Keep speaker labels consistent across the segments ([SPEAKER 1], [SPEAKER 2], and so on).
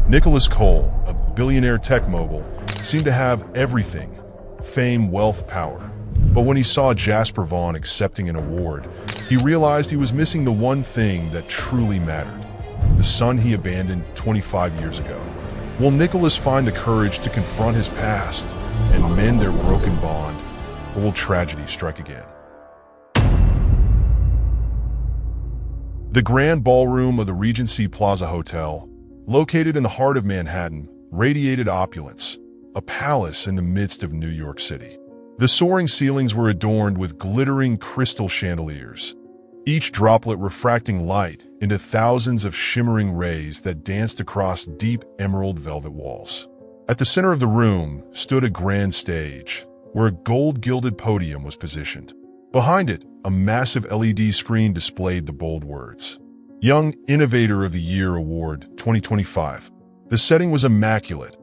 [SPEAKER 1] Nicholas Cole, a billionaire tech mogul, seemed to have everything: fame, wealth, power. But when he saw Jasper Vaughn accepting an award, he realized he was missing the one thing that truly mattered: the son he abandoned 25 years ago. Will Nicholas find the courage to confront his past and mend their broken bond, or will tragedy strike again? The grand ballroom of the Regency Plaza Hotel, located in the heart of Manhattan, radiated opulence, a palace in the midst of New York City. The soaring ceilings were adorned with glittering crystal chandeliers, each droplet refracting light into thousands of shimmering rays that danced across deep emerald velvet walls. At the center of the room stood a grand stage, where a gold-gilded podium was positioned. Behind it, a massive LED screen displayed the bold words, "Young Innovator of the Year Award 2025. The setting was immaculate,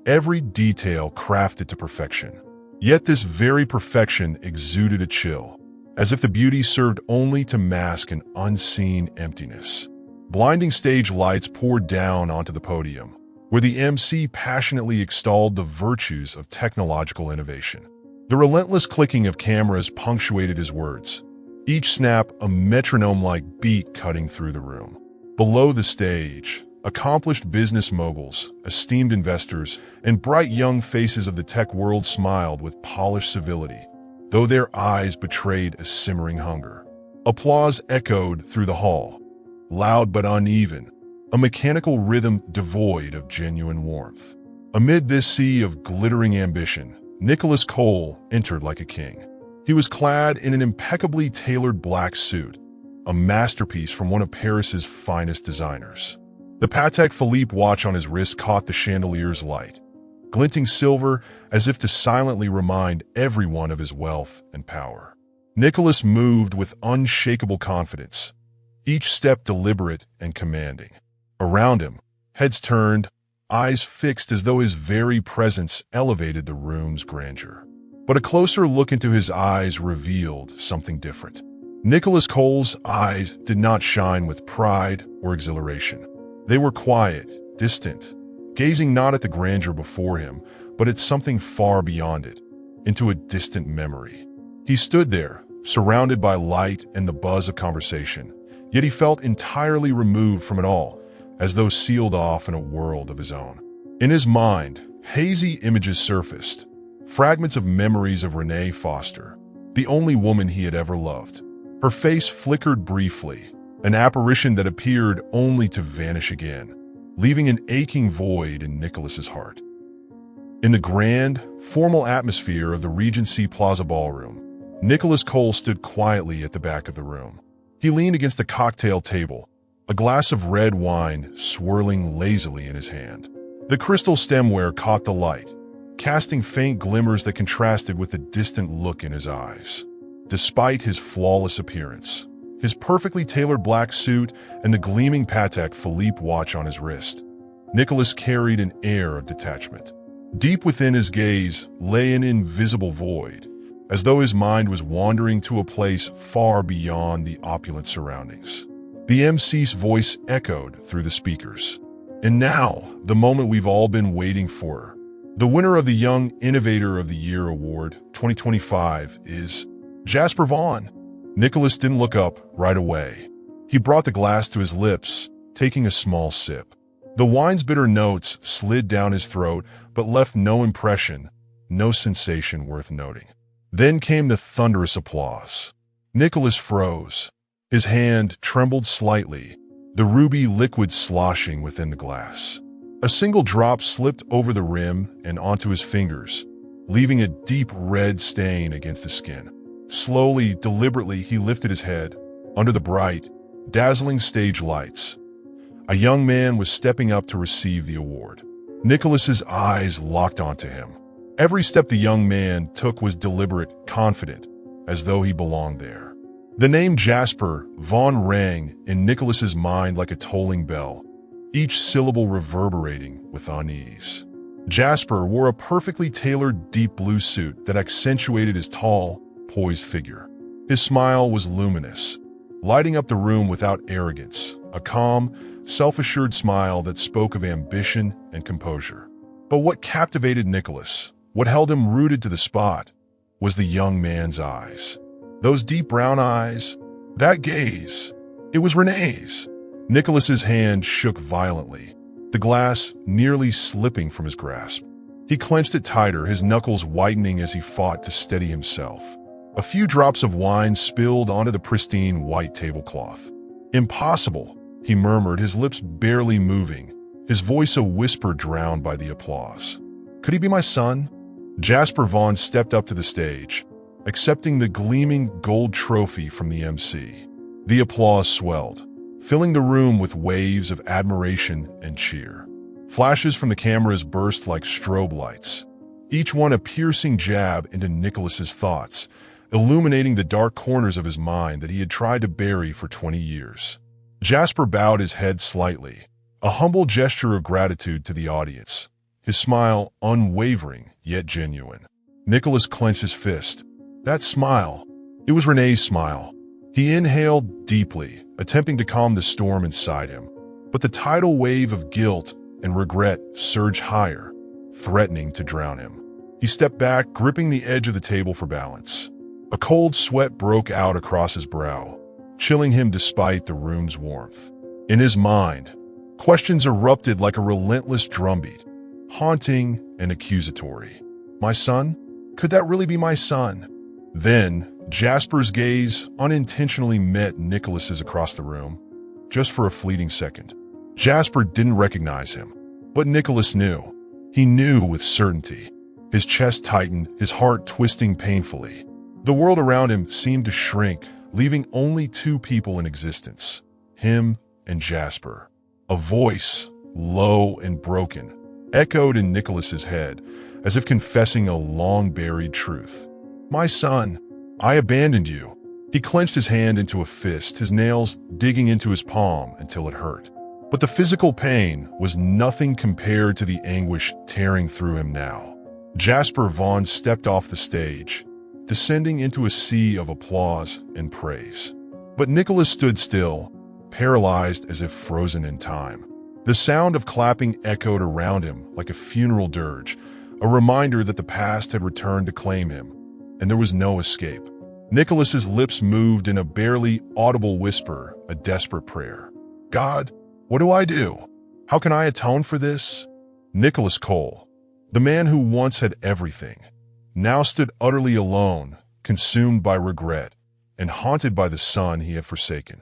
[SPEAKER 1] every detail crafted to perfection. Yet this very perfection exuded a chill, as if the beauty served only to mask an unseen emptiness. Blinding stage lights poured down onto the podium, where the MC passionately extolled the virtues of technological innovation. The relentless clicking of cameras punctuated his words, each snap a metronome-like beat cutting through the room. Below the stage, accomplished business moguls, esteemed investors, and bright young faces of the tech world smiled with polished civility, though their eyes betrayed a simmering hunger. Applause echoed through the hall, loud but uneven, a mechanical rhythm devoid of genuine warmth. Amid this sea of glittering ambition, Nicholas Cole entered like a king. He was clad in an impeccably tailored black suit, a masterpiece from one of Paris's finest designers. The Patek Philippe watch on his wrist caught the chandelier's light, glinting silver as if to silently remind everyone of his wealth and power. Nicholas moved with unshakable confidence, each step deliberate and commanding. Around him, heads turned, eyes fixed as though his very presence elevated the room's grandeur. But a closer look into his eyes revealed something different. Nicholas Cole's eyes did not shine with pride or exhilaration. They were quiet, distant, gazing not at the grandeur before him, but at something far beyond it, into a distant memory. He stood there, surrounded by light and the buzz of conversation, yet he felt entirely removed from it all, as though sealed off in a world of his own. In his mind, hazy images surfaced, fragments of memories of Renee Foster, the only woman he had ever loved. Her face flickered briefly, an apparition that appeared only to vanish again, leaving an aching void in Nicholas's heart. In the grand, formal atmosphere of the Regency Plaza Ballroom, Nicholas Cole stood quietly at the back of the room. He leaned against a cocktail table, a glass of red wine swirling lazily in his hand. The crystal stemware caught the light, casting faint glimmers that contrasted with the distant look in his eyes. Despite his flawless appearance, his perfectly tailored black suit, and the gleaming Patek Philippe watch on his wrist, Nicholas carried an air of detachment. Deep within his gaze lay an invisible void, as though his mind was wandering to a place far beyond the opulent surroundings. The MC's voice echoed through the speakers. And now, the moment we've all been waiting for. The winner of the Young Innovator of the Year Award 2025 is Jasper Vaughn. Nicholas didn't look up right away. He brought the glass to his lips, taking a small sip. The wine's bitter notes slid down his throat, but left no impression, no sensation worth noting. Then came the thunderous applause. Nicholas froze. His hand trembled slightly, the ruby liquid sloshing within the glass. A single drop slipped over the rim and onto his fingers, leaving a deep red stain against his skin. Slowly, deliberately, he lifted his head. Under the bright, dazzling stage lights, a young man was stepping up to receive the award. Nicholas's eyes locked onto him. Every step the young man took was deliberate, confident, as though he belonged there. The name Jasper Vaughn rang in Nicholas's mind like a tolling bell, each syllable reverberating with unease. Jasper wore a perfectly tailored deep blue suit that accentuated his tall, poised figure. His smile was luminous, lighting up the room without arrogance, a calm, self-assured smile that spoke of ambition and composure. But what captivated Nicholas, what held him rooted to the spot, was the young man's eyes. Those deep brown eyes, that gaze, it was Renee's. Nicholas's hand shook violently, the glass nearly slipping from his grasp. He clenched it tighter, his knuckles whitening as he fought to steady himself. A few drops of wine spilled onto the pristine white tablecloth. "Impossible," he murmured, his lips barely moving, his voice a whisper drowned by the applause. "Could he be my son?" Jasper Vaughn stepped up to the stage, accepting the gleaming gold trophy from the MC. The applause swelled, filling the room with waves of admiration and cheer. Flashes from the cameras burst like strobe lights, each one a piercing jab into Nicholas's thoughts, illuminating the dark corners of his mind that he had tried to bury for 20 years. Jasper bowed his head slightly, a humble gesture of gratitude to the audience, his smile unwavering yet genuine. Nicholas clenched his fist. That smile, it was Renee's smile. He inhaled deeply, attempting to calm the storm inside him, but the tidal wave of guilt and regret surged higher, threatening to drown him. He stepped back, gripping the edge of the table for balance. A cold sweat broke out across his brow, chilling him despite the room's warmth. In his mind, questions erupted like a relentless drumbeat, haunting and accusatory. My son? Could that really be my son? Then, Jasper's gaze unintentionally met Nicholas's across the room, just for a fleeting second. Jasper didn't recognize him, but Nicholas knew. He knew with certainty. His chest tightened, his heart twisting painfully. The world around him seemed to shrink, leaving only two people in existence, him and Jasper. A voice, low and broken, echoed in Nicholas's head, as if confessing a long-buried truth. My son, I abandoned you. He clenched his hand into a fist, his nails digging into his palm until it hurt. But the physical pain was nothing compared to the anguish tearing through him now. Jasper Vaughn stepped off the stage, descending into a sea of applause and praise. But Nicholas stood still, paralyzed as if frozen in time. The sound of clapping echoed around him like a funeral dirge, a reminder that the past had returned to claim him, and there was no escape. Nicholas's lips moved in a barely audible whisper, a desperate prayer. God, what do I do? How can I atone for this? Nicholas Cole, the man who once had everything, now stood utterly alone, consumed by regret, and haunted by the son he had forsaken.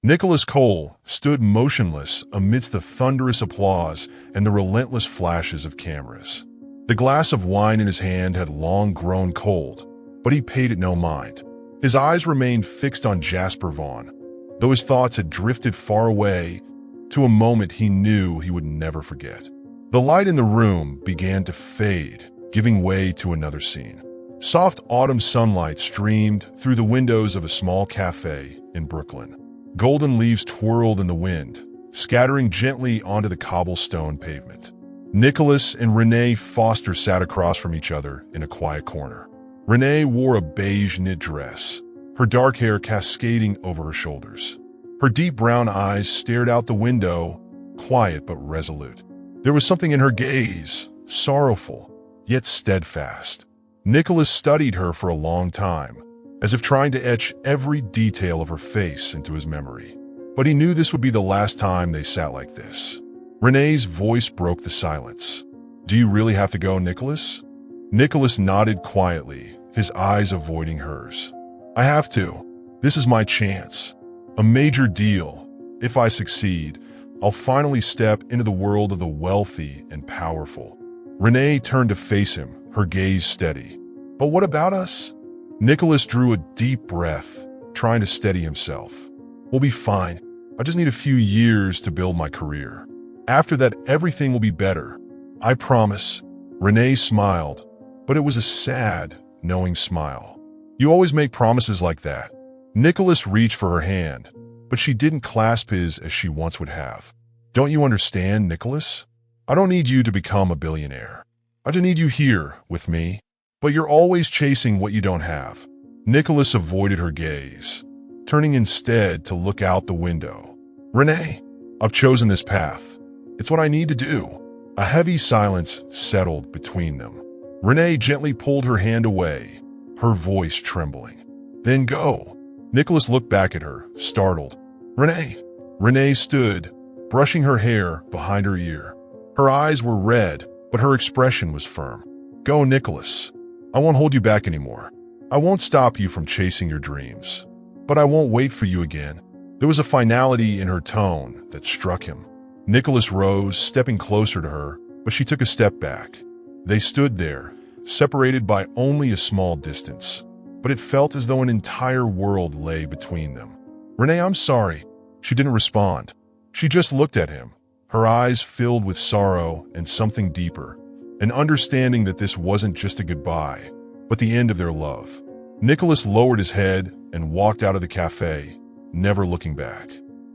[SPEAKER 1] Nicholas Cole stood motionless amidst the thunderous applause and the relentless flashes of cameras. The glass of wine in his hand had long grown cold, but he paid it no mind. His eyes remained fixed on Jasper Vaughn, though his thoughts had drifted far away to a moment he knew he would never forget. The light in the room began to fade, giving way to another scene. Soft autumn sunlight streamed through the windows of a small cafe in Brooklyn. Golden leaves twirled in the wind, scattering gently onto the cobblestone pavement. Nicholas and Renee Foster sat across from each other in a quiet corner. Renee wore a beige knit dress, her dark hair cascading over her shoulders. Her deep brown eyes stared out the window, quiet but resolute. There was something in her gaze, sorrowful, yet steadfast. Nicholas studied her for a long time, as if trying to etch every detail of her face into his memory. But he knew this would be the last time they sat like this. Renee's voice broke the silence. Do you really have to go, Nicholas? Nicholas nodded quietly, his eyes avoiding hers. I have to. This is my chance. A major deal. If I succeed, I'll finally step into the world of the wealthy and powerful. Renee turned to face him, her gaze steady. But what about us? Nicholas drew a deep breath, trying to steady himself. We'll be fine. I just need a few years to build my career. After that, everything will be better. I promise. Renee smiled, but it was a sad, knowing smile. You always make promises like that. Nicholas reached for her hand, but she didn't clasp his as she once would have. Don't you understand, Nicholas? I don't need you to become a billionaire. I just need you here with me. But you're always chasing what you don't have. Nicholas avoided her gaze, turning instead to look out the window. Renee, I've chosen this path. It's what I need to do." A heavy silence settled between them. Renee gently pulled her hand away, her voice trembling. "Then go." Nicholas looked back at her, startled. "Renee." Renee stood, brushing her hair behind her ear. Her eyes were red, but her expression was firm. "Go, Nicholas. I won't hold you back anymore. I won't stop you from chasing your dreams. But I won't wait for you again." There was a finality in her tone that struck him. Nicholas rose, stepping closer to her, but she took a step back. They stood there, separated by only a small distance, but it felt as though an entire world lay between them. "Renee, I'm sorry." She didn't respond. She just looked at him, her eyes filled with sorrow and something deeper, an understanding that this wasn't just a goodbye, but the end of their love. Nicholas lowered his head and walked out of the cafe, never looking back.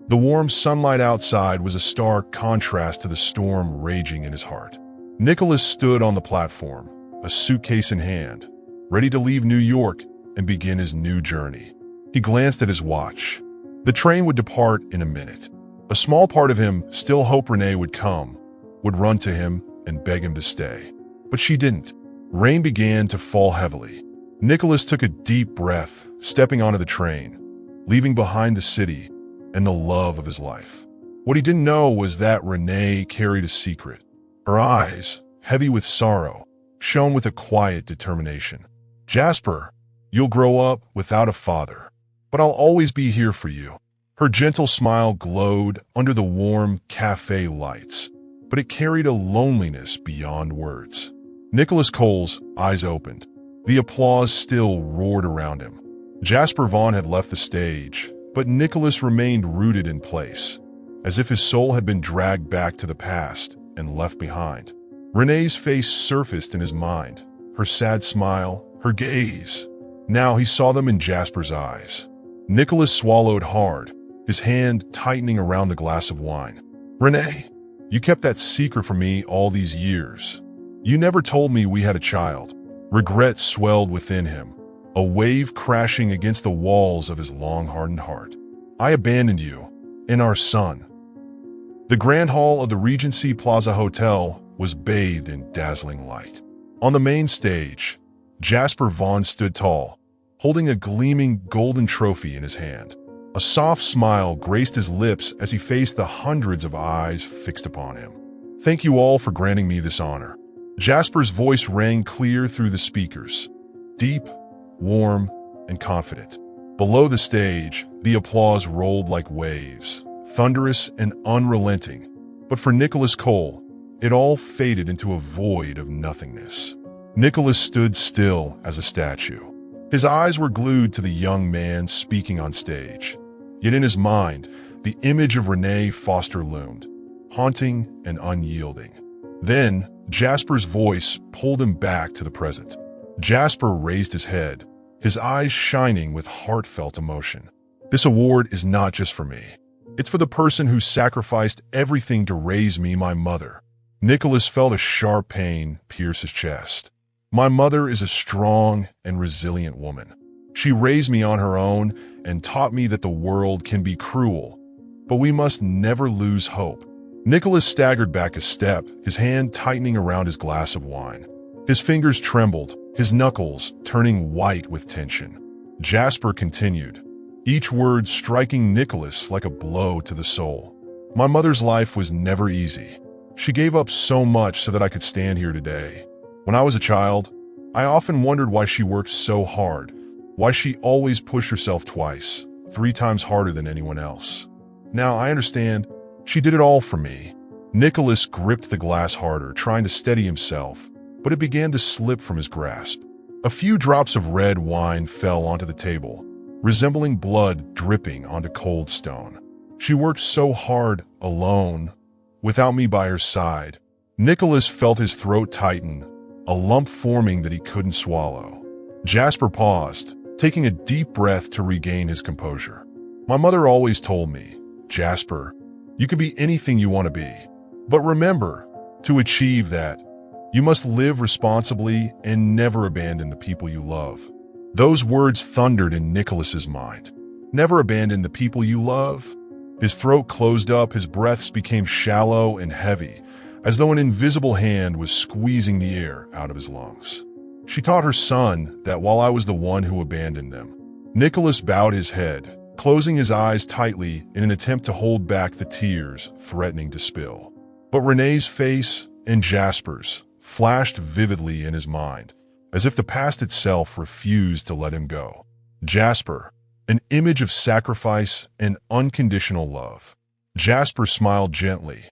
[SPEAKER 1] The warm sunlight outside was a stark contrast to the storm raging in his heart. Nicholas stood on the platform, a suitcase in hand, ready to leave New York and begin his new journey. He glanced at his watch. The train would depart in a minute. A small part of him still hoped Renee would come, would run to him and beg him to stay. But she didn't. Rain began to fall heavily. Nicholas took a deep breath, stepping onto the train, leaving behind the city and the love of his life. What he didn't know was that Renee carried a secret. Her eyes, heavy with sorrow, shone with a quiet determination. "Jasper, you'll grow up without a father, but I'll always be here for you." Her gentle smile glowed under the warm cafe lights, but it carried a loneliness beyond words. Nicholas Cole's eyes opened. The applause still roared around him. Jasper Vaughn had left the stage, but Nicholas remained rooted in place, as if his soul had been dragged back to the past and left behind. Renee's face surfaced in his mind, her sad smile, her gaze. Now he saw them in Jasper's eyes. Nicholas swallowed hard, his hand tightening around the glass of wine. "Renee, you kept that secret from me all these years. You never told me we had a child." Regret swelled within him, a wave crashing against the walls of his long-hardened heart. "I abandoned you, and our son." The grand hall of the Regency Plaza Hotel was bathed in dazzling light. On the main stage, Jasper Vaughn stood tall, holding a gleaming golden trophy in his hand. A soft smile graced his lips as he faced the hundreds of eyes fixed upon him. "Thank you all for granting me this honor." Jasper's voice rang clear through the speakers, deep, warm, and confident. Below the stage, the applause rolled like waves, thunderous and unrelenting. But for Nicholas Cole, it all faded into a void of nothingness. Nicholas stood still as a statue. His eyes were glued to the young man speaking on stage. Yet in his mind, the image of Renee Foster loomed, haunting and unyielding. Then, Jasper's voice pulled him back to the present. Jasper raised his head, his eyes shining with heartfelt emotion. "This award is not just for me. It's for the person who sacrificed everything to raise me, my mother." Nicholas felt a sharp pain pierce his chest. "My mother is a strong and resilient woman. She raised me on her own and taught me that the world can be cruel, but we must never lose hope." Nicholas staggered back a step, his hand tightening around his glass of wine. His fingers trembled, his knuckles turning white with tension. Jasper continued, each word striking Nicholas like a blow to the soul. "My mother's life was never easy. She gave up so much so that I could stand here today. When I was a child, I often wondered why she worked so hard, why she always pushed herself twice, 3 times harder than anyone else. Now I understand. She did it all for me." Nicholas gripped the glass harder, trying to steady himself, but it began to slip from his grasp. A few drops of red wine fell onto the table, resembling blood dripping onto cold stone. "She worked so hard, alone, without me by her side." Nicholas felt his throat tighten, a lump forming that he couldn't swallow. Jasper paused, taking a deep breath to regain his composure. "My mother always told me, Jasper, you can be anything you want to be. But remember, to achieve that, you must live responsibly and never abandon the people you love." Those words thundered in Nicholas's mind. Never abandon the people you love? His throat closed up, his breaths became shallow and heavy, as though an invisible hand was squeezing the air out of his lungs. She taught her son that while I was the one who abandoned them. Nicholas bowed his head, closing his eyes tightly in an attempt to hold back the tears threatening to spill. But Renee's face and Jasper's flashed vividly in his mind, as if the past itself refused to let him go. Jasper, an image of sacrifice and unconditional love. Jasper smiled gently,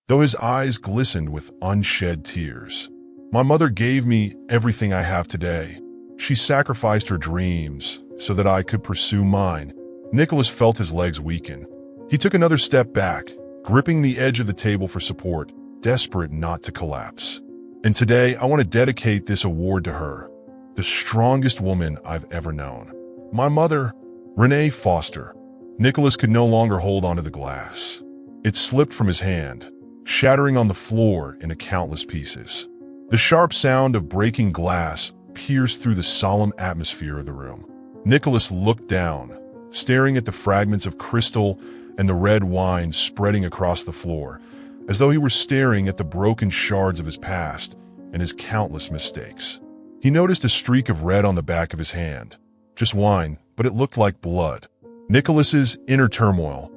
[SPEAKER 1] though his eyes glistened with unshed tears. My mother gave me everything I have today. She sacrificed her dreams so that I could pursue mine. Nicholas felt his legs weaken. He took another step back, gripping the edge of the table for support, desperate not to collapse. And today, I want to dedicate this award to her, the strongest woman I've ever known. My mother, Renee Foster. Nicholas could no longer hold onto the glass. It slipped from his hand, shattering on the floor into countless pieces. The sharp sound of breaking glass pierced through the solemn atmosphere of the room. Nicholas looked down, staring at the fragments of crystal and the red wine spreading across the floor, as though he were staring at the broken shards of his past and his countless mistakes. He noticed a streak of red on the back of his hand. Just wine, but it looked like blood. Nicholas's inner turmoil,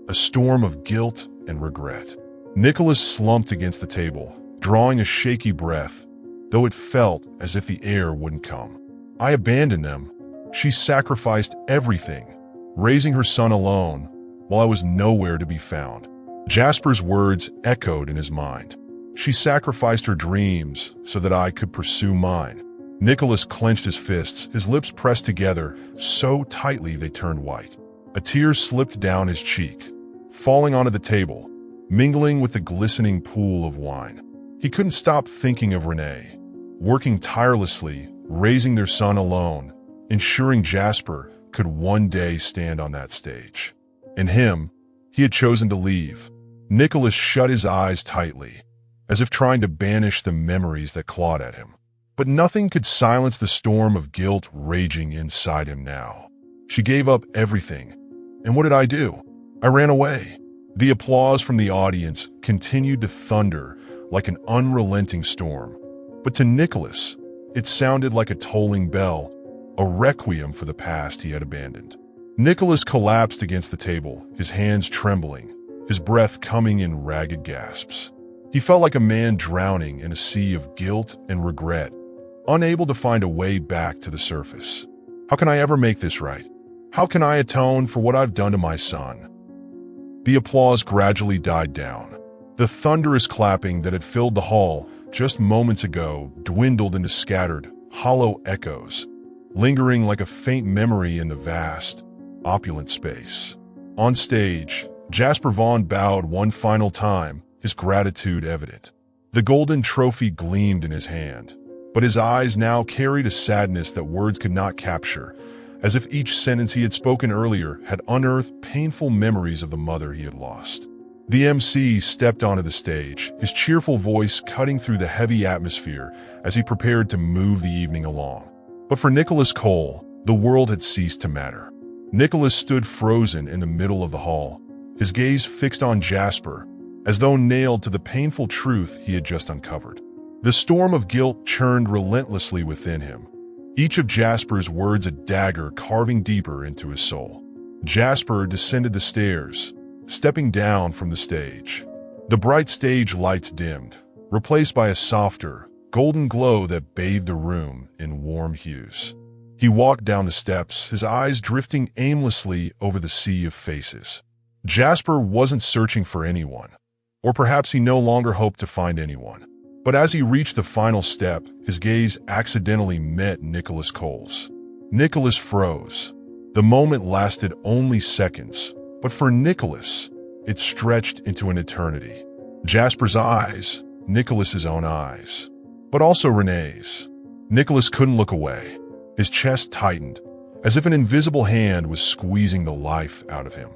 [SPEAKER 1] a storm of guilt and regret. Nicholas slumped against the table, drawing a shaky breath, though it felt as if the air wouldn't come. I abandoned them. She sacrificed everything, raising her son alone, while I was nowhere to be found. Jasper's words echoed in his mind. She sacrificed her dreams so that I could pursue mine. Nicholas clenched his fists, his lips pressed together so tightly they turned white. A tear slipped down his cheek, falling onto the table, mingling with the glistening pool of wine. He couldn't stop thinking of Renee, working tirelessly, raising their son alone, ensuring Jasper could one day stand on that stage. And him, he had chosen to leave. Nicholas shut his eyes tightly, as if trying to banish the memories that clawed at him. But nothing could silence the storm of guilt raging inside him now. She gave up everything. And what did I do? I ran away. The applause from the audience continued to thunder like an unrelenting storm. But to Nicholas, it sounded like a tolling bell, a requiem for the past he had abandoned. Nicholas collapsed against the table, his hands trembling, his breath coming in ragged gasps. He felt like a man drowning in a sea of guilt and regret, unable to find a way back to the surface. How can I ever make this right? How can I atone for what I've done to my son? The applause gradually died down. The thunderous clapping that had filled the hall just moments ago dwindled into scattered, hollow echoes, lingering like a faint memory in the vast, opulent space. On stage, Jasper Vaughn bowed one final time, his gratitude evident. The golden trophy gleamed in his hand, but his eyes now carried a sadness that words could not capture, as if each sentence he had spoken earlier had unearthed painful memories of the mother he had lost. The MC stepped onto the stage, his cheerful voice cutting through the heavy atmosphere as he prepared to move the evening along. But for Nicholas Cole, the world had ceased to matter. Nicholas stood frozen in the middle of the hall, his gaze fixed on Jasper, as though nailed to the painful truth he had just uncovered. The storm of guilt churned relentlessly within him, each of Jasper's words a dagger carving deeper into his soul. Jasper descended the stairs, stepping down from the stage. The bright stage lights dimmed, replaced by a softer, golden glow that bathed the room in warm hues. He walked down the steps, his eyes drifting aimlessly over the sea of faces. Jasper wasn't searching for anyone, or perhaps he no longer hoped to find anyone. But as he reached the final step, his gaze accidentally met Nicholas Cole's. Nicholas froze. The moment lasted only seconds, but for Nicholas, it stretched into an eternity. Jasper's eyes, Nicholas's own eyes, but also Renee's. Nicholas couldn't look away. His chest tightened, as if an invisible hand was squeezing the life out of him.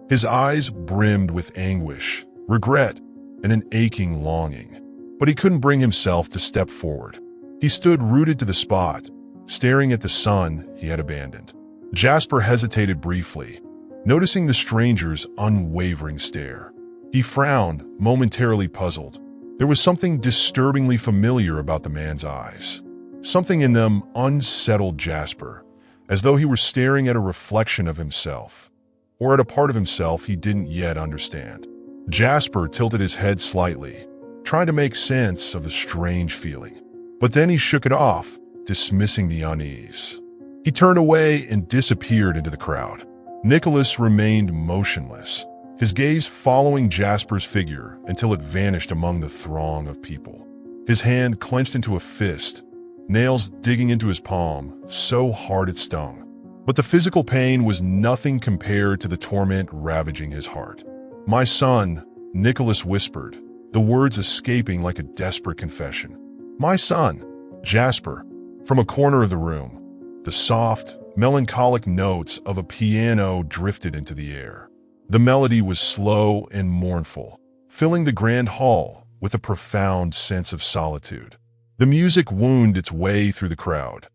[SPEAKER 1] His eyes brimmed with anguish, regret, and an aching longing. But he couldn't bring himself to step forward. He stood rooted to the spot, staring at the son he had abandoned. Jasper hesitated briefly, noticing the stranger's unwavering stare. He frowned, momentarily puzzled. There was something disturbingly familiar about the man's eyes. Something in them unsettled Jasper, as though he were staring at a reflection of himself, or at a part of himself he didn't yet understand. Jasper tilted his head slightly, trying to make sense of the strange feeling. But then he shook it off, dismissing the unease. He turned away and disappeared into the crowd. Nicholas remained motionless, his gaze following Jasper's figure until it vanished among the throng of people. His hand clenched into a fist, nails digging into his palm, so hard it stung. But the physical pain was nothing compared to the torment ravaging his heart. "My son," Nicholas whispered, the words escaping like a desperate confession. "My son." Jasper. From a corner of the room, the soft, melancholic notes of a piano drifted into the air. The melody was slow and mournful, filling the grand hall with a profound sense of solitude. The music wound its way through the crowd,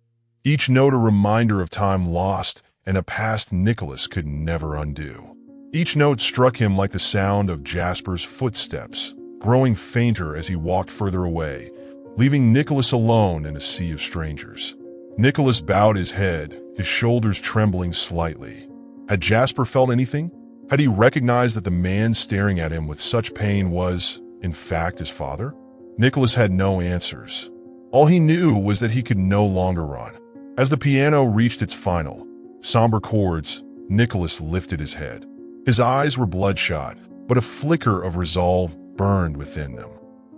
[SPEAKER 1] each note a reminder of time lost and a past Nicholas could never undo. Each note struck him like the sound of Jasper's footsteps, growing fainter as he walked further away, leaving Nicholas alone in a sea of strangers. Nicholas bowed his head, his shoulders trembling slightly. Had Jasper felt anything? Had he recognized that the man staring at him with such pain was, in fact, his father? Nicholas had no answers. All he knew was that he could no longer run. As the piano reached its final, somber chords, Nicholas lifted his head. His eyes were bloodshot, but a flicker of resolve burned within them.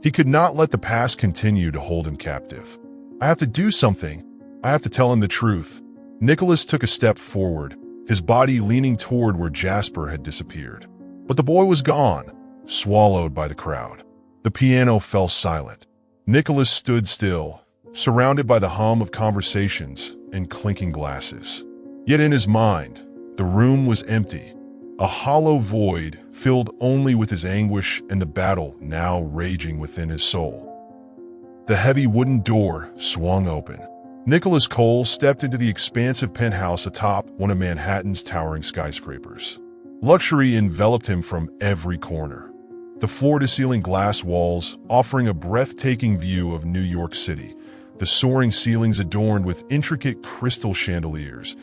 [SPEAKER 1] He could not let the past continue to hold him captive. "I have to do something. I have to tell him the truth." Nicholas took a step forward, his body leaning toward where Jasper had disappeared. But the boy was gone, swallowed by the crowd. The piano fell silent. Nicholas stood still, surrounded by the hum of conversations and clinking glasses. Yet in his mind, the room was empty, a hollow void filled only with his anguish and the battle now raging within his soul. The heavy wooden door swung open. Nicholas Cole stepped into the expansive penthouse atop one of Manhattan's towering skyscrapers. Luxury enveloped him from every corner. The floor-to-ceiling glass walls offering a breathtaking view of New York City, the soaring ceilings adorned with intricate crystal chandeliers,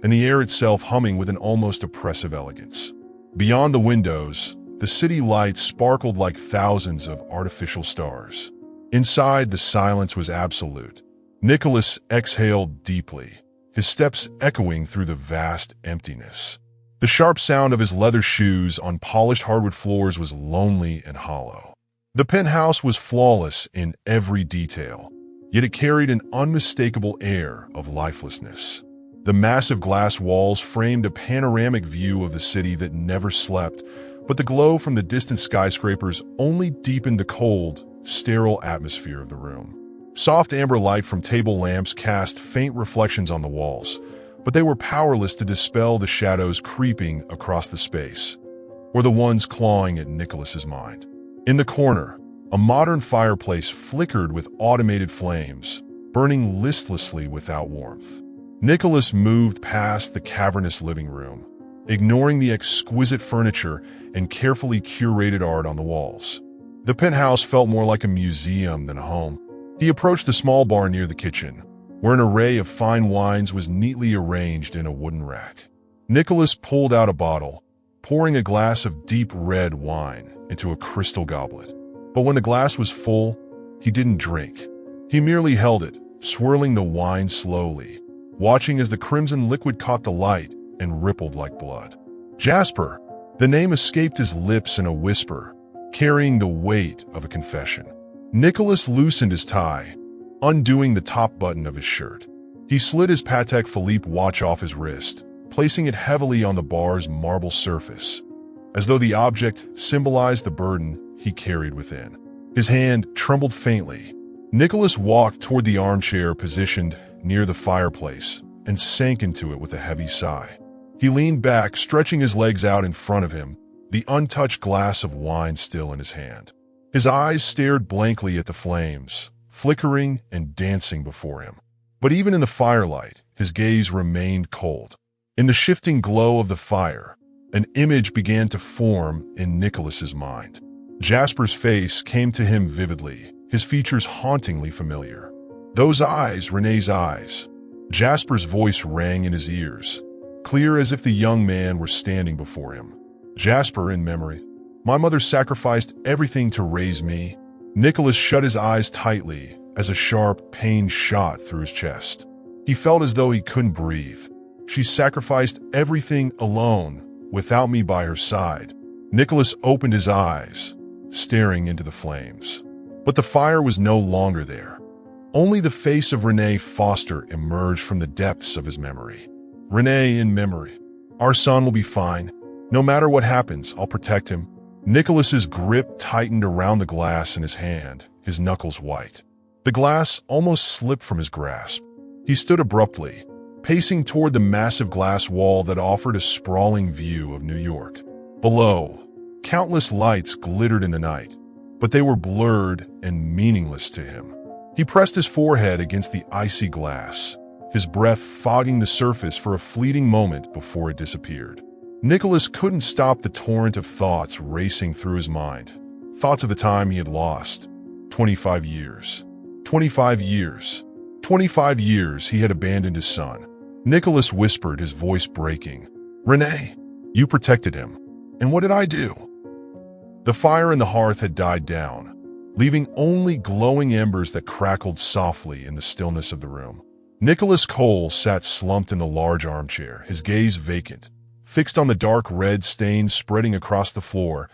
[SPEAKER 1] and the air itself humming with an almost oppressive elegance. Beyond the windows, the city lights sparkled like thousands of artificial stars. Inside, the silence was absolute. Nicholas exhaled deeply, his steps echoing through the vast emptiness. The sharp sound of his leather shoes on polished hardwood floors was lonely and hollow. The penthouse was flawless in every detail, yet it carried an unmistakable air of lifelessness. The massive glass walls framed a panoramic view of the city that never slept, but the glow from the distant skyscrapers only deepened the cold, sterile atmosphere of the room. Soft amber light from table lamps cast faint reflections on the walls, but they were powerless to dispel the shadows creeping across the space, or the ones clawing at Nicholas's mind. In the corner, a modern fireplace flickered with automated flames, burning listlessly without warmth. Nicholas moved past the cavernous living room, ignoring the exquisite furniture and carefully curated art on the walls. The penthouse felt more like a museum than a home. He approached the small bar near the kitchen, where an array of fine wines was neatly arranged in a wooden rack. Nicholas pulled out a bottle, pouring a glass of deep red wine into a crystal goblet. But when the glass was full, he didn't drink. He merely held it, swirling the wine slowly, watching as the crimson liquid caught the light and rippled like blood. Jasper! The name escaped his lips in a whisper, carrying the weight of a confession. Nicholas loosened his tie, undoing the top button of his shirt. He slid his Patek Philippe watch off his wrist, placing it heavily on the bar's marble surface, as though the object symbolized the burden he carried within. His hand trembled faintly. Nicholas walked toward the armchair positioned near the fireplace and sank into it with a heavy sigh. He leaned back, stretching his legs out in front of him, the untouched glass of wine still in his hand. His eyes stared blankly at the flames, flickering and dancing before him. But even in the firelight, his gaze remained cold. In the shifting glow of the fire, An image began to form in Nicholas's mind. Jasper's face came to him vividly, his features hauntingly familiar. Those eyes, Renee's eyes. Jasper's voice rang in his ears, clear as if the young man were standing before him. Jasper, in memory. My mother sacrificed everything to raise me. Nicholas shut his eyes tightly as a sharp pain shot through his chest. He felt as though he couldn't breathe. She sacrificed everything alone, without me by her side. Nicholas opened his eyes, staring into the flames. But the fire was no longer there. Only the face of Renee Foster emerged from the depths of his memory. Renee, in memory. Our son will be fine. No matter what happens, I'll protect him. Nicholas's grip tightened around the glass in his hand, his knuckles white. The glass almost slipped from his grasp. He stood abruptly, pacing toward the massive glass wall that offered a sprawling view of New York. Below, countless lights glittered in the night, but they were blurred and meaningless to him. He pressed his forehead against the icy glass, his breath fogging the surface for a fleeting moment before it disappeared. Nicholas couldn't stop the torrent of thoughts racing through his mind. Thoughts of the time he had lost. 25 years. 25 years. 25 years he had abandoned his son. Nicholas whispered, his voice breaking. Renee, you protected him. And what did I do? The fire in the hearth had died down, leaving only glowing embers that crackled softly in the stillness of the room. Nicholas Cole sat slumped in the large armchair, his gaze vacant, fixed on the dark red stains spreading across the floor,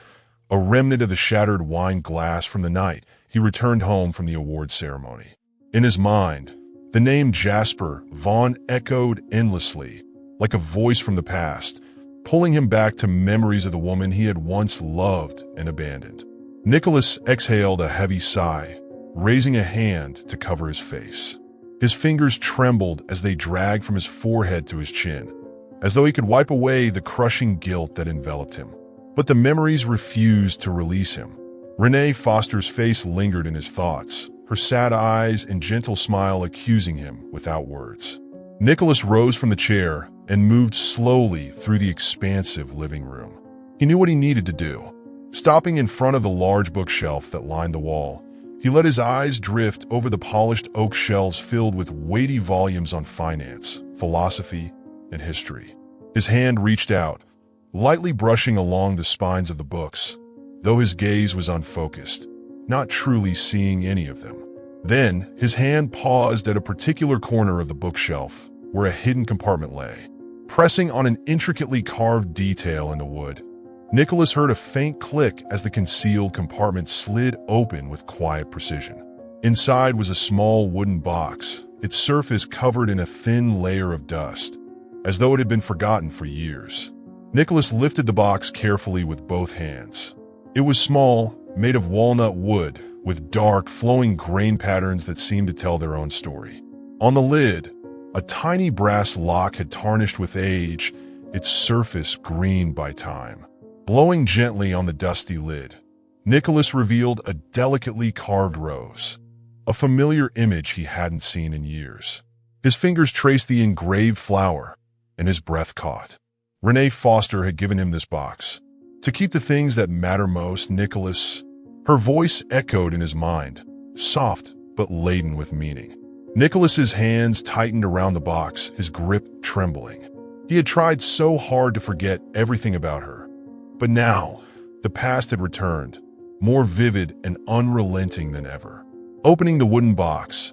[SPEAKER 1] a remnant of the shattered wine glass from the night he returned home from the award ceremony. In his mind, the name Jasper Vaughn echoed endlessly, like a voice from the past, pulling him back to memories of the woman he had once loved and abandoned. Nicholas exhaled a heavy sigh, raising a hand to cover his face. His fingers trembled as they dragged from his forehead to his chin, as though he could wipe away the crushing guilt that enveloped him. But the memories refused to release him. Renee Foster's face lingered in his thoughts, her sad eyes and gentle smile accusing him without words. Nicholas rose from the chair and moved slowly through the expansive living room. He knew what he needed to do. Stopping in front of the large bookshelf that lined the wall, he let his eyes drift over the polished oak shelves filled with weighty volumes on finance, philosophy, and history. His hand reached out, lightly brushing along the spines of the books, though his gaze was unfocused, not truly seeing any of them. Then, his hand paused at a particular corner of the bookshelf, where a hidden compartment lay. Pressing on an intricately carved detail in the wood, Nicholas heard a faint click as the concealed compartment slid open with quiet precision. Inside was a small wooden box, its surface covered in a thin layer of dust, as though it had been forgotten for years. Nicholas lifted the box carefully with both hands. It was small, made of walnut wood, with dark, flowing grain patterns that seemed to tell their own story. On the lid, a tiny brass lock had tarnished with age, its surface green by time. Blowing gently on the dusty lid, Nicholas revealed a delicately carved rose, a familiar image he hadn't seen in years. His fingers traced the engraved flower, and his breath caught. Renee Foster had given him this box. To keep the things that matter most, Nicholas. Her voice echoed in his mind, soft but laden with meaning. Nicholas's hands tightened around the box, his grip trembling. He had tried so hard to forget everything about her. But now, the past had returned, more vivid and unrelenting than ever. Opening the wooden box,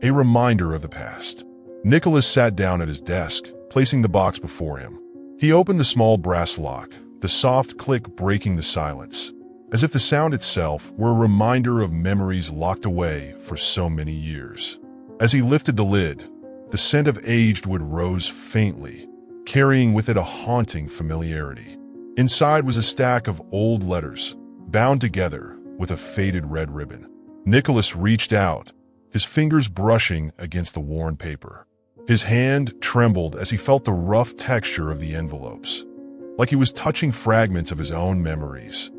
[SPEAKER 1] a reminder of the past. Nicholas sat down at his desk, placing the box before him. He opened the small brass lock, the soft click breaking the silence, as if the sound itself were a reminder of memories locked away for so many years. As he lifted the lid, the scent of aged wood rose faintly, carrying with it a haunting familiarity. Inside was a stack of old letters, bound together with a faded red ribbon. Nicholas reached out, his fingers brushing against the worn paper. His hand trembled as he felt the rough texture of the envelopes, like he was touching fragments of his own memories.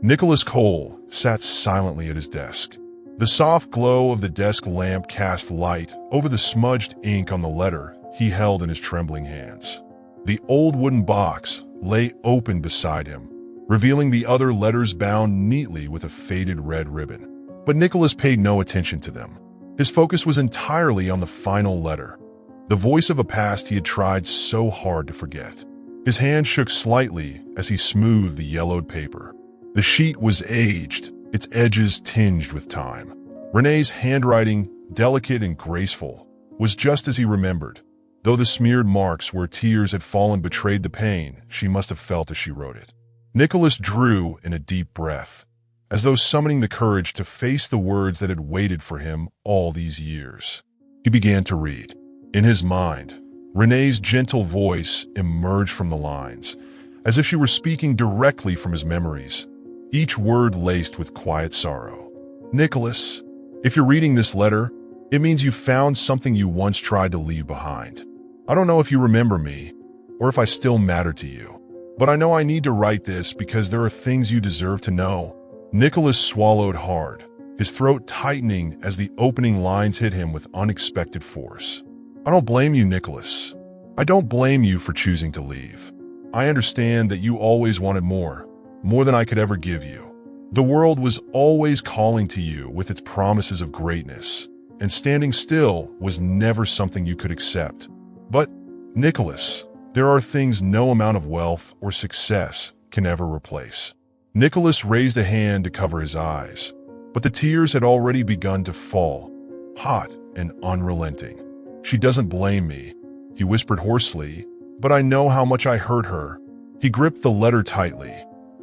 [SPEAKER 1] Nicholas Cole sat silently at his desk. The soft glow of the desk lamp cast light over the smudged ink on the letter he held in his trembling hands. The old wooden box, lay open beside him, revealing the other letters bound neatly with a faded red ribbon. But Nicholas paid no attention to them. His focus was entirely on the final letter, the voice of a past he had tried so hard to forget. His hand shook slightly as he smoothed the yellowed paper. The sheet was aged, its edges tinged with time. Renee's handwriting, delicate and graceful, was just as he remembered, though the smeared marks where tears had fallen betrayed the pain she must have felt as she wrote it. Nicholas drew in a deep breath, as though summoning the courage to face the words that had waited for him all these years. He began to read. In his mind, Renee's gentle voice emerged from the lines, as if she were speaking directly from his memories, each word laced with quiet sorrow. Nicholas, if you're reading this letter, it means you found something you once tried to leave behind. I don't know if you remember me, or if I still matter to you, but I know I need to write this because there are things you deserve to know. Nicholas swallowed hard, his throat tightening as the opening lines hit him with unexpected force. I don't blame you, Nicholas. I don't blame you for choosing to leave. I understand that you always wanted more than I could ever give you. The world was always calling to you with its promises of greatness, and standing still was never something you could accept. But, Nicholas, there are things no amount of wealth or success can ever replace. Nicholas raised a hand to cover his eyes, but the tears had already begun to fall, hot and unrelenting. She doesn't blame me, he whispered hoarsely, but I know how much I hurt her. He gripped the letter tightly,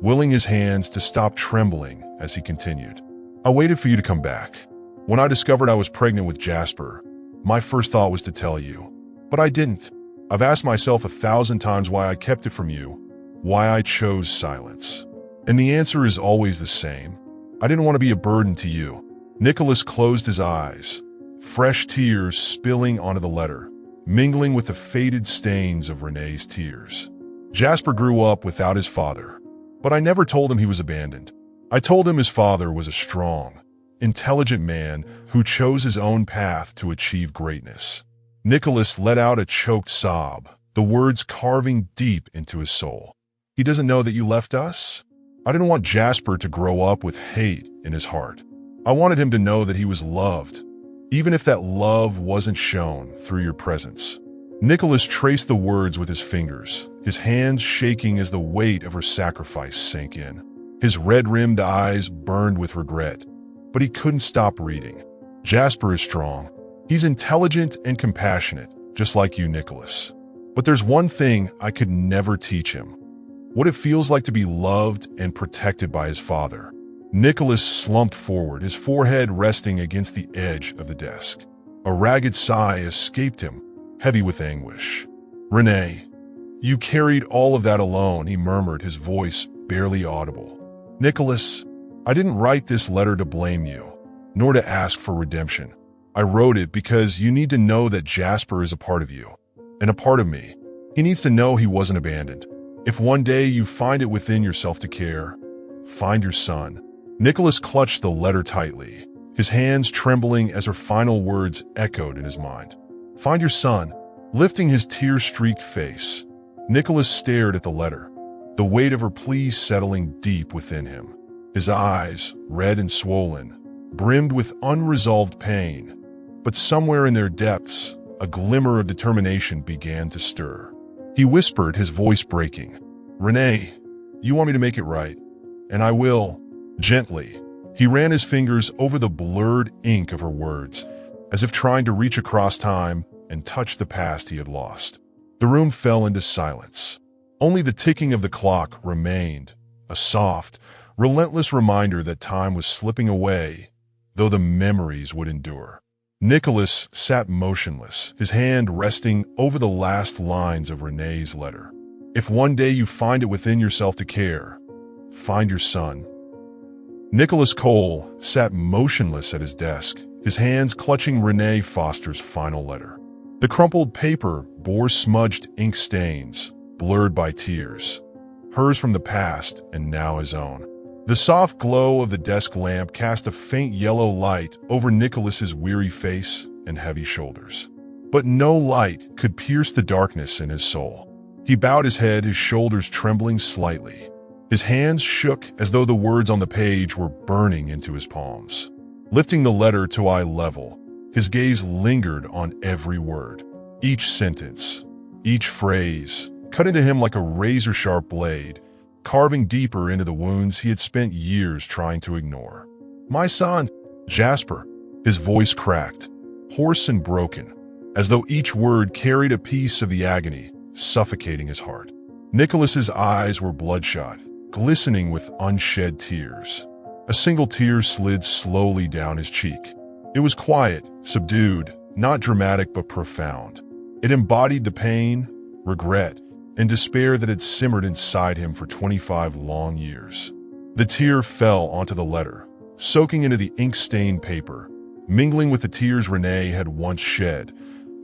[SPEAKER 1] willing his hands to stop trembling as he continued. I waited for you to come back. When I discovered I was pregnant with Jasper, my first thought was to tell you, but I didn't. I've asked myself 1,000 times why I kept it from you, why I chose silence. And the answer is always the same. I didn't want to be a burden to you. Nicholas closed his eyes, fresh tears spilling onto the letter, mingling with the faded stains of Renee's tears. Jasper grew up without his father, but I never told him he was abandoned. I told him his father was a strong, intelligent man who chose his own path to achieve greatness. Nicholas let out a choked sob, the words carving deep into his soul. He doesn't know that you left us? I didn't want Jasper to grow up with hate in his heart. I wanted him to know that he was loved, even if that love wasn't shown through your presence. Nicholas traced the words with his fingers, his hands shaking as the weight of her sacrifice sank in. His red-rimmed eyes burned with regret, but he couldn't stop reading. Jasper is strong. He's intelligent and compassionate, just like you, Nicholas. But there's one thing I could never teach him: what it feels like to be loved and protected by his father. Nicholas slumped forward, his forehead resting against the edge of the desk. A ragged sigh escaped him, heavy with anguish. Renee, you carried all of that alone, he murmured, his voice barely audible. Nicholas, I didn't write this letter to blame you, nor to ask for redemption. I wrote it because you need to know that Jasper is a part of you, and a part of me. He needs to know he wasn't abandoned. If one day you find it within yourself to care, find your son. Nicholas clutched the letter tightly, his hands trembling as her final words echoed in his mind. Find your son. Lifting his tear-streaked face, Nicholas stared at the letter, the weight of her plea settling deep within him. His eyes, red and swollen, brimmed with unresolved pain, but somewhere in their depths, a glimmer of determination began to stir. He whispered, his voice breaking, Renee, you want me to make it right, and I will. Gently, he ran his fingers over the blurred ink of her words, as if trying to reach across time and touch the past he had lost. The room fell into silence. Only the ticking of the clock remained, a soft, relentless reminder that time was slipping away, though the memories would endure. Nicholas sat motionless, his hand resting over the last lines of Renee's letter. If one day you find it within yourself to care, find your son. Nicholas Cole sat motionless at his desk, his hands clutching Renee Foster's final letter. The crumpled paper bore smudged ink stains, blurred by tears, hers from the past and now his own. The soft glow of the desk lamp cast a faint yellow light over Nicholas's weary face and heavy shoulders. But no light could pierce the darkness in his soul. He bowed his head, his shoulders trembling slightly. His hands shook as though the words on the page were burning into his palms. Lifting the letter to eye level, his gaze lingered on every word. Each sentence, each phrase, cut into him like a razor-sharp blade, carving deeper into the wounds he had spent years trying to ignore. "My son, Jasper," his voice cracked, hoarse and broken, as though each word carried a piece of the agony, suffocating his heart. Nicholas's eyes were bloodshot, glistening with unshed tears. A single tear slid slowly down his cheek. It was quiet, subdued, not dramatic but profound. It embodied the pain, regret, and despair that had simmered inside him for 25 long years. The tear fell onto the letter, soaking into the ink-stained paper, mingling with the tears Renee had once shed,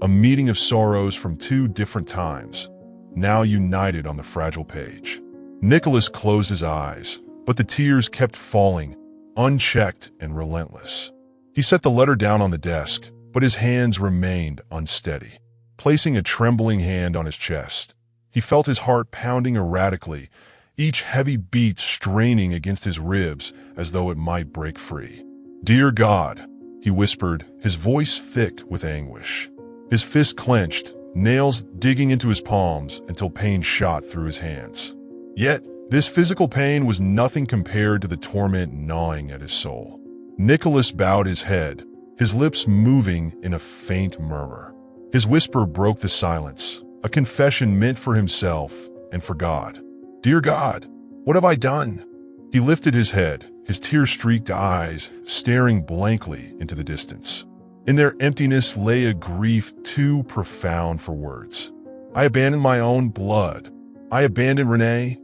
[SPEAKER 1] a meeting of sorrows from two different times, now united on the fragile page. Nicholas closed his eyes, but the tears kept falling, unchecked and relentless. He set the letter down on the desk, but his hands remained unsteady. Placing a trembling hand on his chest, he felt his heart pounding erratically, each heavy beat straining against his ribs as though it might break free. "Dear God," he whispered, his voice thick with anguish. His fist clenched, nails digging into his palms until pain shot through his hands. Yet, this physical pain was nothing compared to the torment gnawing at his soul. Nicholas bowed his head, his lips moving in a faint murmur. His whisper broke the silence, a confession meant for himself and for God. "Dear God, what have I done?" He lifted his head, his tear-streaked eyes staring blankly into the distance. In their emptiness lay a grief too profound for words. "I abandoned my own blood. I abandoned Renee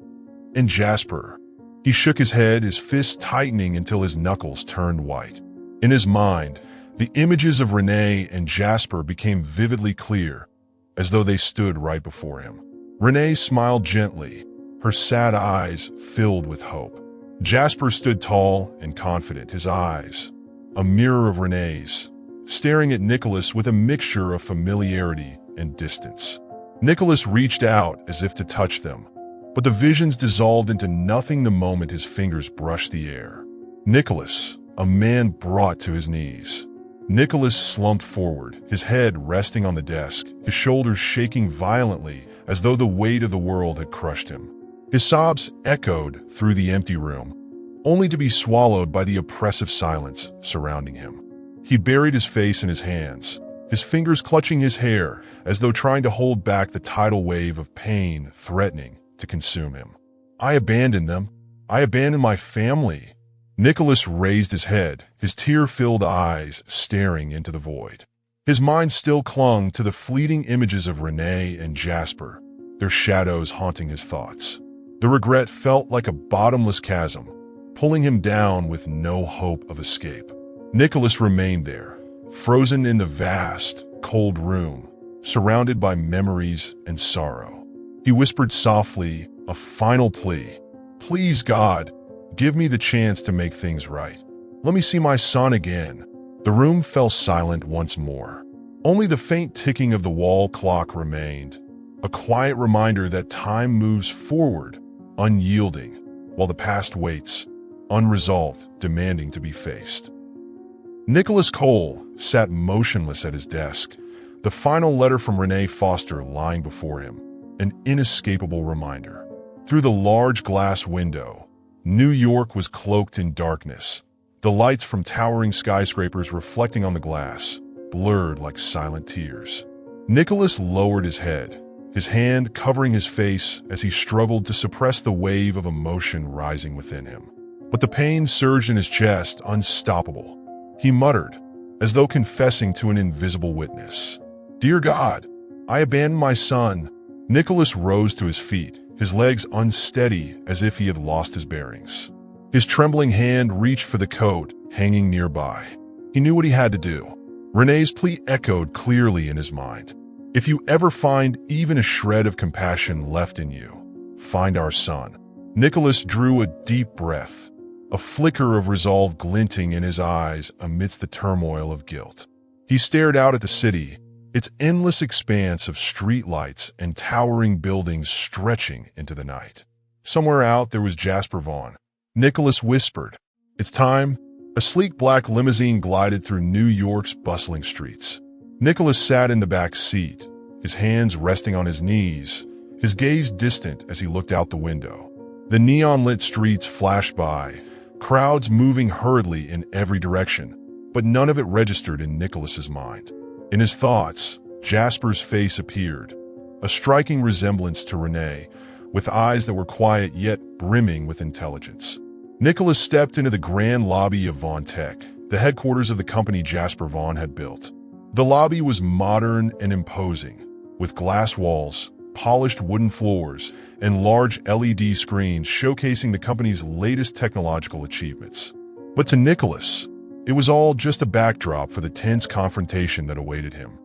[SPEAKER 1] and Jasper." He shook his head, his fists tightening until his knuckles turned white. In his mind, the images of Renee and Jasper became vividly clear, as though they stood right before him. Renee smiled gently, her sad eyes filled with hope. Jasper stood tall and confident, his eyes, a mirror of Renee's, staring at Nicholas with a mixture of familiarity and distance. Nicholas reached out as if to touch them, but the visions dissolved into nothing the moment his fingers brushed the air. Nicholas, a man brought to his knees. Nicholas slumped forward, his head resting on the desk, his shoulders shaking violently as though the weight of the world had crushed him. His sobs echoed through the empty room, only to be swallowed by the oppressive silence surrounding him. He buried his face in his hands, his fingers clutching his hair as though trying to hold back the tidal wave of pain threatening to consume him. "I abandoned them. I abandoned my family." Nicholas raised his head, his tear-filled eyes staring into the void. His mind still clung to the fleeting images of Renee and Jasper, their shadows haunting his thoughts. The regret felt like a bottomless chasm, pulling him down with no hope of escape. Nicholas remained there, frozen in the vast, cold room, surrounded by memories and sorrow. He whispered softly, a final plea. "Please, God, give me the chance to make things right. Let me see my son again." The room fell silent once more. Only the faint ticking of the wall clock remained, a quiet reminder that time moves forward, unyielding, while the past waits, unresolved, demanding to be faced. Nicholas Cole sat motionless at his desk, the final letter from Renee Foster lying before him, an inescapable reminder. Through the large glass window, New York was cloaked in darkness, the lights from towering skyscrapers reflecting on the glass, blurred like silent tears. Nicholas lowered his head, his hand covering his face as he struggled to suppress the wave of emotion rising within him. But the pain surged in his chest, unstoppable. He muttered, as though confessing to an invisible witness. "Dear God, I abandoned my son." Nicholas rose to his feet, his legs unsteady as if he had lost his bearings. His trembling hand reached for the coat hanging nearby. He knew what he had to do. Renee's plea echoed clearly in his mind. "If you ever find even a shred of compassion left in you, find our son." Nicholas drew a deep breath, a flicker of resolve glinting in his eyes amidst the turmoil of guilt. He stared out at the city, its endless expanse of streetlights and towering buildings stretching into the night. Somewhere out there was Jasper Vaughn. Nicholas whispered, "It's time." A sleek black limousine glided through New York's bustling streets. Nicholas sat in the back seat, his hands resting on his knees, his gaze distant as he looked out the window. The neon-lit streets flashed by, crowds moving hurriedly in every direction, but none of it registered in Nicholas's mind. In his thoughts, Jasper's face appeared, a striking resemblance to Renee, with eyes that were quiet yet brimming with intelligence. Nicholas stepped into the grand lobby of Vaughn Tech, the headquarters of the company Jasper Vaughn had built. The lobby was modern and imposing, with glass walls, polished wooden floors, and large LED screens showcasing the company's latest technological achievements. But to Nicholas, it was all just a backdrop for the tense confrontation that awaited him.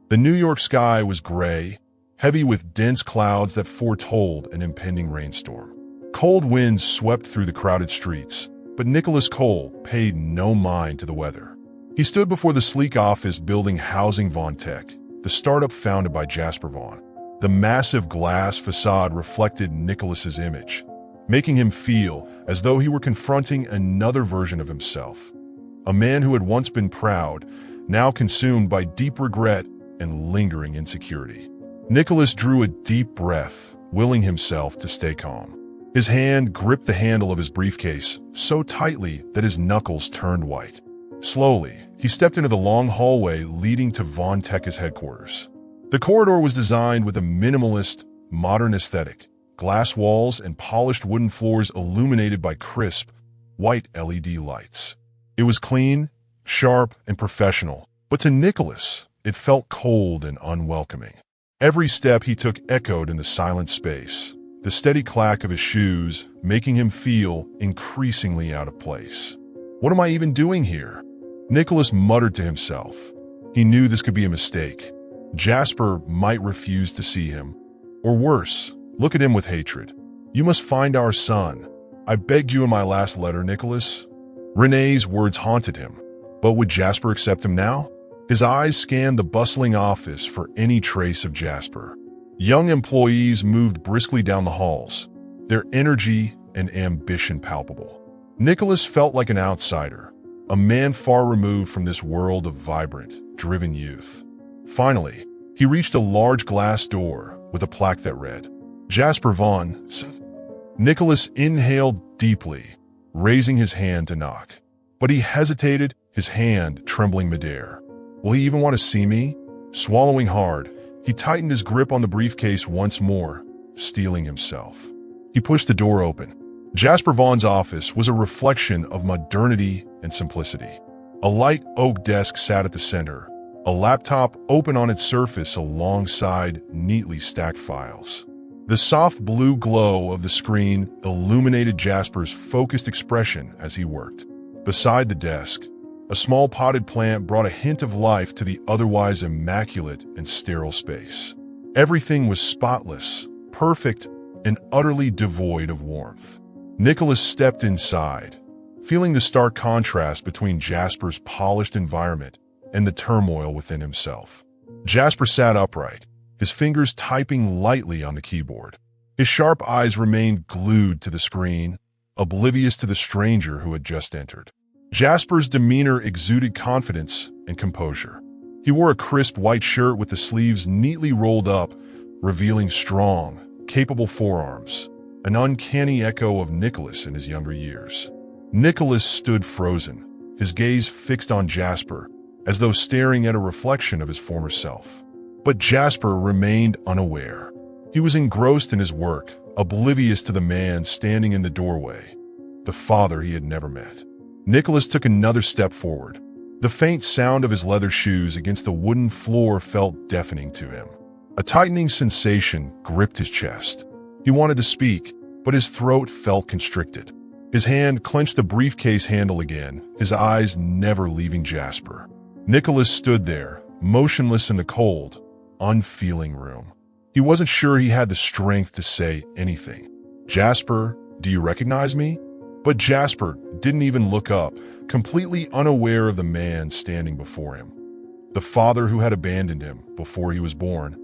[SPEAKER 1] The New York sky was gray, heavy with dense clouds that foretold an impending rainstorm. Cold winds swept through the crowded streets, but Nicholas Cole paid no mind to the weather. He stood before the sleek office building housing Vaughn Tech, the startup founded by Jasper Vaughn. The massive glass facade reflected Nicholas's image, making him feel as though he were confronting another version of himself. A man who had once been proud, now consumed by deep regret and lingering insecurity. Nicholas drew a deep breath, willing himself to stay calm. His hand gripped the handle of his briefcase so tightly that his knuckles turned white. Slowly, he stepped into the long hallway leading to Vaughn Tech's headquarters. The corridor was designed with a minimalist, modern aesthetic, glass walls and polished wooden floors illuminated by crisp, white LED lights. It was clean, sharp, and professional, but to Nicholas, it felt cold and unwelcoming. Every step he took echoed in the silent space, the steady clack of his shoes making him feel increasingly out of place. "What am I even doing here?" Nicholas muttered to himself. He knew this could be a mistake. Jasper might refuse to see him, or worse, look at him with hatred. "You must find our son. I begged you in my last letter, Nicholas." Renee's words haunted him, but would Jasper accept him now? His eyes scanned the bustling office for any trace of Jasper. Young employees moved briskly down the halls, their energy and ambition palpable. Nicholas felt like an outsider, a man far removed from this world of vibrant, driven youth. Finally, he reached a large glass door with a plaque that read, "Jasper Vaughn." Nicholas inhaled deeply, raising his hand to knock. But he hesitated, his hand trembling midair. Will he even want to see me? Swallowing hard, he tightened his grip on the briefcase once more, steeling himself. He pushed the door open. Jasper Vaughn's office was a reflection of modernity and simplicity. A light oak desk sat at the center, a laptop open on its surface alongside neatly stacked files. The soft blue glow of the screen illuminated Jasper's focused expression as he worked. Beside the desk, a small potted plant brought a hint of life to the otherwise immaculate and sterile space. Everything was spotless, perfect, and utterly devoid of warmth. Nicholas stepped inside, feeling the stark contrast between Jasper's polished environment and the turmoil within himself. Jasper sat upright, his fingers typing lightly on the keyboard. His sharp eyes remained glued to the screen, oblivious to the stranger who had just entered. Jasper's demeanor exuded confidence and composure. He wore a crisp white shirt with the sleeves neatly rolled up, revealing strong, capable forearms, an uncanny echo of Nicholas in his younger years. Nicholas stood frozen, his gaze fixed on Jasper, as though staring at a reflection of his former self. But Jasper remained unaware. He was engrossed in his work, oblivious to the man standing in the doorway, the father he had never met. Nicholas took another step forward. The faint sound of his leather shoes against the wooden floor felt deafening to him. A tightening sensation gripped his chest. He wanted to speak, but his throat felt constricted. His hand clenched the briefcase handle again, his eyes never leaving Jasper. Nicholas stood there, motionless in the cold, unfeeling room. He wasn't sure he had the strength to say anything. "Jasper, do you recognize me?" But Jasper didn't even look up, completely unaware of the man standing before him. the father who had abandoned him before he was born.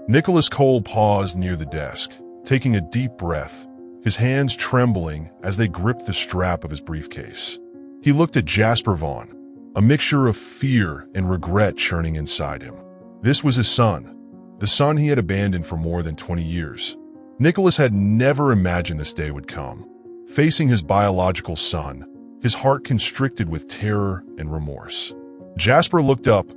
[SPEAKER 1] Nicholas Cole paused near the desk, taking a deep breath, his hands trembling as they gripped the strap of his briefcase. He looked at Jasper Vaughn, a mixture of fear and regret churning inside him. This was his son, the son he had abandoned for more than 20 years. Nicholas had never imagined this day would come. Facing his biological son, his heart constricted with terror and remorse. Jasper looked up,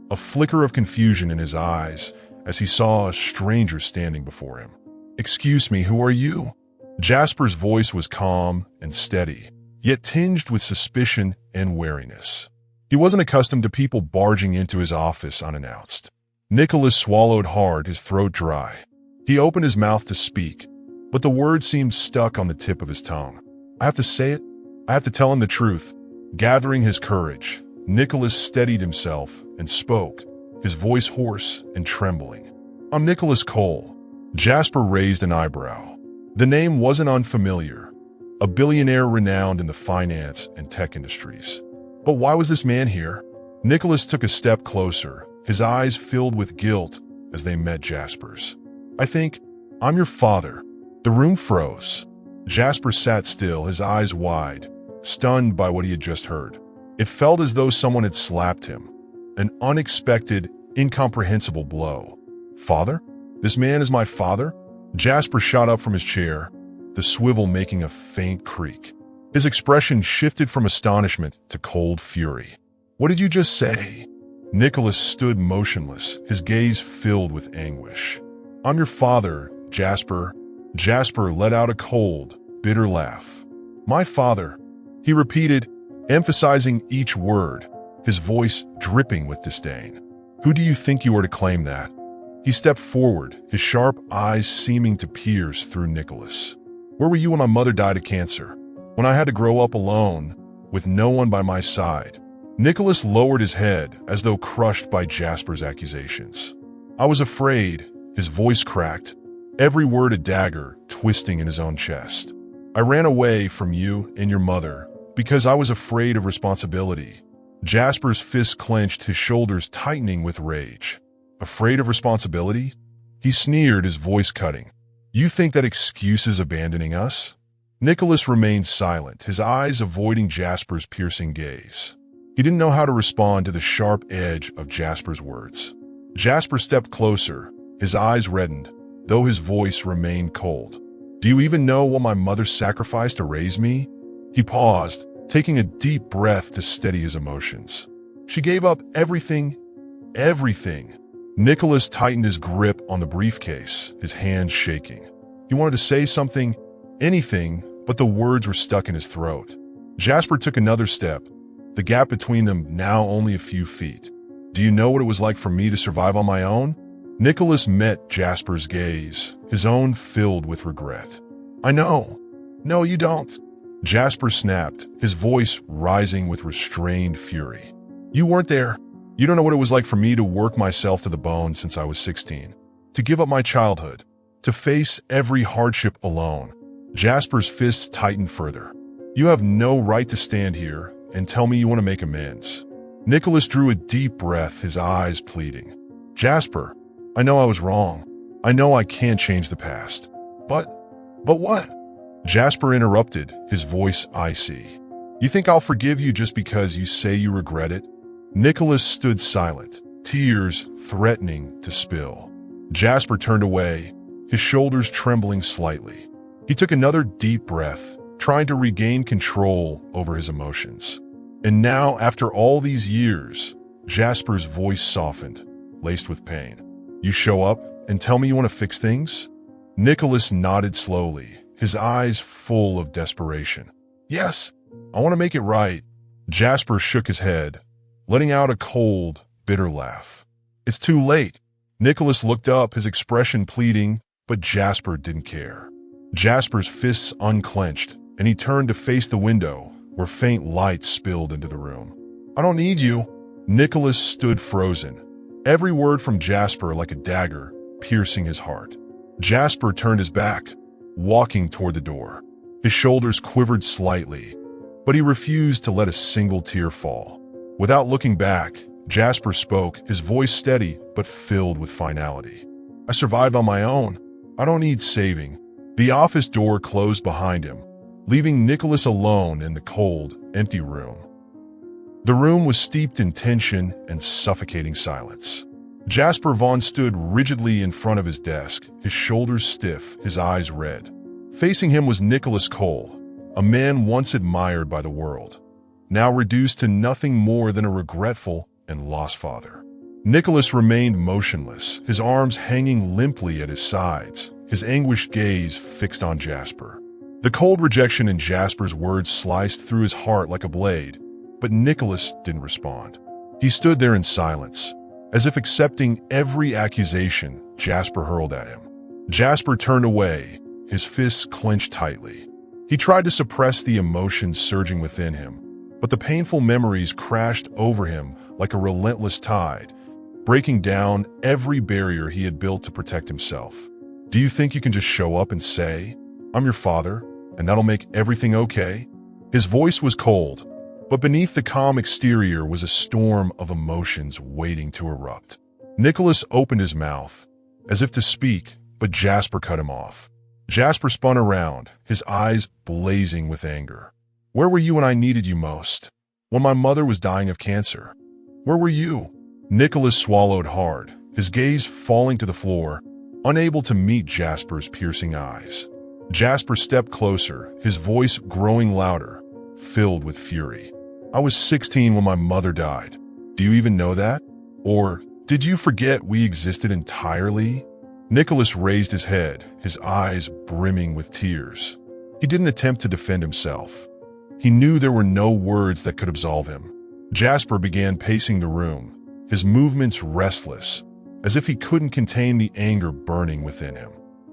[SPEAKER 1] a flicker of confusion in his eyes as he saw a stranger standing before him. "Excuse me, who are you?" Jasper's voice was calm and steady, yet tinged with suspicion and wariness. He wasn't accustomed to people barging into his office unannounced. Nicholas swallowed hard, his throat dry. He opened his mouth to speak, but the words seemed stuck on the tip of his tongue. "I have to say it. I have to tell him the truth." Gathering his courage, Nicholas steadied himself and spoke, his voice hoarse and trembling. "I'm Nicholas Cole." Jasper raised an eyebrow. The name wasn't unfamiliar, a billionaire renowned in the finance and tech industries. But why was this man here? Nicholas took a step closer, his eyes filled with guilt as they met Jasper's. I'm your father." The room froze. Jasper sat still, his eyes wide, stunned by what he had just heard. It felt as though someone had slapped him, an unexpected, incomprehensible blow. "Father? This man is my father?" Jasper shot up from his chair, the swivel making a faint creak. His expression shifted from astonishment to cold fury. "What did you just say?" Nicholas stood motionless, his gaze filled with anguish. "I'm your father, Jasper." Jasper let out a cold, bitter laugh. "My father," he repeated, emphasizing each word, his voice dripping with disdain. "Who do you think you are to claim that?" He stepped forward, his sharp eyes seeming to pierce through Nicholas. "Where were you when my mother died of cancer? When I had to grow up alone, with no one by my side?" Nicholas lowered his head as though crushed by Jasper's accusations. "I was afraid," his voice cracked, every word a dagger twisting in his own chest. "I ran away from you and your mother because I was afraid of responsibility." Jasper's fists clenched, his shoulders tightening with rage. "Afraid of responsibility?" He sneered, his voice cutting. "You think that excuse is abandoning us?" Nicholas remained silent, his eyes avoiding Jasper's piercing gaze. He didn't know how to respond to the sharp edge of Jasper's words. Jasper stepped closer, his eyes reddened, though his voice remained cold. "Do you even know what my mother sacrificed to raise me?" He paused, taking a deep breath to steady his emotions. "She gave up everything. Everything." Nicholas tightened his grip on the briefcase, his hands shaking. He wanted to say something, anything, but the words were stuck in his throat. Jasper took another step, the gap between them now only a few feet. "Do you know what it was like for me to survive on my own?" Nicholas met Jasper's gaze, his own filled with regret. "I know." "No, you don't." Jasper snapped, his voice rising with restrained fury. "You weren't there. You don't know what it was like for me to work myself to the bone since I was 16. To give up my childhood. To face every hardship alone." Jasper's fists tightened further. "You have no right to stand here and tell me you want to make amends." Nicholas drew a deep breath, his eyes pleading. "Jasper, I know I was wrong. I know I can't change the past. But what?" Jasper interrupted, his voice icy. "You think I'll forgive you just because you say you regret it?" Nicholas stood silent, tears threatening to spill. Jasper turned away, his shoulders trembling slightly. He took another deep breath, trying to regain control over his emotions. And now, after all these years, Jasper's voice softened, laced with pain. "You show up and tell me you want to fix things?" Nicholas nodded slowly, his eyes full of desperation. "Yes, I want to make it right." Jasper shook his head, letting out a cold, bitter laugh. "It's too late." Nicholas looked up, his expression pleading, but Jasper didn't care. Jasper's fists unclenched, and he turned to face the window, where faint light spilled into the room. "I don't need you." Nicholas stood frozen, every word from Jasper like a dagger, piercing his heart. Jasper turned his back, walking toward the door. His shoulders quivered slightly, but he refused to let a single tear fall. Without looking back, Jasper spoke, his voice steady but filled with finality. I survived on my own. I don't need saving. The office door closed behind him, leaving Nicholas alone in the cold, empty room. The room was steeped in tension and suffocating silence. Jasper Vaughn stood rigidly in front of his desk, his shoulders stiff, his eyes red. Facing him was Nicholas Cole, a man once admired by the world, now reduced to nothing more than a regretful and lost father. Nicholas remained motionless, his arms hanging limply at his sides, his anguished gaze fixed on Jasper. The cold rejection in Jasper's words sliced through his heart like a blade, but Nicholas didn't respond. He stood there in silence, as if accepting every accusation Jasper hurled at him. Jasper turned away, his fists clenched tightly. He tried to suppress the emotions surging within him, but the painful memories crashed over him like a relentless tide, breaking down every barrier he had built to protect himself. Do you think you can just show up and say, "I'm your father," and that'll make everything okay? His voice was cold, but beneath the calm exterior was a storm of emotions waiting to erupt. Nicholas opened his mouth, as if to speak, but Jasper cut him off. Jasper spun around, his eyes blazing with anger. Where were you when I needed you most? When my mother was dying of cancer? Where were you? Nicholas swallowed hard, his gaze falling to the floor, unable to meet Jasper's piercing eyes. Jasper stepped closer, his voice growing louder, filled with fury. I was 16 when my mother died. Do you even know that? Or did you forget we existed entirely? Nicholas raised his head, his eyes brimming with tears. He didn't attempt to defend himself. He knew there were no words that could absolve him. Jasper began pacing the room, his movements restless, as if he couldn't contain the anger burning within him.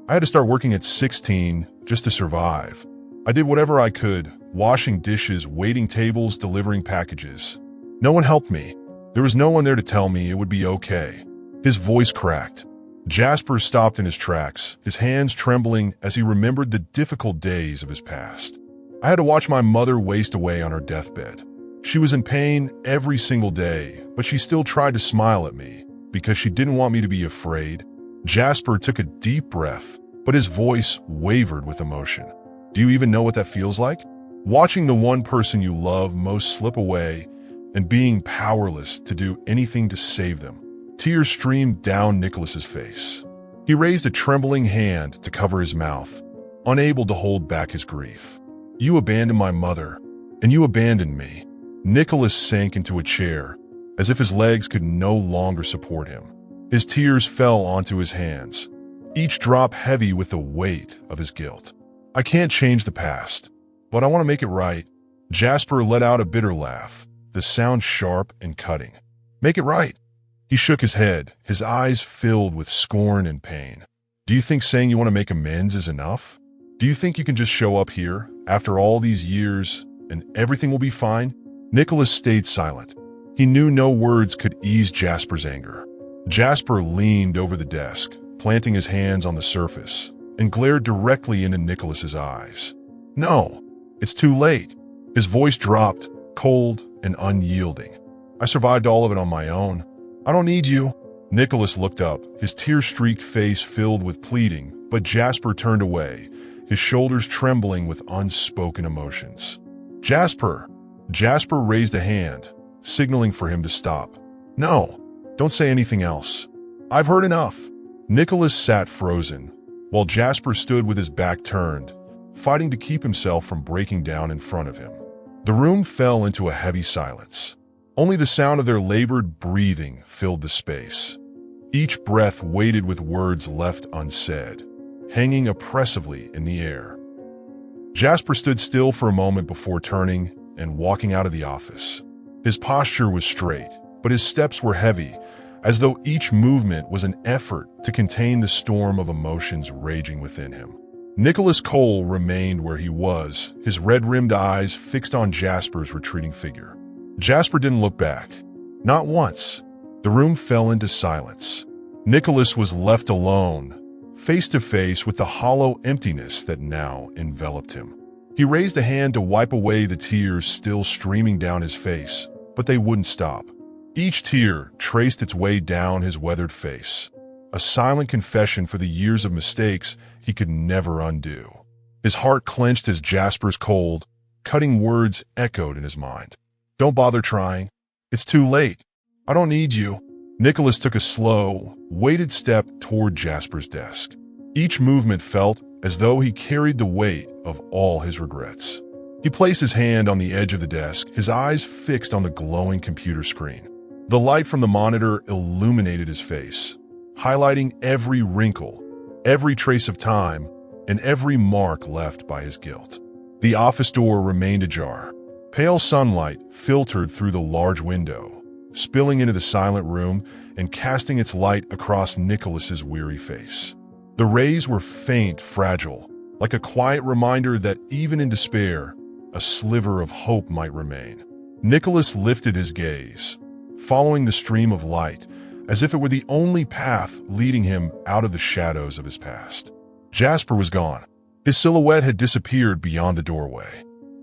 [SPEAKER 1] I had to start working at 16 just to survive. I did whatever I could, washing dishes, waiting tables, delivering packages. No one helped me. There was no one there to tell me it would be okay. His voice cracked. Jasper stopped in his tracks, his hands trembling as he remembered the difficult days of his past. I had to watch my mother waste away on her deathbed. She was in pain every single day, but she still tried to smile at me because she didn't want me to be afraid. Jasper took a deep breath, but his voice wavered with emotion. Do you even know what that feels like? Watching the one person you love most slip away and being powerless to do anything to save them. Tears streamed down Nicholas's face. He raised a trembling hand to cover his mouth, unable to hold back his grief. You abandoned my mother, and you abandoned me. Nicholas sank into a chair, as if his legs could no longer support him. His tears fell onto his hands, each drop heavy with the weight of his guilt. I can't change the past, but I want to make it right. Jasper let out a bitter laugh, the sound sharp and cutting. Make it right. He shook his head, his eyes filled with scorn and pain. Do you think saying you want to make amends is enough? Do you think you can just show up here, after all these years, and everything will be fine? Nicholas stayed silent. He knew no words could ease Jasper's anger. Jasper leaned over the desk, planting his hands on the surface, and glared directly into Nicholas's eyes. No, it's too late. His voice dropped, cold and unyielding. I survived all of it on my own. I don't need you. Nicholas looked up, his tear-streaked face filled with pleading, but Jasper turned away, his shoulders trembling with unspoken emotions. Jasper! Jasper raised a hand, signaling for him to stop. No, don't say anything else. I've heard enough. Nicholas sat frozen, while Jasper stood with his back turned, fighting to keep himself from breaking down in front of him. The room fell into a heavy silence. Only the sound of their labored breathing filled the space. Each breath weighted with words left unsaid, hanging oppressively in the air. Jasper stood still for a moment before turning and walking out of the office. His posture was straight, but his steps were heavy, as though each movement was an effort to contain the storm of emotions raging within him. Nicholas Cole remained where he was, his red-rimmed eyes fixed on Jasper's retreating figure. Jasper didn't look back. Not once. The room fell into silence. Nicholas was left alone, face to face with the hollow emptiness that now enveloped him. He raised a hand to wipe away the tears still streaming down his face, but they wouldn't stop. Each tear traced its way down his weathered face, a silent confession for the years of mistakes he could never undo. His heart clenched as Jasper's cold, cutting words echoed in his mind. "Don't bother trying. It's too late. I don't need you." Nicholas took a slow, weighted step toward Jasper's desk. Each movement felt as though he carried the weight of all his regrets. He placed his hand on the edge of the desk, his eyes fixed on the glowing computer screen. The light from the monitor illuminated his face, highlighting every wrinkle, every trace of time, and every mark left by his guilt. The office door remained ajar. Pale sunlight filtered through the large window, spilling into the silent room and casting its light across Nicholas's weary face. The rays were faint, fragile, like a quiet reminder that even in despair, a sliver of hope might remain. Nicholas lifted his gaze, following the stream of light, as if it were the only path leading him out of the shadows of his past. Jasper was gone. His silhouette had disappeared beyond the doorway.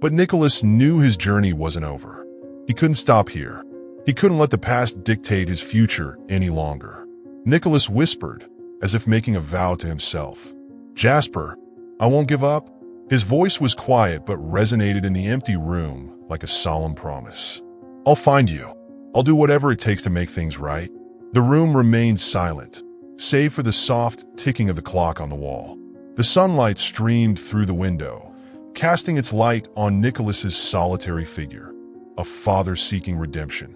[SPEAKER 1] But Nicholas knew his journey wasn't over. He couldn't stop here. He couldn't let the past dictate his future any longer. Nicholas whispered, as if making a vow to himself. "Jasper, I won't give up." His voice was quiet but resonated in the empty room like a solemn promise. "I'll find you. I'll do whatever it takes to make things right." The room remained silent, save for the soft ticking of the clock on the wall. The sunlight streamed through the window, casting its light on Nicholas's solitary figure, a father seeking redemption.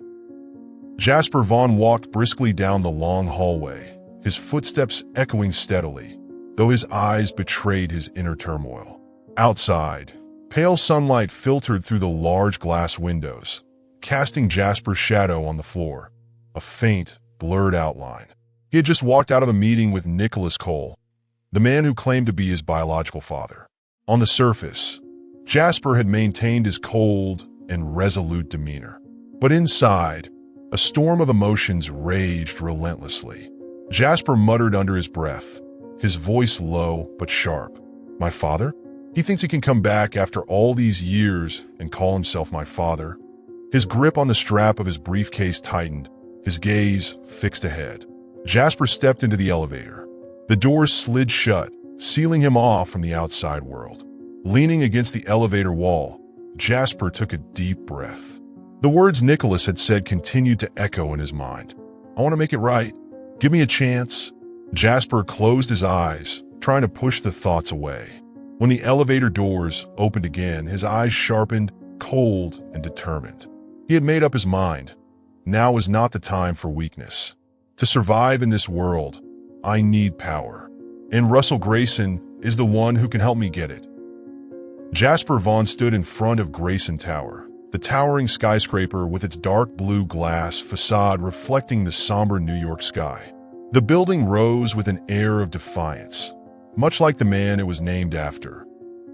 [SPEAKER 1] Jasper Vaughn walked briskly down the long hallway, his footsteps echoing steadily, though his eyes betrayed his inner turmoil. Outside, pale sunlight filtered through the large glass windows, casting Jasper's shadow on the floor, a faint, blurred outline. He had just walked out of a meeting with Nicholas Cole, the man who claimed to be his biological father. On the surface, Jasper had maintained his cold and resolute demeanor. But inside, a storm of emotions raged relentlessly. Jasper muttered under his breath, his voice low but sharp. "My father? He thinks he can come back after all these years and call himself my father?" His grip on the strap of his briefcase tightened, his gaze fixed ahead. Jasper stepped into the elevator. The doors slid shut, sealing him off from the outside world. Leaning against the elevator wall, Jasper took a deep breath. The words Nicholas had said continued to echo in his mind. "I want to make it right. Give me a chance." Jasper closed his eyes, trying to push the thoughts away. When the elevator doors opened again, his eyes sharpened, cold and determined. He had made up his mind. Now was not the time for weakness. To survive in this world, I need power. And Russell Grayson is the one who can help me get it. Jasper Vaughn stood in front of Grayson Tower, the towering skyscraper with its dark blue glass facade reflecting the somber New York sky. The building rose with an air of defiance, much like the man it was named after,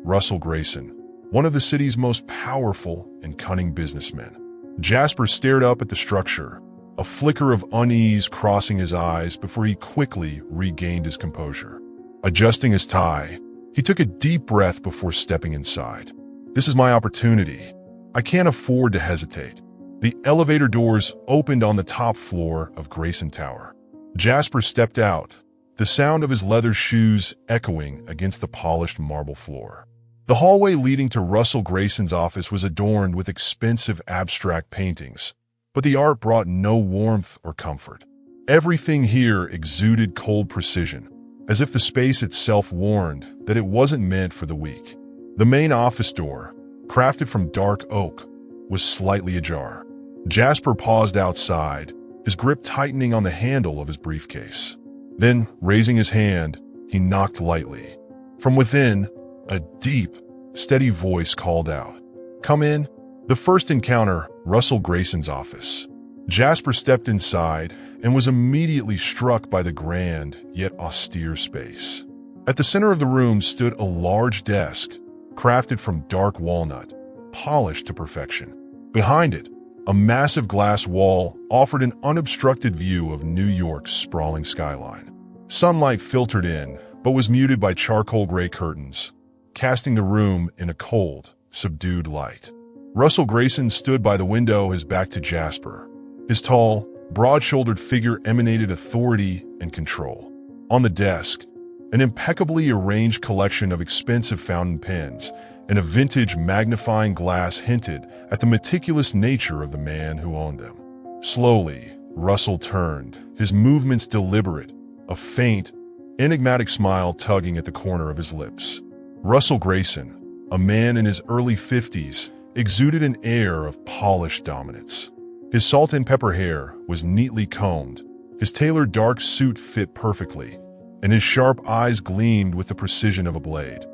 [SPEAKER 1] Russell Grayson, one of the city's most powerful and cunning businessmen. Jasper stared up at the structure, a flicker of unease crossing his eyes before he quickly regained his composure. Adjusting his tie, he took a deep breath before stepping inside. "This is my opportunity. I can't afford to hesitate." The elevator doors opened on the top floor of Grayson Tower. Jasper stepped out, the sound of his leather shoes echoing against the polished marble floor. The hallway leading to Russell Grayson's office was adorned with expensive abstract paintings, but the art brought no warmth or comfort. Everything here exuded cold precision, as if the space itself warned that it wasn't meant for the weak. The main office door, crafted from dark oak, was slightly ajar. Jasper paused outside, his grip tightening on the handle of his briefcase. Then, raising his hand, he knocked lightly. From within, a deep, steady voice called out, "Come in." The first encounter, Russell Grayson's office. Jasper stepped inside and was immediately struck by the grand yet austere space. At the center of the room stood a large desk, crafted from dark walnut, polished to perfection. Behind it, a massive glass wall offered an unobstructed view of New York's sprawling skyline. Sunlight filtered in, but was muted by charcoal gray curtains, casting the room in a cold, subdued light. Russell Grayson stood by the window, his back to Jasper, His tall, broad-shouldered figure emanated authority and control. On the desk, an impeccably arranged collection of expensive fountain pens and a vintage magnifying glass hinted at the meticulous nature of the man who owned them. Slowly, Russell turned, his movements deliberate, a faint, enigmatic smile tugging at the corner of his lips. Russell Grayson, a man in his early 50s, exuded an air of polished dominance. His salt and pepper hair was neatly combed, his tailored dark suit fit perfectly, and his sharp eyes gleamed with the precision of a blade.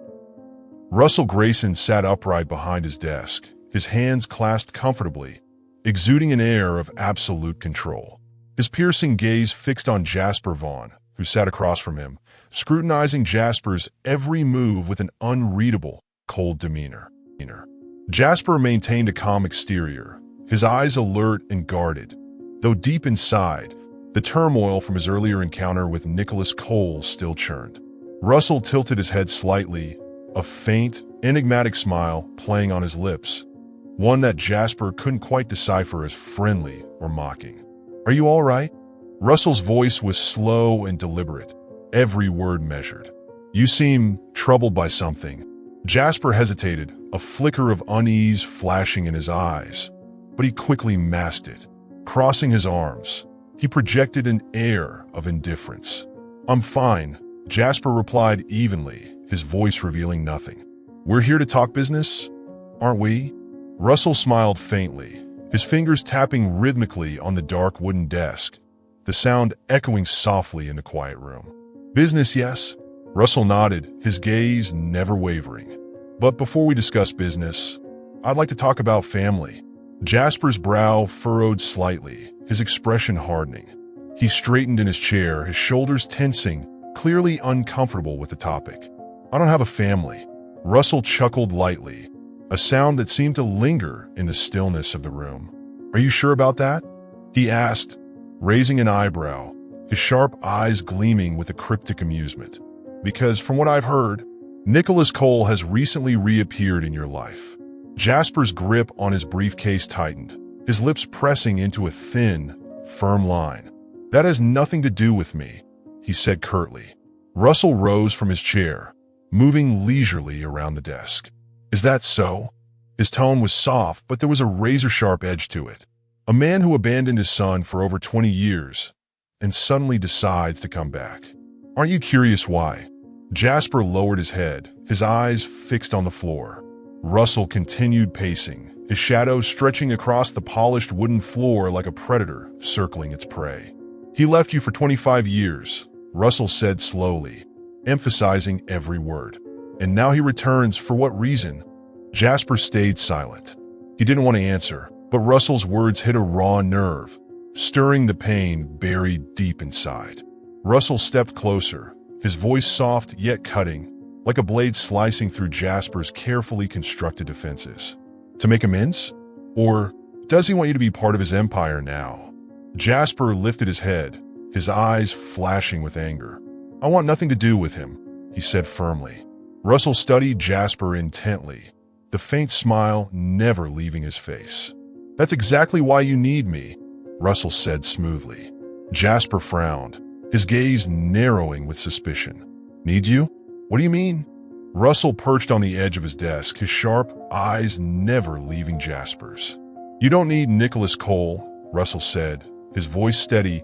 [SPEAKER 1] Russell Grayson sat upright behind his desk, his hands clasped comfortably, exuding an air of absolute control. His piercing gaze fixed on Jasper Vaughn, who sat across from him, scrutinizing Jasper's every move with an unreadable, cold demeanor. Jasper maintained a calm exterior, his eyes alert and guarded, though deep inside, the turmoil from his earlier encounter with Nicholas Cole still churned. Russell tilted his head slightly, a faint, enigmatic smile playing on his lips, one that Jasper couldn't quite decipher as friendly or mocking. "Are you all right?" Russell's voice was slow and deliberate, every word measured. "You seem troubled by something." Jasper hesitated, a flicker of unease flashing in his eyes, but he quickly masked it. Crossing his arms, he projected an air of indifference. "I'm fine," Jasper replied evenly, his voice revealing nothing. "We're here to talk business, aren't we?" Russell smiled faintly, his fingers tapping rhythmically on the dark wooden desk, the sound echoing softly in the quiet room. "Business, yes?" Russell nodded, his gaze never wavering. "But before we discuss business, I'd like to talk about family." Jasper's brow furrowed slightly, his expression hardening. He straightened in his chair, his shoulders tensing, clearly uncomfortable with the topic. "I don't have a family." Russell chuckled lightly, a sound that seemed to linger in the stillness of the room. "Are you sure about that?" he asked, raising an eyebrow, his sharp eyes gleaming with a cryptic amusement. "Because from what I've heard, Nicholas Cole has recently reappeared in your life." Jasper's grip on his briefcase tightened, his lips pressing into a thin, firm line. "That has nothing to do with me," he said curtly. Russell rose from his chair, moving leisurely around the desk. "Is that so?" His tone was soft, but there was a razor-sharp edge to it. A man who abandoned his son for over 20 years and suddenly decides to come back. "Aren't you curious why?" Jasper lowered his head, his eyes fixed on the floor. Russell continued pacing, his shadow stretching across the polished wooden floor like a predator circling its prey. "He left you for 25 years, Russell said slowly, emphasizing every word. "And now he returns, for what reason?" Jasper stayed silent. He didn't want to answer, but Russell's words hit a raw nerve, stirring the pain buried deep inside. Russell stepped closer, his voice soft yet cutting, like a blade slicing through Jasper's carefully constructed defenses. "To make amends? Or does he want you to be part of his empire now?" Jasper lifted his head, his eyes flashing with anger. "I want nothing to do with him," he said firmly. Russell studied Jasper intently, the faint smile never leaving his face. "That's exactly why you need me," Russell said smoothly. Jasper frowned, his gaze narrowing with suspicion. "Need you? What do you mean?" Russell perched on the edge of his desk, his sharp eyes never leaving Jasper's. "You don't need Nicholas Cole," Russell said, his voice steady,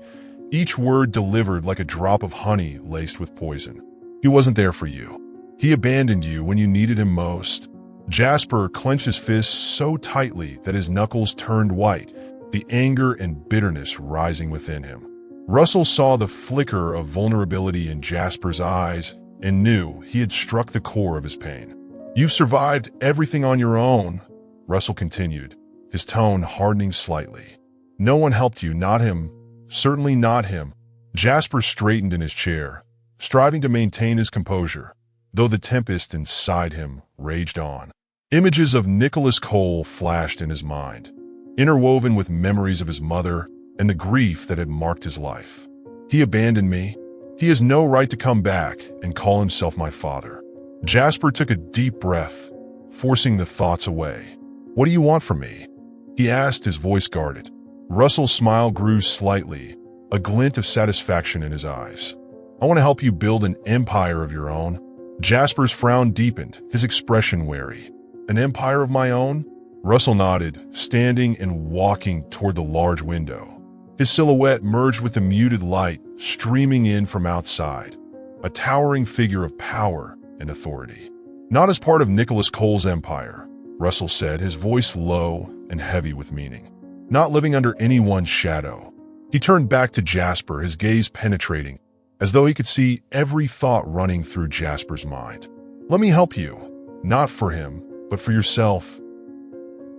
[SPEAKER 1] each word delivered like a drop of honey laced with poison. "He wasn't there for you. He abandoned you when you needed him most." Jasper clenched his fists so tightly that his knuckles turned white, the anger and bitterness rising within him. Russell saw the flicker of vulnerability in Jasper's eyes and knew he had struck the core of his pain. "You've survived everything on your own," Russell continued, his tone hardening slightly. "No one helped you, not him. Certainly not him." Jasper straightened in his chair, striving to maintain his composure, though the tempest inside him raged on. Images of Nicholas Cole flashed in his mind, interwoven with memories of his mother and the grief that had marked his life. "He abandoned me. He has no right to come back and call himself my father." Jasper took a deep breath, forcing the thoughts away. "What do you want from me?" he asked, his voice guarded. Russell's smile grew slightly, a glint of satisfaction in his eyes. I want to help you build an empire of your own. Jasper's frown deepened, his expression wary. An empire of my own? Russell nodded, standing and walking toward the large window. His silhouette merged with the muted light streaming in from outside, a towering figure of power and authority. Not as part of Nicholas Cole's empire, Russell said, his voice low and heavy with meaning. Not living under anyone's shadow. He turned back to Jasper, his gaze penetrating, as though he could see every thought running through Jasper's mind. Let me help you, not for him, but for yourself.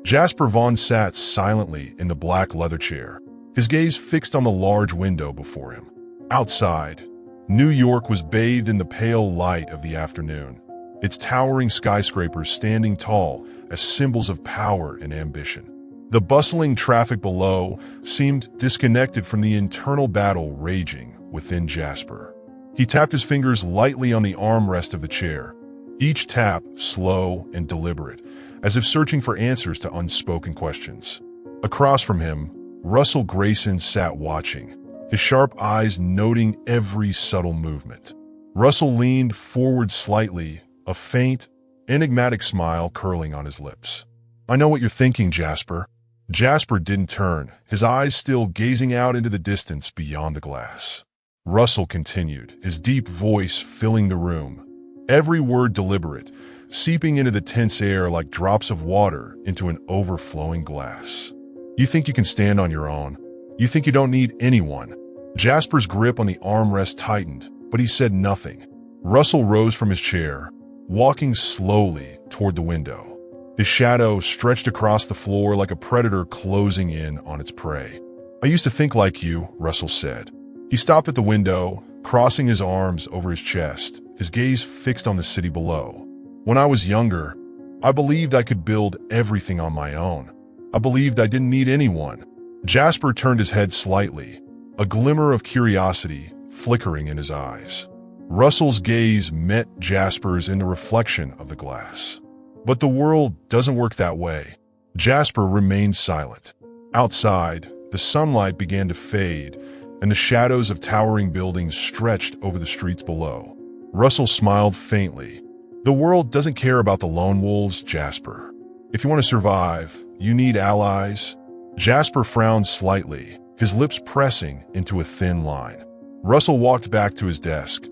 [SPEAKER 1] Jasper Vaughn sat silently in the black leather chair, his gaze fixed on the large window before him. Outside, New York was bathed in the pale light of the afternoon, its towering skyscrapers standing tall as symbols of power and ambition. The bustling traffic below seemed disconnected from the internal battle raging within Jasper. He tapped his fingers lightly on the armrest of the chair, each tap slow and deliberate, as if searching for answers to unspoken questions. Across from him, Russell Grayson sat watching, his sharp eyes noting every subtle movement. Russell leaned forward slightly, a faint, enigmatic smile curling on his lips. I know what you're thinking, Jasper. Jasper didn't turn, his eyes still gazing out into the distance beyond the glass. Russell continued, his deep voice filling the room, every word deliberate, seeping into the tense air like drops of water into an overflowing glass. You think you can stand on your own. You think you don't need anyone. Jasper's grip on the armrest tightened, but he said nothing. Russell rose from his chair, walking slowly toward the window. His shadow stretched across the floor like a predator closing in on its prey. I used to think like you, Russell said. He stopped at the window, crossing his arms over his chest, his gaze fixed on the city below. When I was younger, I believed I could build everything on my own. I believed I didn't need anyone. Jasper turned his head slightly, a glimmer of curiosity flickering in his eyes. Russell's gaze met Jasper's in the reflection of the glass. But the world doesn't work that way. Jasper remained silent. Outside, the sunlight began to fade, and the shadows of towering buildings stretched over the streets below. Russell smiled faintly. The world doesn't care about the lone wolves, Jasper. If you want to survive, you need allies. Jasper frowned slightly, his lips pressing into a thin line. Russell walked back to his desk,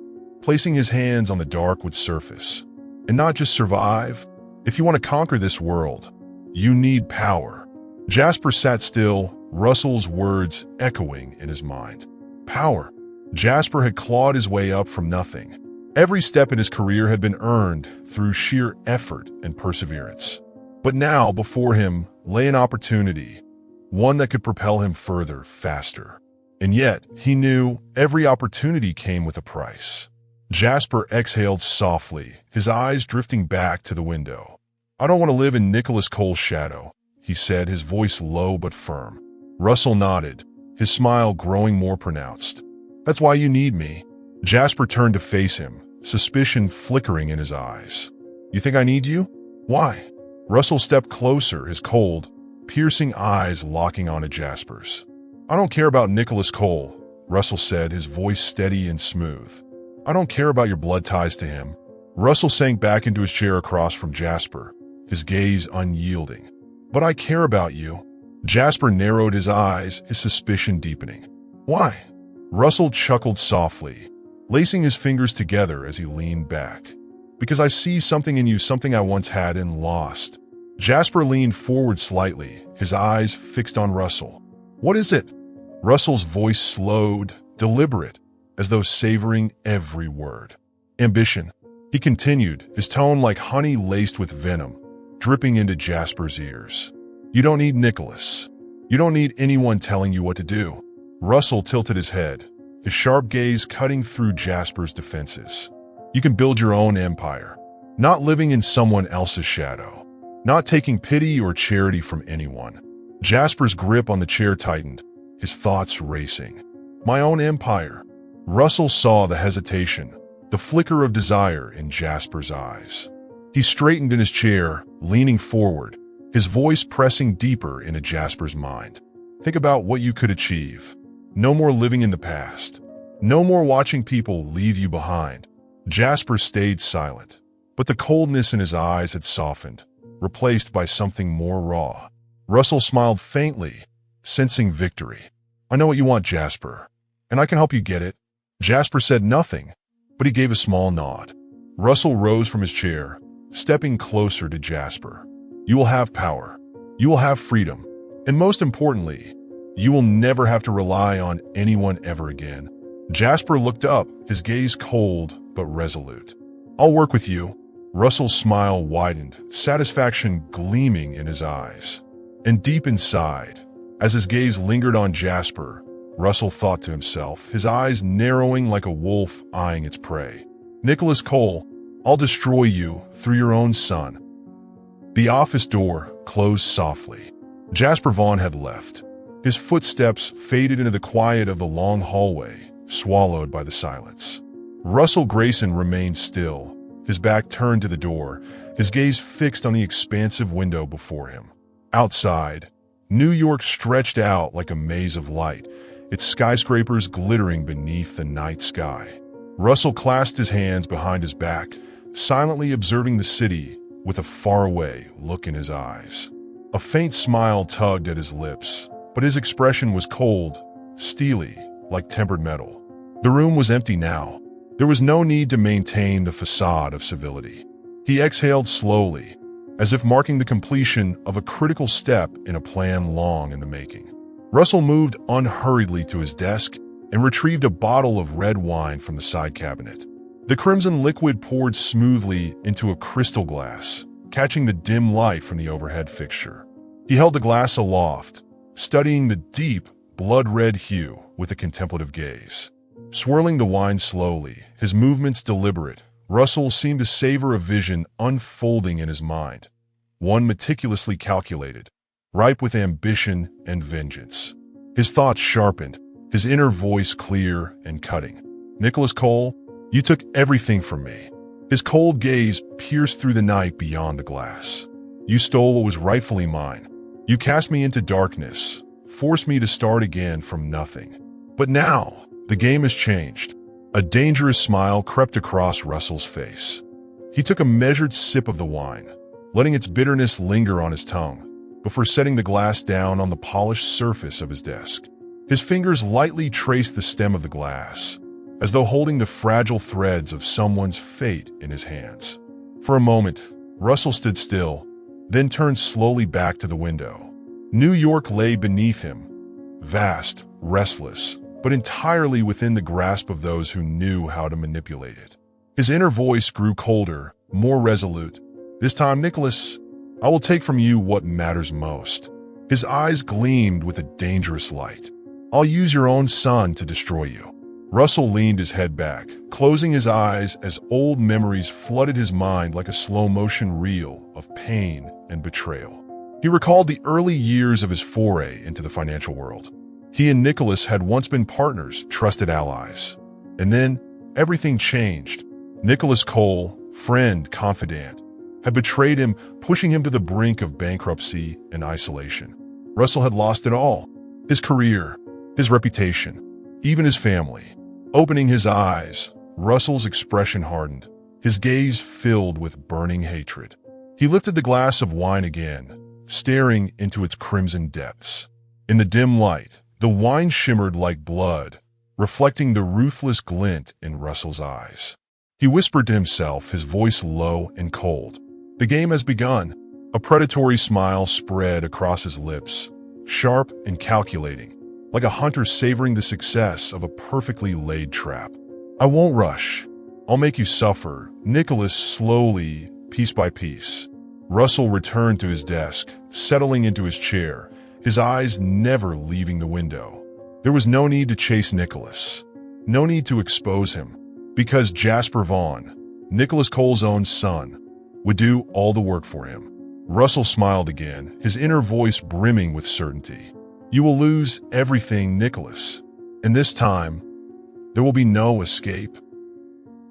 [SPEAKER 1] placing his hands on the dark wood surface. And not just survive. If you want to conquer this world, you need power. Jasper sat still, Russell's words echoing in his mind. Power. Jasper had clawed his way up from nothing. Every step in his career had been earned through sheer effort and perseverance. But now, before him, lay an opportunity, one that could propel him further, faster. And yet, he knew every opportunity came with a price. Jasper exhaled softly, his eyes drifting back to the window. I don't want to live in Nicholas Cole's shadow, he said, his voice low but firm. Russell nodded, his smile growing more pronounced. That's why you need me. Jasper turned to face him, suspicion flickering in his eyes. You think I need you? Why? Russell stepped closer, his cold, piercing eyes locking onto Jasper's. I don't care about Nicholas Cole, Russell said, his voice steady and smooth. I don't care about your blood ties to him. Russell sank back into his chair across from Jasper, his gaze unyielding. But I care about you. Jasper narrowed his eyes, his suspicion deepening. Why? Russell chuckled softly, lacing his fingers together as he leaned back. Because I see something in you, something I once had and lost. Jasper leaned forward slightly, his eyes fixed on Russell. What is it? Russell's voice slowed, deliberate, as though savoring every word. Ambition. He continued, his tone like honey laced with venom, dripping into Jasper's ears. You don't need Nicholas. You don't need anyone telling you what to do. Russell tilted his head, his sharp gaze cutting through Jasper's defenses. You can build your own empire, not living in someone else's shadow, not taking pity or charity from anyone. Jasper's grip on the chair tightened, his thoughts racing. My own empire. Russell saw the hesitation, the flicker of desire in Jasper's eyes. He straightened in his chair, leaning forward, his voice pressing deeper into Jasper's mind. Think about what you could achieve. No more living in the past. No more watching people leave you behind. Jasper stayed silent, but the coldness in his eyes had softened, replaced by something more raw. Russell smiled faintly, sensing victory. I know what you want, Jasper, and I can help you get it. Jasper said nothing, but he gave a small nod. Russell rose from his chair, stepping closer to Jasper. You will have power. You will have freedom. And most importantly, you will never have to rely on anyone ever again. Jasper looked up, his gaze cold but resolute. I'll work with you. Russell's smile widened, satisfaction gleaming in his eyes. And deep inside, as his gaze lingered on Jasper, Russell thought to himself, his eyes narrowing like a wolf eyeing its prey. Nicholas Cole, I'll destroy you through your own son. The office door closed softly. Jasper Vaughn had left. His footsteps faded into the quiet of the long hallway, swallowed by the silence. Russell Grayson remained still, his back turned to the door, his gaze fixed on the expansive window before him. Outside, New York stretched out like a maze of light, its skyscrapers glittering beneath the night sky. Russell clasped his hands behind his back, silently observing the city with a faraway look in his eyes. A faint smile tugged at his lips, but his expression was cold, steely, like tempered metal. The room was empty now. There was no need to maintain the facade of civility. He exhaled slowly, as if marking the completion of a critical step in a plan long in the making. Russell moved unhurriedly to his desk and retrieved a bottle of red wine from the side cabinet. The crimson liquid poured smoothly into a crystal glass, catching the dim light from the overhead fixture. He held the glass aloft, studying the deep, blood-red hue with a contemplative gaze. Swirling the wine slowly, his movements deliberate, Russell seemed to savor a vision unfolding in his mind, one meticulously calculated, ripe with ambition and vengeance. His thoughts sharpened, his inner voice clear and cutting. Nicholas Cole, you took everything from me. His cold gaze pierced through the night beyond the glass. You stole what was rightfully mine. You cast me into darkness, forced me to start again from nothing. But now, the game has changed. A dangerous smile crept across Russell's face. He took a measured sip of the wine, letting its bitterness linger on his tongue, before setting the glass down on the polished surface of his desk. His fingers lightly traced the stem of the glass, as though holding the fragile threads of someone's fate in his hands. For a moment, Russell stood still, then turned slowly back to the window. New York lay beneath him, vast, restless, but entirely within the grasp of those who knew how to manipulate it. His inner voice grew colder, more resolute. This time, Nicholas, I will take from you what matters most. His eyes gleamed with a dangerous light. I'll use your own son to destroy you. Russell leaned his head back, closing his eyes as old memories flooded his mind like a slow-motion reel of pain and betrayal. He recalled the early years of his foray into the financial world. He and Nicholas had once been partners, trusted allies. And then, everything changed. Nicholas Cole, friend, confidant, had betrayed him, pushing him to the brink of bankruptcy and isolation. Russell had lost it all. His career, his reputation, even his family. Opening his eyes, Russell's expression hardened, his gaze filled with burning hatred. He lifted the glass of wine again, staring into its crimson depths. In the dim light, the wine shimmered like blood, reflecting the ruthless glint in Russell's eyes. He whispered to himself, his voice low and cold. The game has begun. A predatory smile spread across his lips, sharp and calculating, like a hunter savoring the success of a perfectly laid trap. I won't rush. I'll make you suffer, Nicholas slowly, piece by piece. Russell returned to his desk, settling into his chair, his eyes never leaving the window. There was no need to chase Nicholas, no need to expose him, because Jasper Vaughn, Nicholas Cole's own son, would do all the work for him. Russell smiled again, his inner voice brimming with certainty. You will lose everything, Nicholas, and this time, there will be no escape.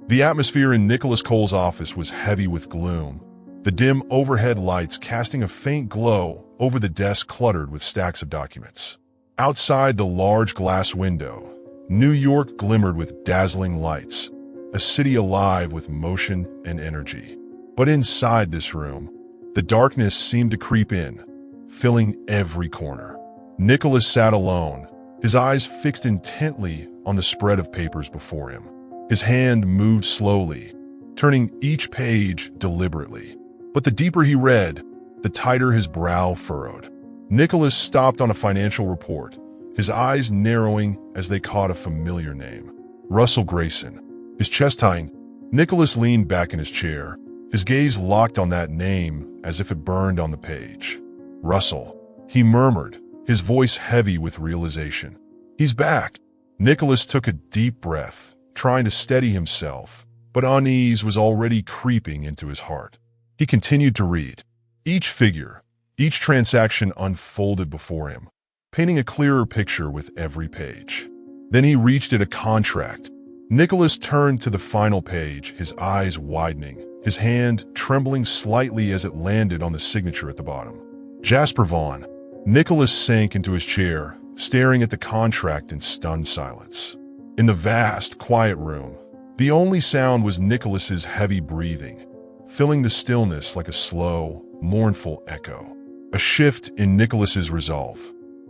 [SPEAKER 1] The atmosphere in Nicholas Cole's office was heavy with gloom, the dim overhead lights casting a faint glow over the desk cluttered with stacks of documents. Outside the large glass window, New York glimmered with dazzling lights, a city alive with motion and energy. But inside this room, the darkness seemed to creep in, filling every corner. Nicholas sat alone, his eyes fixed intently on the spread of papers before him. His hand moved slowly, turning each page deliberately. But the deeper he read, the tighter his brow furrowed. Nicholas stopped on a financial report, his eyes narrowing as they caught a familiar name. Russell Grayson. His chest tightened. Nicholas leaned back in his chair, his gaze locked on that name as if it burned on the page. Russell, he murmured, his voice heavy with realization. He's back. Nicholas took a deep breath, trying to steady himself, but unease was already creeping into his heart. He continued to read. Each figure, each transaction unfolded before him, painting a clearer picture with every page. Then he reached at a contract. Nicholas turned to the final page, his eyes widening, his hand trembling slightly as it landed on the signature at the bottom. Jasper Vaughn. Nicholas sank into his chair, staring at the contract in stunned silence. In the vast, quiet room, the only sound was Nicholas's heavy breathing, filling the stillness like a slow, mournful echo. A shift in Nicholas's resolve.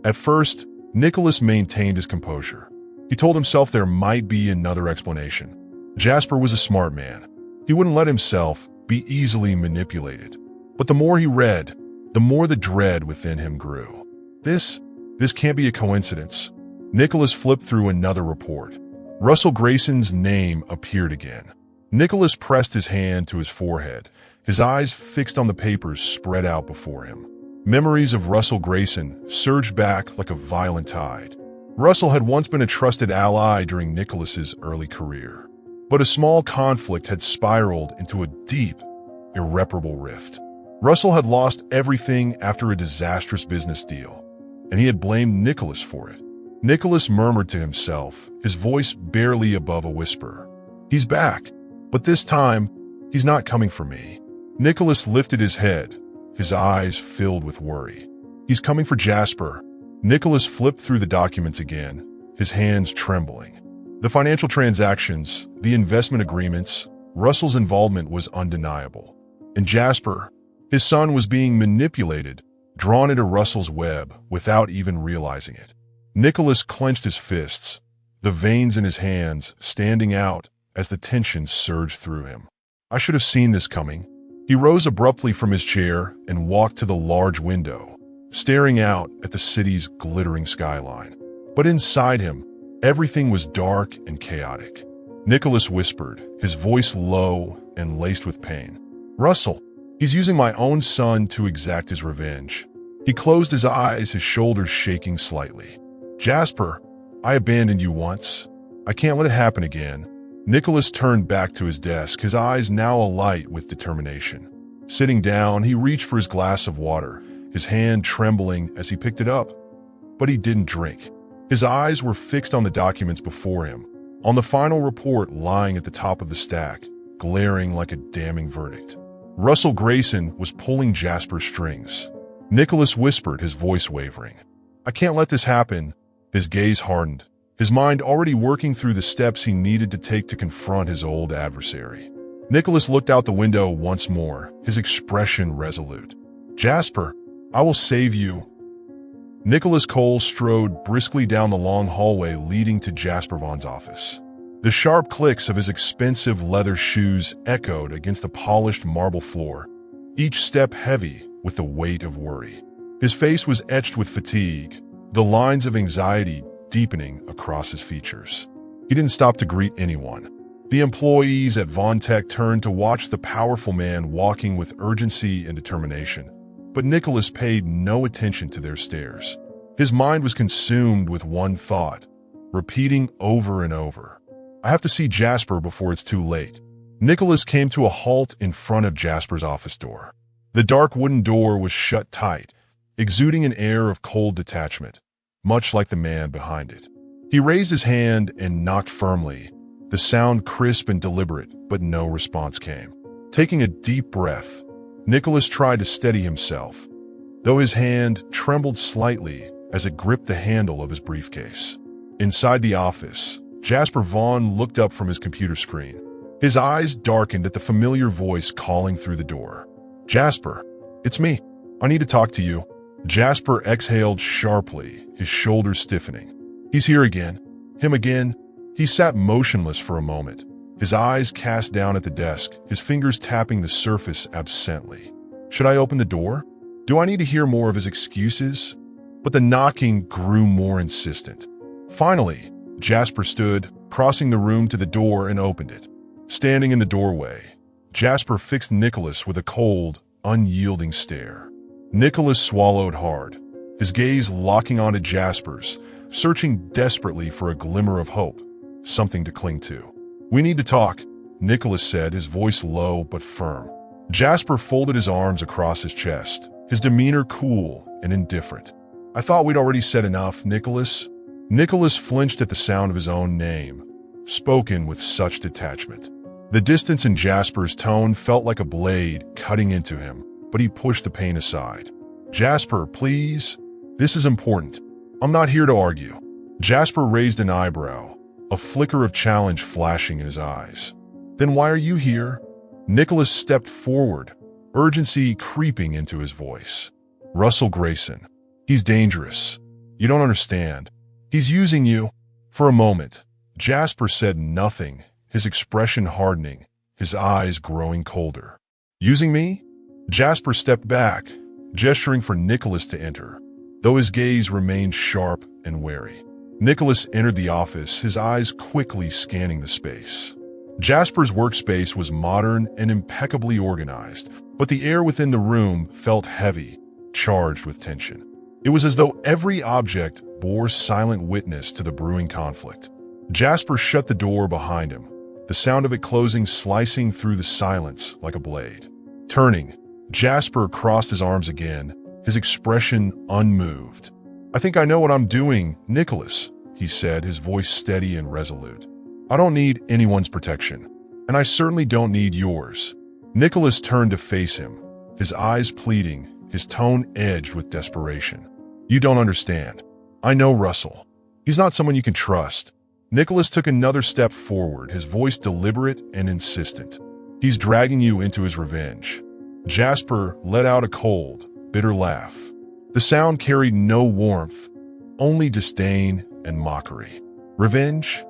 [SPEAKER 1] At first, Nicholas maintained his composure. He told himself there might be another explanation. Jasper was a smart man. He wouldn't let himself be easily manipulated. But the more he read, the more the dread within him grew. This can't be a coincidence. Nicholas flipped through another report. Russell Grayson's name appeared again. Nicholas pressed his hand to his forehead, his eyes fixed on the papers spread out before him. Memories of Russell Grayson surged back like a violent tide. Russell had once been a trusted ally during Nicholas's early career. But a small conflict had spiraled into a deep, irreparable rift. Russell had lost everything after a disastrous business deal, and he had blamed Nicholas for it. Nicholas murmured to himself, his voice barely above a whisper. He's back, but this time, he's not coming for me. Nicholas lifted his head, his eyes filled with worry. He's coming for Jasper. Nicholas flipped through the documents again, his hands trembling. The financial transactions, the investment agreements, Russell's involvement was undeniable. And Jasper, his son, was being manipulated, drawn into Russell's web without even realizing it. Nicholas clenched his fists, the veins in his hands standing out as the tension surged through him. I should have seen this coming. He rose abruptly from his chair and walked to the large window, staring out at the city's glittering skyline. But inside him, everything was dark and chaotic. Nicholas whispered, his voice low and laced with pain. Russell, he's using my own son to exact his revenge. He closed his eyes, his shoulders shaking slightly. Jasper, I abandoned you once. I can't let it happen again. Nicholas turned back to his desk, his eyes now alight with determination. Sitting down, he reached for his glass of water, his hand trembling as he picked it up. But he didn't drink. His eyes were fixed on the documents before him, on the final report lying at the top of the stack, glaring like a damning verdict. Russell Grayson was pulling Jasper's strings. Nicholas whispered, his voice wavering. I can't let this happen. His gaze hardened, his mind already working through the steps he needed to take to confront his old adversary. Nicholas looked out the window once more, his expression resolute. Jasper, I will save you. Nicholas Cole strode briskly down the long hallway leading to Jasper Vaughn's office. The sharp clicks of his expensive leather shoes echoed against the polished marble floor, each step heavy with the weight of worry. His face was etched with fatigue, the lines of anxiety deepening across his features. He didn't stop to greet anyone. The employees at Vaughn Tech turned to watch the powerful man walking with urgency and determination, but Nicholas paid no attention to their stares. His mind was consumed with one thought, repeating over and over. I have to see Jasper before it's too late. Nicholas came to a halt in front of Jasper's office door. The dark wooden door was shut tight, exuding an air of cold detachment, much like the man behind it. He raised his hand and knocked firmly, the sound crisp and deliberate, but no response came. Taking a deep breath, Nicholas tried to steady himself, though his hand trembled slightly as it gripped the handle of his briefcase. Inside the office, Jasper Vaughn looked up from his computer screen. His eyes darkened at the familiar voice calling through the door. "Jasper, it's me. I need to talk to you." Jasper exhaled sharply, his shoulders stiffening. He's here again. Him again. He sat motionless for a moment, his eyes cast down at the desk, his fingers tapping the surface absently. Should I open the door? Do I need to hear more of his excuses? But the knocking grew more insistent. Finally, Jasper stood, crossing the room to the door and opened it. Standing in the doorway, Jasper fixed Nicholas with a cold, unyielding stare. Nicholas swallowed hard, his gaze locking onto Jasper's, searching desperately for a glimmer of hope, something to cling to. "We need to talk," Nicholas said, his voice low but firm. Jasper folded his arms across his chest, his demeanor cool and indifferent. "I thought we'd already said enough, Nicholas." Nicholas flinched at the sound of his own name, spoken with such detachment. The distance in Jasper's tone felt like a blade cutting into him, but he pushed the pain aside. "Jasper, please. This is important. I'm not here to argue." Jasper raised an eyebrow, a flicker of challenge flashing in his eyes. "Then why are you here?" Nicholas stepped forward, urgency creeping into his voice. "Russell Grayson. He's dangerous. You don't understand. He's using you." For a moment, Jasper said nothing, his expression hardening, his eyes growing colder. "Using me?" Jasper stepped back, gesturing for Nicholas to enter, though his gaze remained sharp and wary. Nicholas entered the office, his eyes quickly scanning the space. Jasper's workspace was modern and impeccably organized, but the air within the room felt heavy, charged with tension. It was as though every object bore silent witness to the brewing conflict. Jasper shut the door behind him, the sound of it closing slicing through the silence like a blade. Turning, Jasper crossed his arms again, his expression unmoved. "I think I know what I'm doing, Nicholas," he said, his voice steady and resolute. "I don't need anyone's protection, and I certainly don't need yours." Nicholas turned to face him, his eyes pleading, his tone edged with desperation. "You don't understand. I know Russell. He's not someone you can trust." Nicholas took another step forward, his voice deliberate and insistent. "He's dragging you into his revenge." Jasper let out a cold, bitter laugh. The sound carried no warmth, only disdain and mockery. "Revenge?"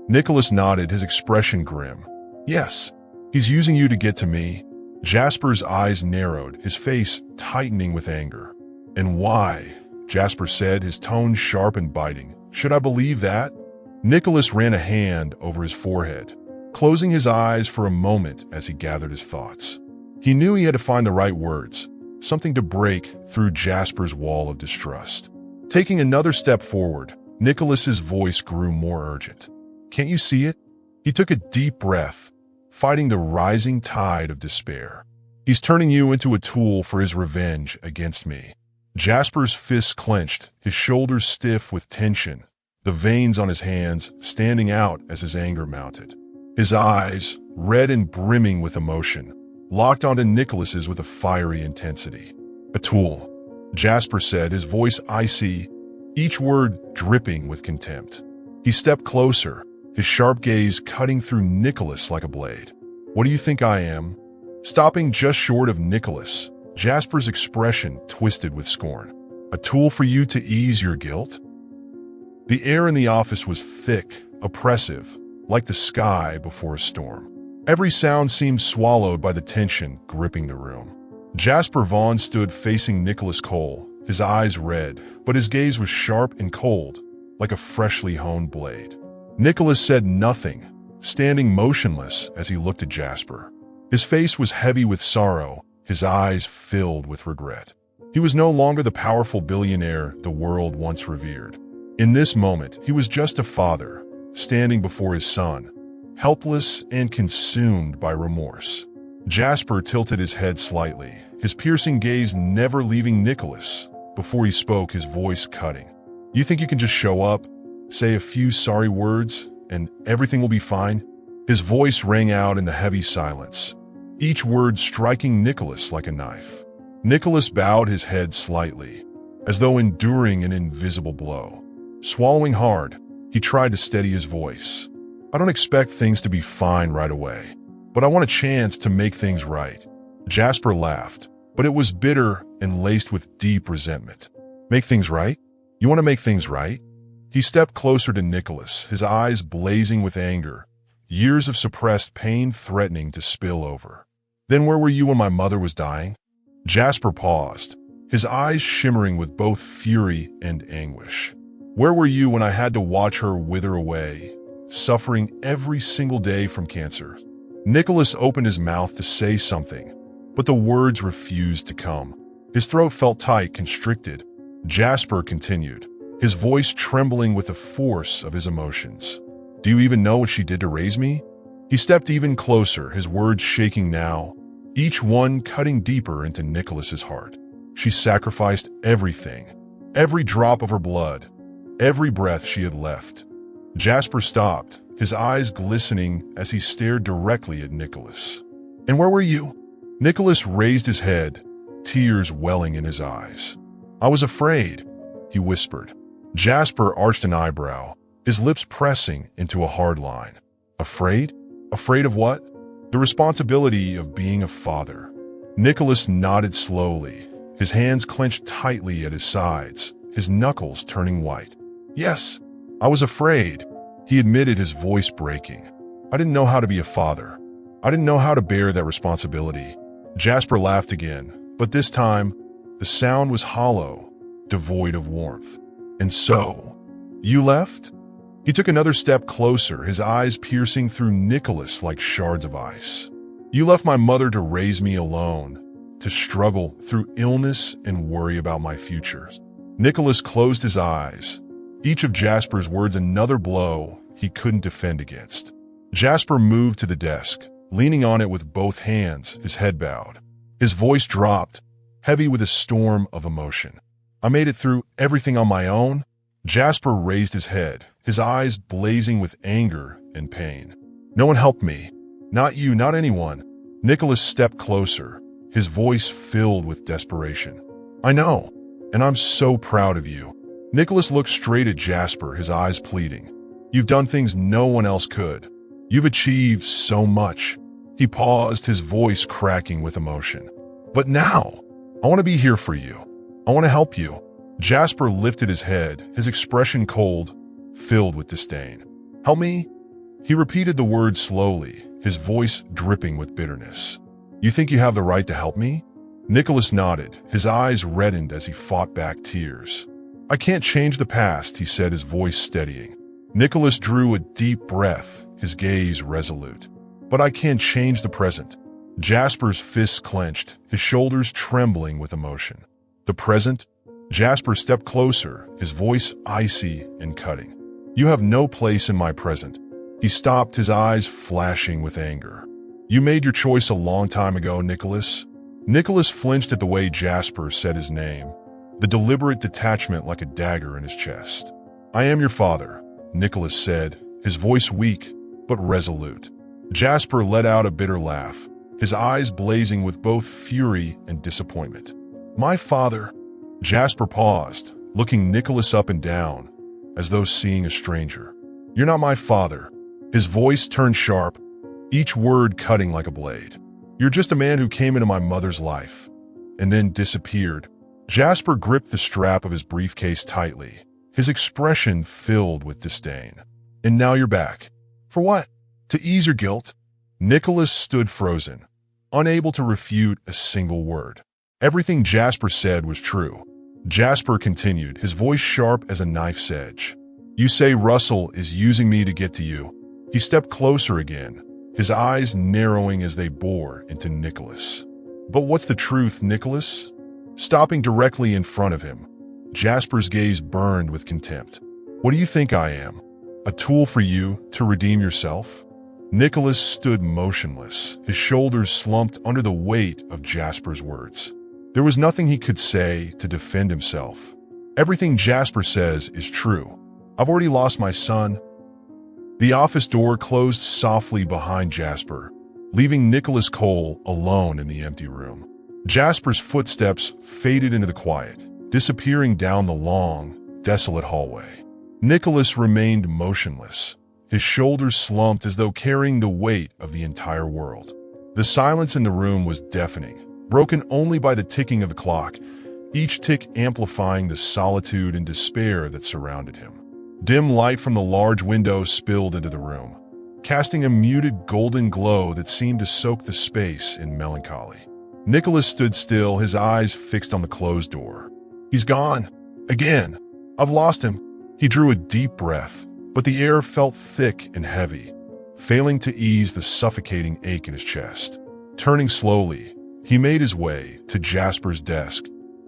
[SPEAKER 1] Nicholas nodded, his expression grim. "Yes, he's using you to get to me." Jasper's eyes narrowed, his face tightening with anger. "And why?" Jasper said, his tone sharp and biting. "Should I believe that?" Nicholas ran a hand over his forehead, closing his eyes for a moment as he gathered his thoughts. He knew he had to find the right words, something to break through Jasper's wall of distrust. Taking another step forward, Nicholas's voice grew more urgent. "Can't you see it?" He took a deep breath, fighting the rising tide of despair. "He's turning you into a tool for his revenge against me." Jasper's fists clenched, his shoulders stiff with tension, the veins on his hands standing out as his anger mounted. His eyes, red and brimming with emotion, locked onto Nicholas's with a fiery intensity. "A tool," Jasper said, his voice icy, each word dripping with contempt. He stepped closer, his sharp gaze cutting through Nicholas like a blade. "What do you think I am?" Stopping just short of Nicholas, Jasper's expression twisted with scorn. "A tool for you to ease your guilt?" The air in the office was thick, oppressive, like the sky before a storm. Every sound seemed swallowed by the tension gripping the room. Jasper Vaughn stood facing Nicholas Cole, his eyes red, but his gaze was sharp and cold, like a freshly honed blade. Nicholas said nothing, standing motionless as he looked at Jasper. His face was heavy with sorrow, his eyes filled with regret. He was no longer the powerful billionaire the world once revered. In this moment, he was just a father, standing before his son, helpless and consumed by remorse. Jasper tilted his head slightly, his piercing gaze never leaving Nicholas. Before he spoke, his voice cutting. "You think you can just show up, say a few sorry words, and everything will be fine?" His voice rang out in the heavy silence, each word striking Nicholas like a knife. Nicholas bowed his head slightly, as though enduring an invisible blow. Swallowing hard, he tried to steady his voice. I don't expect things to be fine right away, but I want a chance to make things right. Jasper laughed, but it was bitter and laced with deep resentment. Make things right? You want to make things right? He stepped closer to Nicholas, his eyes blazing with anger, years of suppressed pain threatening to spill over. Then where were you when my mother was dying? Jasper paused, his eyes shimmering with both fury and anguish. Where were you when I had to watch her wither away, suffering every single day from cancer? Nicholas opened his mouth to say something, but the words refused to come. His throat felt tight, constricted. Jasper continued, his voice trembling with the force of his emotions. Do you even know what she did to raise me? He stepped even closer, his words shaking now, each one cutting deeper into Nicholas's heart. She sacrificed everything, every drop of her blood, every breath she had left. Jasper stopped, his eyes glistening as he stared directly at Nicholas. And where were you? Nicholas raised his head, tears welling in his eyes. I was afraid, he whispered. Jasper arched an eyebrow, his lips pressing into a hard line. Afraid? Afraid of what? The responsibility of being a father. Nicholas nodded slowly, his hands clenched tightly at his sides, his knuckles turning white. Yes, I was afraid, he admitted, his voice breaking. I didn't know how to be a father. I didn't know how to bear that responsibility. Jasper laughed again, but this time, the sound was hollow, devoid of warmth. And so, you left? He took another step closer, his eyes piercing through Nicholas like shards of ice. You left my mother to raise me alone, to struggle through illness and worry about my future. Nicholas closed his eyes, each of Jasper's words another blow he couldn't defend against. Jasper moved to the desk, leaning on it with both hands, his head bowed. His voice dropped, heavy with a storm of emotion. I made it through everything on my own. Jasper raised his head, his eyes blazing with anger and pain. No one helped me. Not you, not anyone. Nicholas stepped closer, his voice filled with desperation. I know, and I'm so proud of you. Nicholas looked straight at Jasper, his eyes pleading. You've done things no one else could. You've achieved so much. He paused, his voice cracking with emotion. But now, I want to be here for you. I want to help you. Jasper lifted his head, his expression cold, filled with disdain. Help me? He repeated the words slowly, his voice dripping with bitterness. You think you have the right to help me? Nicholas nodded, his eyes reddened as he fought back tears. I can't change the past, he said, his voice steadying. Nicholas drew a deep breath, his gaze resolute. But I can change the present. Jasper's fists clenched, his shoulders trembling with emotion. The present? Jasper stepped closer, his voice icy and cutting. You have no place in my present. He stopped, his eyes flashing with anger. You made your choice a long time ago, Nicholas. Nicholas flinched at the way Jasper said his name, the deliberate detachment like a dagger in his chest. I am your father, Nicholas said, his voice weak but resolute. Jasper let out a bitter laugh, his eyes blazing with both fury and disappointment. My father? Jasper paused, looking Nicholas up and down, as though seeing a stranger. You're not my father. His voice turned sharp, each word cutting like a blade. You're just a man who came into my mother's life, and then disappeared. Jasper gripped the strap of his briefcase tightly, his expression filled with disdain. And now you're back. For what? To ease your guilt? Nicholas stood frozen, unable to refute a single word. Everything Jasper said was true. Jasper continued, his voice sharp as a knife's edge. You say Russell is using me to get to you. He stepped closer again, his eyes narrowing as they bore into Nicholas. But what's the truth, Nicholas? Stopping directly in front of him, Jasper's gaze burned with contempt. What do you think I am? A tool for you to redeem yourself? Nicholas stood motionless, his shoulders slumped under the weight of Jasper's words. There was nothing he could say to defend himself. Everything Jasper says is true. I've already lost my son. The office door closed softly behind Jasper, leaving Nicholas Cole alone in the empty room. Jasper's footsteps faded into the quiet, disappearing down the long, desolate hallway. Nicholas remained motionless, his shoulders slumped as though carrying the weight of the entire world. The silence in the room was deafening, broken only by the ticking of the clock, each tick amplifying the solitude and despair that surrounded him. Dim light from the large window spilled into the room, casting a muted golden glow that seemed to soak the space in melancholy. Nicholas stood still, his eyes fixed on the closed door. He's gone. Again. I've lost him. He drew a deep breath, but the air felt thick and heavy, failing to ease the suffocating ache in his chest. Turning slowly, he made his way to Jasper's desk,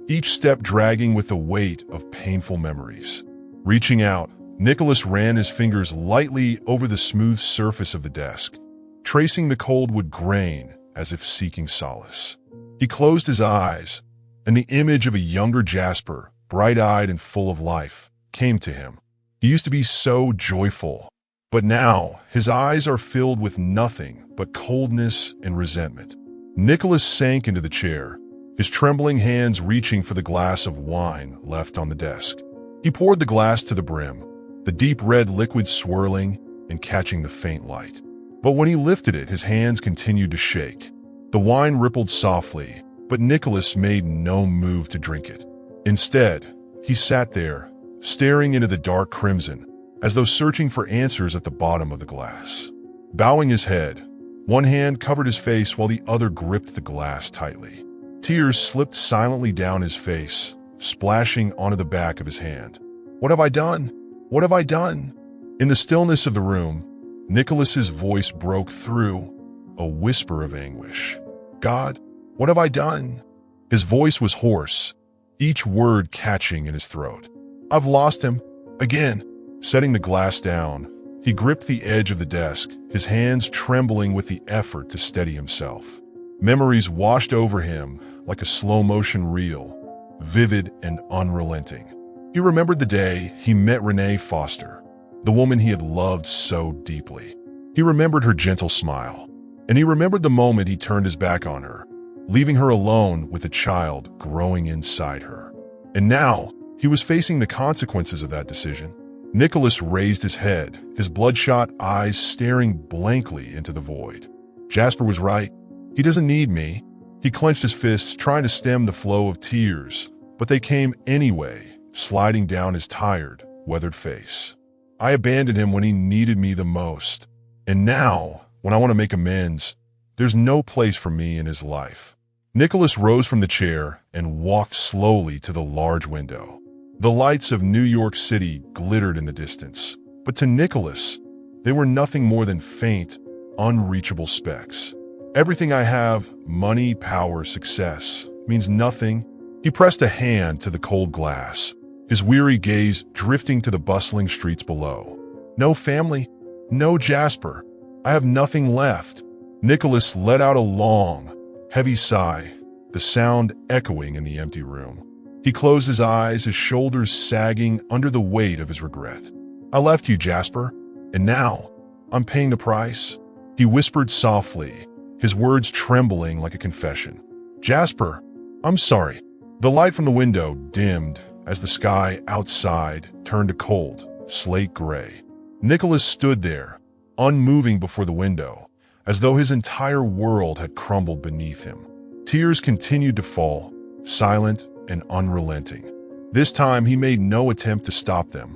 [SPEAKER 1] each step dragging with the weight of painful memories. Reaching out, Nicholas ran his fingers lightly over the smooth surface of the desk, tracing the cold wood grain as if seeking solace. He closed his eyes, and the image of a younger Jasper, bright-eyed and full of life, came to him. He used to be so joyful, but now his eyes are filled with nothing but coldness and resentment. Nicholas sank into the chair, his trembling hands reaching for the glass of wine left on the desk. He poured the glass to the brim, the deep red liquid swirling and catching the faint light. But when he lifted it, his hands continued to shake. The wine rippled softly, but Nicholas made no move to drink it. Instead, he sat there, staring into the dark crimson, as though searching for answers at the bottom of the glass. Bowing his head, one hand covered his face while the other gripped the glass tightly. Tears slipped silently down his face, splashing onto the back of his hand. "What have I done? What have I done?" In the stillness of the room, Nicholas's voice broke through, a whisper of anguish. "God, what have I done?" His voice was hoarse, each word catching in his throat. "I've lost him. Again." Setting the glass down, he gripped the edge of the desk, his hands trembling with the effort to steady himself. Memories washed over him like a slow-motion reel, vivid and unrelenting. He remembered the day he met Renee Foster, the woman he had loved so deeply. He remembered her gentle smile, and he remembered the moment he turned his back on her, leaving her alone with a child growing inside her. And now, he was facing the consequences of that decision. Nicholas raised his head, his bloodshot eyes staring blankly into the void. Jasper was right. He doesn't need me. He clenched his fists, trying to stem the flow of tears, but they came anyway, sliding down his tired, weathered face. I abandoned him when he needed me the most. And now, when I want to make amends, there's no place for me in his life. Nicholas rose from the chair and walked slowly to the large window. The lights of New York City glittered in the distance, but to Nicholas, they were nothing more than faint, unreachable specks. Everything I have, money, power, success, means nothing. He pressed a hand to the cold glass, his weary gaze drifting to the bustling streets below. No family, no Jasper. I have nothing left. Nicholas let out a long, heavy sigh, the sound echoing in the empty room. He closed his eyes, his shoulders sagging under the weight of his regret. I left you, Jasper, and now I'm paying the price. He whispered softly, his words trembling like a confession. Jasper, I'm sorry. The light from the window dimmed as the sky outside turned to cold, slate gray. Nicholas stood there, unmoving before the window, as though his entire world had crumbled beneath him. Tears continued to fall, silent and unrelenting. This time he made no attempt to stop them.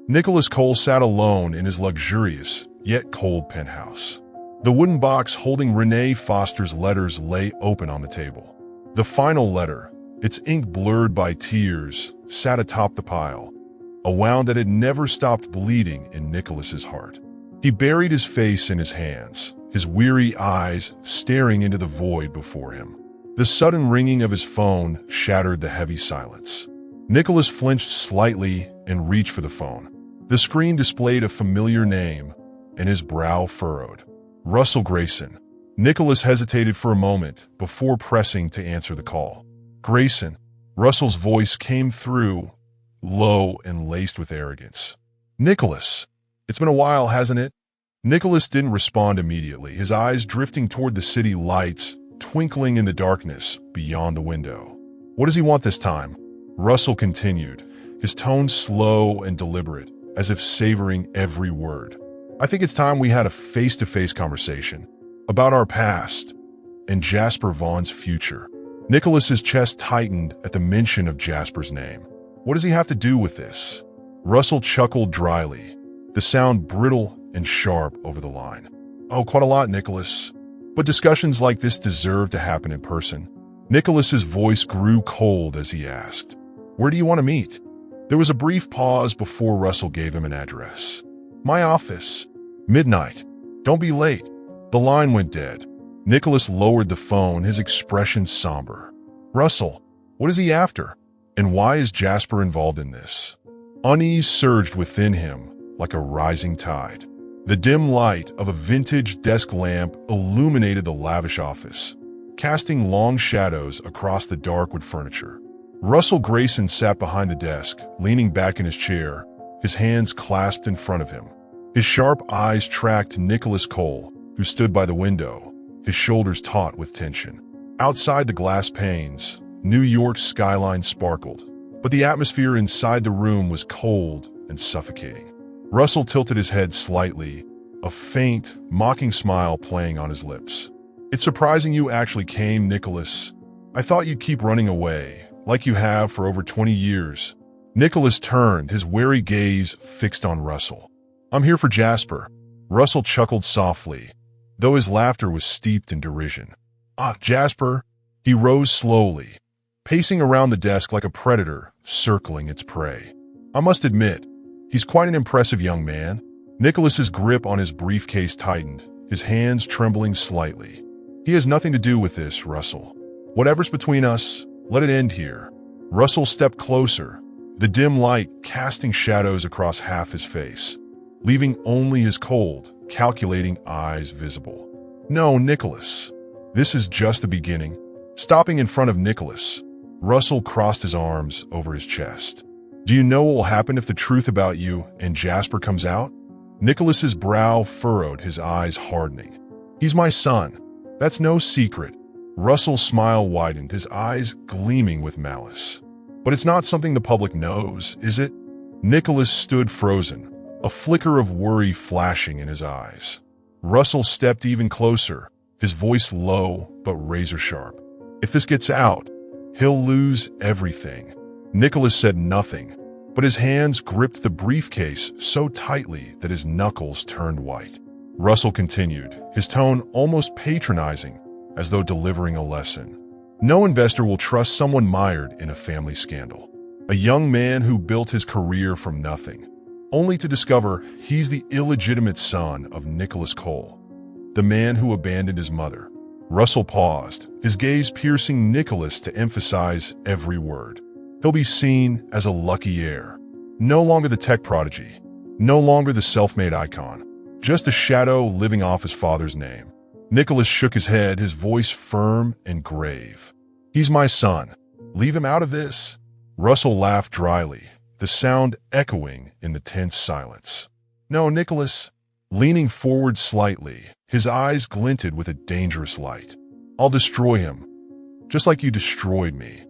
[SPEAKER 1] Nicholas Cole sat alone in his luxurious, yet cold penthouse. The wooden box holding Renee Foster's letters lay open on the table. The final letter, its ink blurred by tears, sat atop the pile, a wound that had never stopped bleeding in Nicholas's heart. He buried his face in his hands, his weary eyes staring into the void before him. The sudden ringing of his phone shattered the heavy silence. Nicholas flinched slightly and reached for the phone. The screen displayed a familiar name, and his brow furrowed. Russell Grayson. Nicholas hesitated for a moment before pressing to answer the call. Grayson. Russell's voice came through, low and laced with arrogance. Nicholas. It's been a while, hasn't it? Nicholas didn't respond immediately, his eyes drifting toward the city lights, twinkling in the darkness beyond the window. What does he want this time? Russell continued, his tone slow and deliberate, as if savoring every word. I think it's time we had a face-to-face conversation about our past and Jasper Vaughn's future. Nicholas's chest tightened at the mention of Jasper's name. What does he have to do with this? Russell chuckled dryly, the sound brittle and sharp over the line. Oh, quite a lot, Nicholas. But discussions like this deserve to happen in person. Nicholas's voice grew cold as he asked, "Where do you want to meet?" There was a brief pause before Russell gave him an address. "My office. Midnight. Don't be late." The line went dead. Nicholas lowered the phone, his expression somber. "Russell, what is he after? And why is Jasper involved in this?" Unease surged within him like a rising tide. The dim light of a vintage desk lamp illuminated the lavish office, casting long shadows across the dark wood furniture. Russell Grayson sat behind the desk, leaning back in his chair, his hands clasped in front of him. His sharp eyes tracked Nicholas Cole, who stood by the window, his shoulders taut with tension. Outside the glass panes, New York's skyline sparkled, but the atmosphere inside the room was cold and suffocating. Russell tilted his head slightly, a faint, mocking smile playing on his lips. "It's surprising you actually came, Nicholas. I thought you'd keep running away, like you have for over 20 years. Nicholas turned, his wary gaze fixed on Russell. "I'm here for Jasper." Russell chuckled softly, though his laughter was steeped in derision. "Ah, Jasper." He rose slowly, pacing around the desk like a predator circling its prey. "I must admit, he's quite an impressive young man." Nicholas's grip on his briefcase tightened, his hands trembling slightly. "He has nothing to do with this, Russell. Whatever's between us, let it end here." Russell stepped closer, the dim light casting shadows across half his face, leaving only his cold, calculating eyes visible. "No, Nicholas. This is just the beginning." Stopping in front of Nicholas, Russell crossed his arms over his chest. "Do you know what will happen if the truth about you and Jasper comes out?" Nicholas's brow furrowed, his eyes hardening. "He's my son. That's no secret." Russell's smile widened, his eyes gleaming with malice. "But it's not something the public knows, is it?" Nicholas stood frozen, a flicker of worry flashing in his eyes. Russell stepped even closer, his voice low but razor-sharp. "If this gets out, he'll lose everything." Nicholas said nothing, but his hands gripped the briefcase so tightly that his knuckles turned white. Russell continued, his tone almost patronizing, as though delivering a lesson. "No investor will trust someone mired in a family scandal. A young man who built his career from nothing, only to discover he's the illegitimate son of Nicholas Cole, the man who abandoned his mother." Russell paused, his gaze piercing Nicholas to emphasize every word. "He'll be seen as a lucky heir. No longer the tech prodigy, no longer the self-made icon, just a shadow living off his father's name." Nicholas shook his head, his voice firm and grave. "He's my son. Leave him out of this." Russell laughed dryly, the sound echoing in the tense silence. "No, Nicholas." Leaning forward slightly, his eyes glinted with a dangerous light. "I'll destroy him, just like you destroyed me."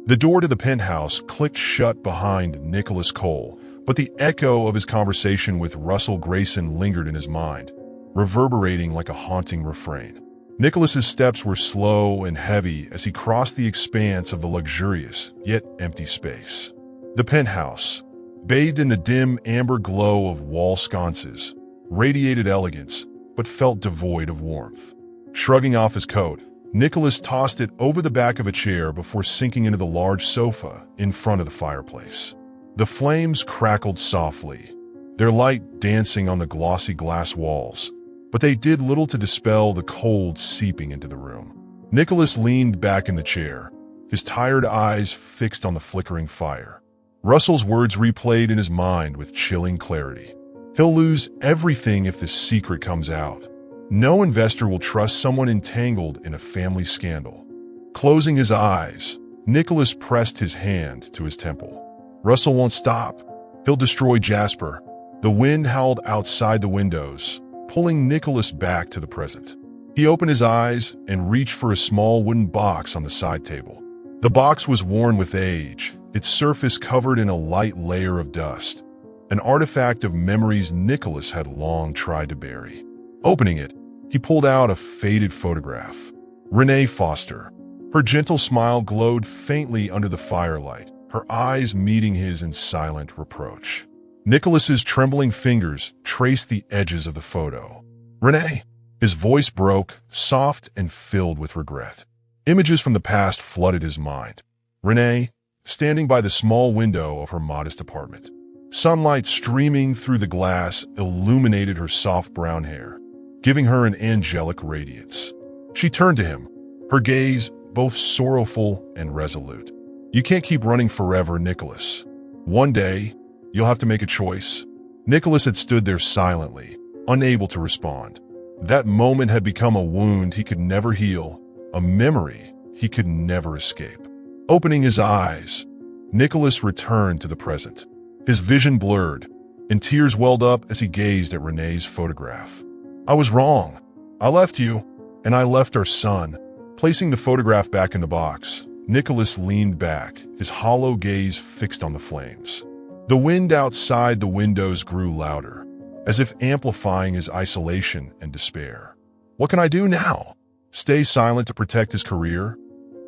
[SPEAKER 1] The door to the penthouse clicked shut behind Nicholas Cole, but the echo of his conversation with Russell Grayson lingered in his mind, reverberating like a haunting refrain. Nicholas's steps were slow and heavy as he crossed the expanse of the luxurious, yet empty space. The penthouse, bathed in the dim amber glow of wall sconces, radiated elegance, but felt devoid of warmth. Shrugging off his coat, Nicholas tossed it over the back of a chair before sinking into the large sofa in front of the fireplace. The flames crackled softly, their light dancing on the glossy glass walls, but they did little to dispel the cold seeping into the room. Nicholas leaned back in the chair, his tired eyes fixed on the flickering fire. Russell's words replayed in his mind with chilling clarity. He'll lose everything if this secret comes out. No investor will trust someone entangled in a family scandal. Closing his eyes, Nicholas pressed his hand to his temple. Russell won't stop. He'll destroy Jasper. The wind howled outside the windows, pulling Nicholas back to the present. He opened his eyes and reached for a small wooden box on the side table. The box was worn with age, its surface covered in a light layer of dust, an artifact of memories Nicholas had long tried to bury. Opening it, he pulled out a faded photograph. Renee Foster. Her gentle smile glowed faintly under the firelight, her eyes meeting his in silent reproach. Nicholas's trembling fingers traced the edges of the photo. Renee. His voice broke, soft and filled with regret. Images from the past flooded his mind. Renee, standing by the small window of her modest apartment. Sunlight streaming through the glass illuminated her soft brown hair, giving her an angelic radiance. She turned to him, her gaze both sorrowful and resolute. You can't keep running forever, Nicholas. One day, you'll have to make a choice. Nicholas had stood there silently, unable to respond. That moment had become a wound he could never heal, a memory he could never escape. Opening his eyes, Nicholas returned to the present. His vision blurred, and tears welled up as he gazed at Renee's photograph. I was wrong. I left you, and I left our son. Placing the photograph back in the box, Nicholas leaned back, his hollow gaze fixed on the flames. The wind outside the windows grew louder, as if amplifying his isolation and despair. What can I do now? Stay silent to protect his career?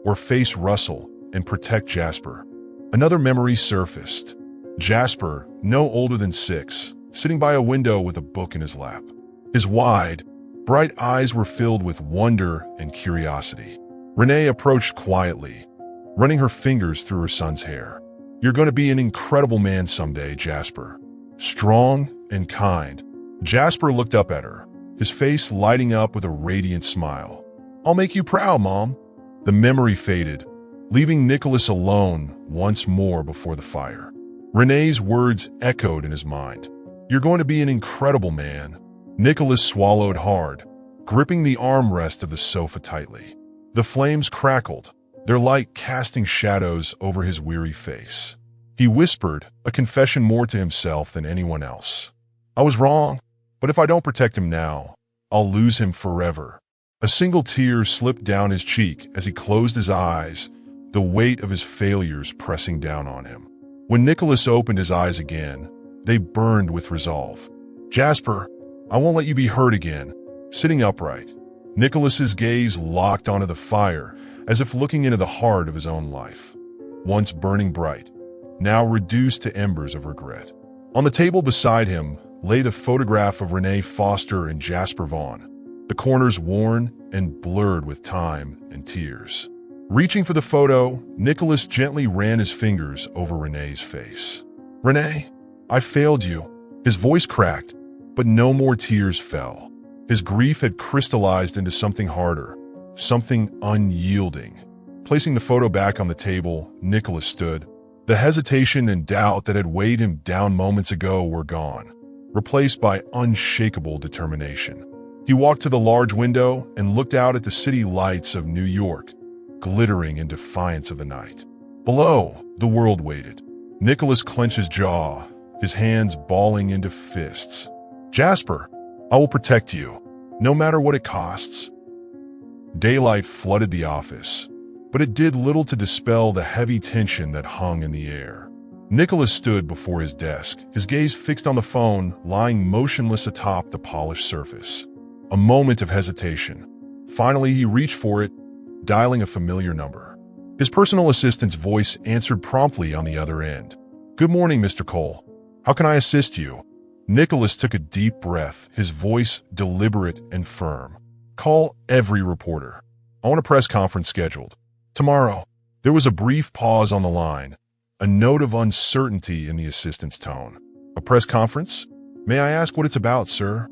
[SPEAKER 1] Or face Russell and protect Jasper? Another memory surfaced. Jasper, no older than 6, sitting by a window with a book in his lap. His wide, bright eyes were filled with wonder and curiosity. Renee approached quietly, running her fingers through her son's hair. You're going to be an incredible man someday, Jasper. Strong and kind. Jasper looked up at her, his face lighting up with a radiant smile. I'll make you proud, Mom. The memory faded, leaving Nicholas alone once more before the fire. Renee's words echoed in his mind. You're going to be an incredible man. Nicholas swallowed hard, gripping the armrest of the sofa tightly. The flames crackled, their light casting shadows over his weary face. He whispered, a confession more to himself than anyone else. I was wrong, but if I don't protect him now, I'll lose him forever. A single tear slipped down his cheek as he closed his eyes, the weight of his failures pressing down on him. When Nicholas opened his eyes again, they burned with resolve. Jasper, I won't let you be hurt again. Sitting upright, Nicholas's gaze locked onto the fire, as if looking into the heart of his own life. Once burning bright, now reduced to embers of regret. On the table beside him lay the photograph of Renee Foster and Jasper Vaughn, the corners worn and blurred with time and tears. Reaching for the photo, Nicholas gently ran his fingers over Renee's face. Renee, I failed you. His voice cracked, but no more tears fell. His grief had crystallized into something harder, something unyielding. Placing the photo back on the table, Nicholas stood. The hesitation and doubt that had weighed him down moments ago were gone, replaced by unshakable determination. He walked to the large window and looked out at the city lights of New York, glittering in defiance of the night. Below, the world waited. Nicholas clenched his jaw, his hands balling into fists. Jasper, I will protect you, no matter what it costs. Daylight flooded the office, but it did little to dispel the heavy tension that hung in the air. Nicholas stood before his desk, his gaze fixed on the phone lying motionless atop the polished surface. A moment of hesitation. Finally, he reached for it, dialing a familiar number. His personal assistant's voice answered promptly on the other end. Good morning, Mr. Cole. How can I assist you? Nicholas took a deep breath, his voice deliberate and firm. Call every reporter. I want a press conference scheduled. Tomorrow. There was a brief pause on the line, a note of uncertainty in the assistant's tone. A press conference? May I ask what it's about, sir?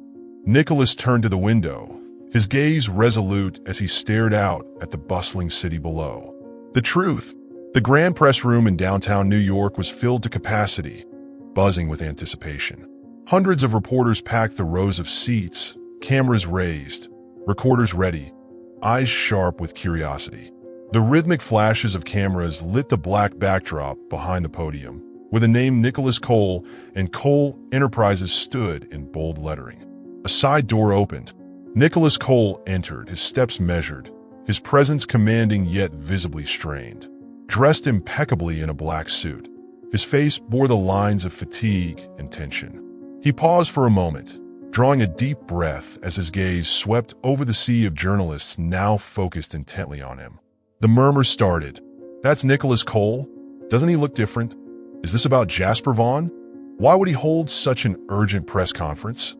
[SPEAKER 1] Nicholas turned to the window, his gaze resolute as he stared out at the bustling city below. The truth. The grand press room in downtown New York was filled to capacity, buzzing with anticipation. Hundreds of reporters packed the rows of seats, cameras raised, recorders ready, eyes sharp with curiosity. The rhythmic flashes of cameras lit the black backdrop behind the podium, where the name Nicholas Cole and Cole Enterprises stood in bold lettering. A side door opened. Nicholas Cole entered, his steps measured, his presence commanding yet visibly strained. dressed impeccably in a black suit. His face bore the lines of fatigue and tension. He paused for a moment, drawing a deep breath as his gaze swept over the sea of journalists now focused intently on him. The murmurs started. "That's Nicholas Cole? Doesn't he look different? Is this about Jasper Vaughn? Why would he hold such an urgent press conference?"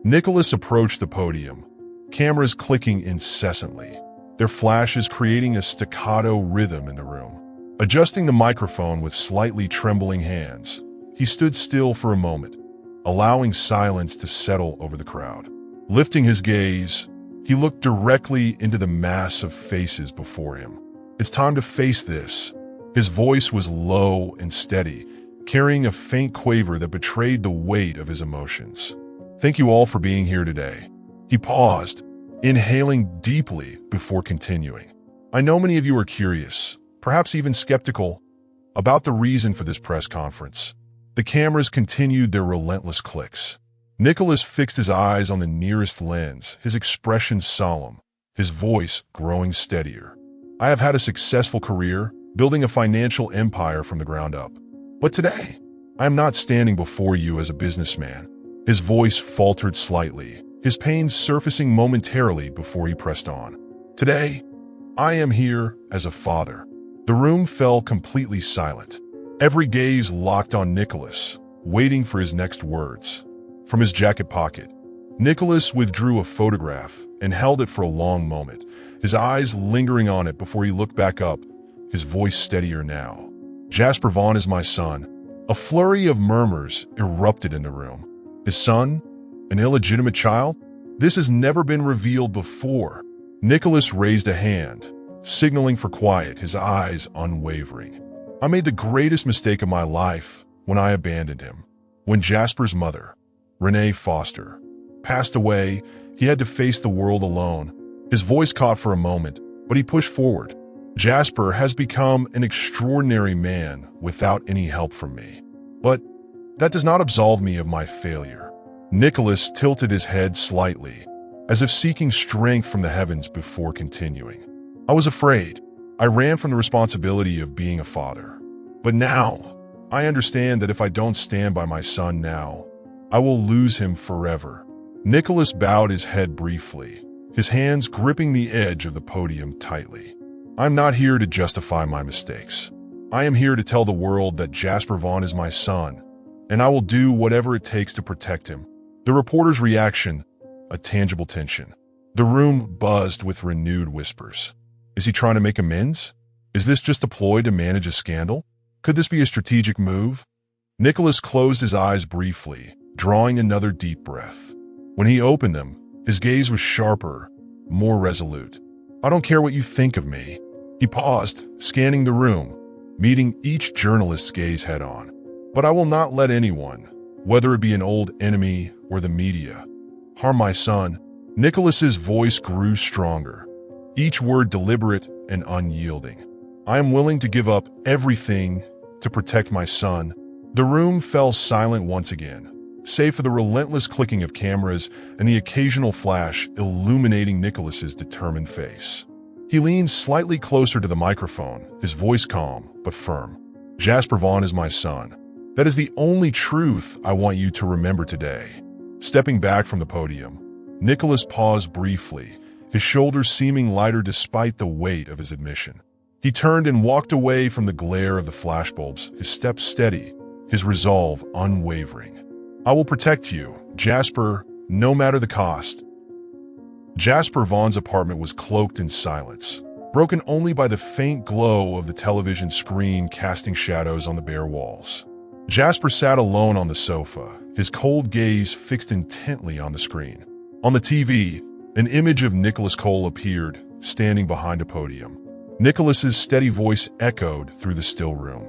[SPEAKER 1] Nicholas approached the podium, cameras clicking incessantly, their flashes creating a staccato rhythm in the room. Adjusting the microphone with slightly trembling hands, he stood still for a moment, allowing silence to settle over the crowd. Lifting his gaze, he looked directly into the mass of faces before him. "It's time to face this." His voice was low and steady, carrying a faint quaver that betrayed the weight of his emotions. "Thank you all for being here today." He paused, inhaling deeply before continuing. "I know many of you are curious, perhaps even skeptical, about the reason for this press conference." The cameras continued their relentless clicks. Nicholas fixed his eyes on the nearest lens, his expression solemn, his voice growing steadier. "I have had a successful career, building a financial empire from the ground up. But today, I am not standing before you as a businessman." His voice faltered slightly, his pain surfacing momentarily before he pressed on. "Today, I am here as a father." The room fell completely silent. Every gaze locked on Nicholas, waiting for his next words. From his jacket pocket, Nicholas withdrew a photograph and held it for a long moment, his eyes lingering on it before he looked back up, his voice steadier now. "Jasper Vaughn is my son." A flurry of murmurs erupted in the room. "His son? An illegitimate child? This has never been revealed before." Nicholas raised a hand, signaling for quiet, his eyes unwavering. "I made the greatest mistake of my life when I abandoned him. When Jasper's mother, Renee Foster, passed away, he had to face the world alone." His voice caught for a moment, but he pushed forward. "Jasper has become an extraordinary man without any help from me. But that does not absolve me of my failure." Nicholas tilted his head slightly, as if seeking strength from the heavens before continuing. "I was afraid. I ran from the responsibility of being a father. But now, I understand that if I don't stand by my son now, I will lose him forever." Nicholas bowed his head briefly, his hands gripping the edge of the podium tightly. "I'm not here to justify my mistakes. I am here to tell the world that Jasper Vaughn is my son, and I will do whatever it takes to protect him." The reporter's reaction, a tangible tension. The room buzzed with renewed whispers. Is he trying to make amends? Is this just a ploy to manage a scandal? Could this be a strategic move? Nicholas closed his eyes briefly, drawing another deep breath. When he opened them, his gaze was sharper, more resolute. "I don't care what you think of me." He paused, scanning the room, meeting each journalist's gaze head-on. "But I will not let anyone, whether it be an old enemy or the media, harm my son." Nicholas's voice grew stronger, each word deliberate and unyielding. "I am willing to give up everything to protect my son." The room fell silent once again, save for the relentless clicking of cameras and the occasional flash illuminating Nicholas's determined face. He leaned slightly closer to the microphone, his voice calm but firm. "Jasper Vaughn is my son. That is the only truth I want you to remember today." Stepping back from the podium, Nicholas paused briefly, his shoulders seeming lighter despite the weight of his admission. He turned and walked away from the glare of the flashbulbs, his steps steady, his resolve unwavering. "I will protect you, Jasper, no matter the cost." Jasper Vaughn's apartment was cloaked in silence, broken only by the faint glow of the television screen casting shadows on the bare walls. Jasper sat alone on the sofa, his cold gaze fixed intently on the screen. On the TV, an image of Nicholas Cole appeared, standing behind a podium. Nicholas's steady voice echoed through the still room.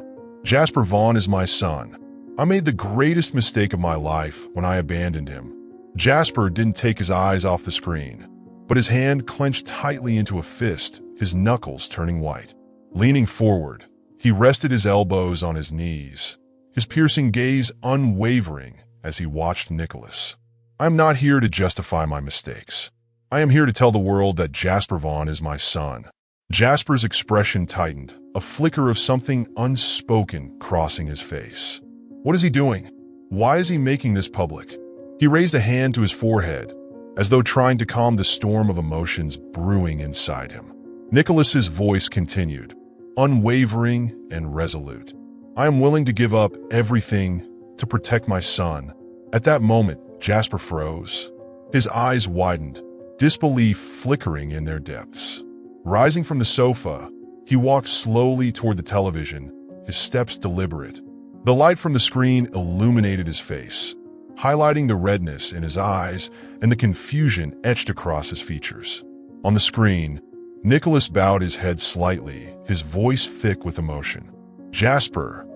[SPEAKER 1] "Jasper Vaughn is my son. I made the greatest mistake of my life when I abandoned him." Jasper didn't take his eyes off the screen, but his hand clenched tightly into a fist, his knuckles turning white. Leaning forward, he rested his elbows on his knees, his piercing gaze unwavering as he watched Nicholas. "I'm not here to justify my mistakes. I am here to tell the world that Jasper Vaughn is my son, Jasper's expression tightened, a flicker of something unspoken crossing his face. What is he doing? Why is he making this public? He raised a hand to his forehead, as though trying to calm the storm of emotions brewing inside him. Nicholas's voice continued, unwavering and resolute. I am willing to give up everything to protect my son. At that moment, Jasper froze. His eyes widened, disbelief flickering in their depths. Rising from the sofa, he walked slowly toward the television, his steps deliberate. The light from the screen illuminated his face, highlighting the redness in his eyes and the confusion etched across his features. On the screen, Nicholas bowed his head slightly, his voice thick with emotion. Jasper,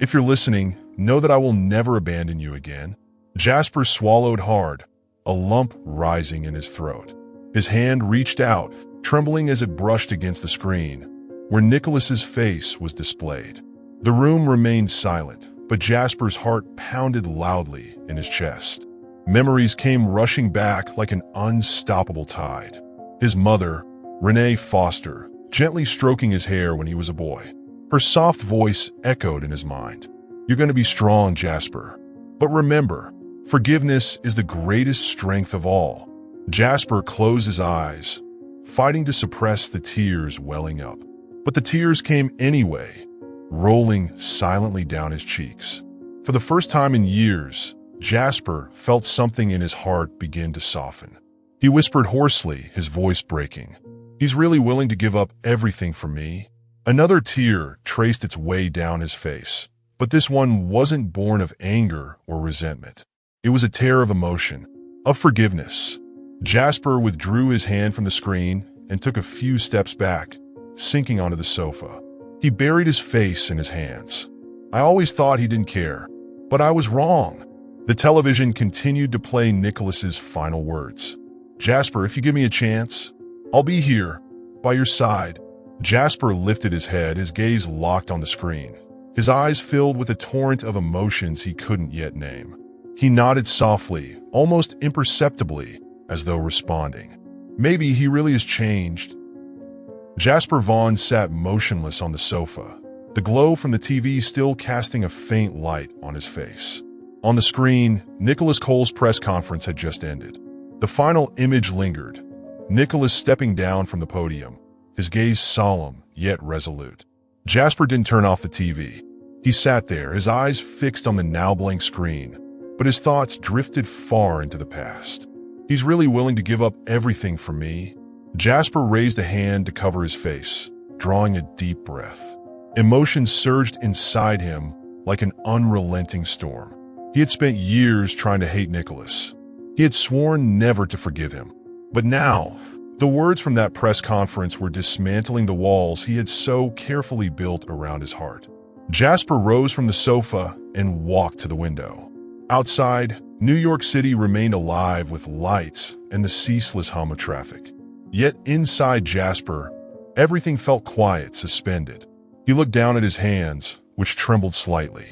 [SPEAKER 1] if you're listening, know that I will never abandon you again. Jasper swallowed hard, a lump rising in his throat. His hand reached out, trembling as it brushed against the screen, where Nicholas's face was displayed. The room remained silent, but Jasper's heart pounded loudly in his chest. Memories came rushing back like an unstoppable tide. His mother, Renee Foster, gently stroking his hair when he was a boy. Her soft voice echoed in his mind. You're going to be strong, Jasper. But remember, forgiveness is the greatest strength of all. Jasper closed his eyes, fighting to suppress the tears welling up. But the tears came anyway, rolling silently down his cheeks. For the first time in years, Jasper felt something in his heart begin to soften. He whispered hoarsely, his voice breaking. He's really willing to give up everything for me. Another tear traced its way down his face, but this one wasn't born of anger or resentment. It was a tear of emotion, of forgiveness. Jasper withdrew his hand from the screen and took a few steps back, sinking onto the sofa. He buried his face in his hands. I always thought he didn't care, but I was wrong. The television continued to play Nicholas's final words. Jasper, if you give me a chance, I'll be here, by your side. Jasper lifted his head, his gaze locked on the screen. His eyes filled with a torrent of emotions he couldn't yet name. He nodded softly, almost imperceptibly, as though responding. Maybe he really has changed. Jasper Vaughn sat motionless on the sofa, the glow from the TV still casting a faint light on his face. On the screen, Nicholas Cole's press conference had just ended. The final image lingered, Nicholas stepping down from the podium, his gaze solemn yet resolute. Jasper didn't turn off the TV. He sat there, his eyes fixed on the now blank screen, but his thoughts drifted far into the past. He's really willing to give up everything for me. Jasper raised a hand to cover his face, drawing a deep breath. Emotions surged inside him like an unrelenting storm. He had spent years trying to hate Nicholas. He had sworn never to forgive him. But now, the words from that press conference were dismantling the walls he had so carefully built around his heart. Jasper rose from the sofa and walked to the window. Outside, New York City remained alive with lights and the ceaseless hum of traffic. Yet inside Jasper, everything felt quiet, suspended. He looked down at his hands, which trembled slightly.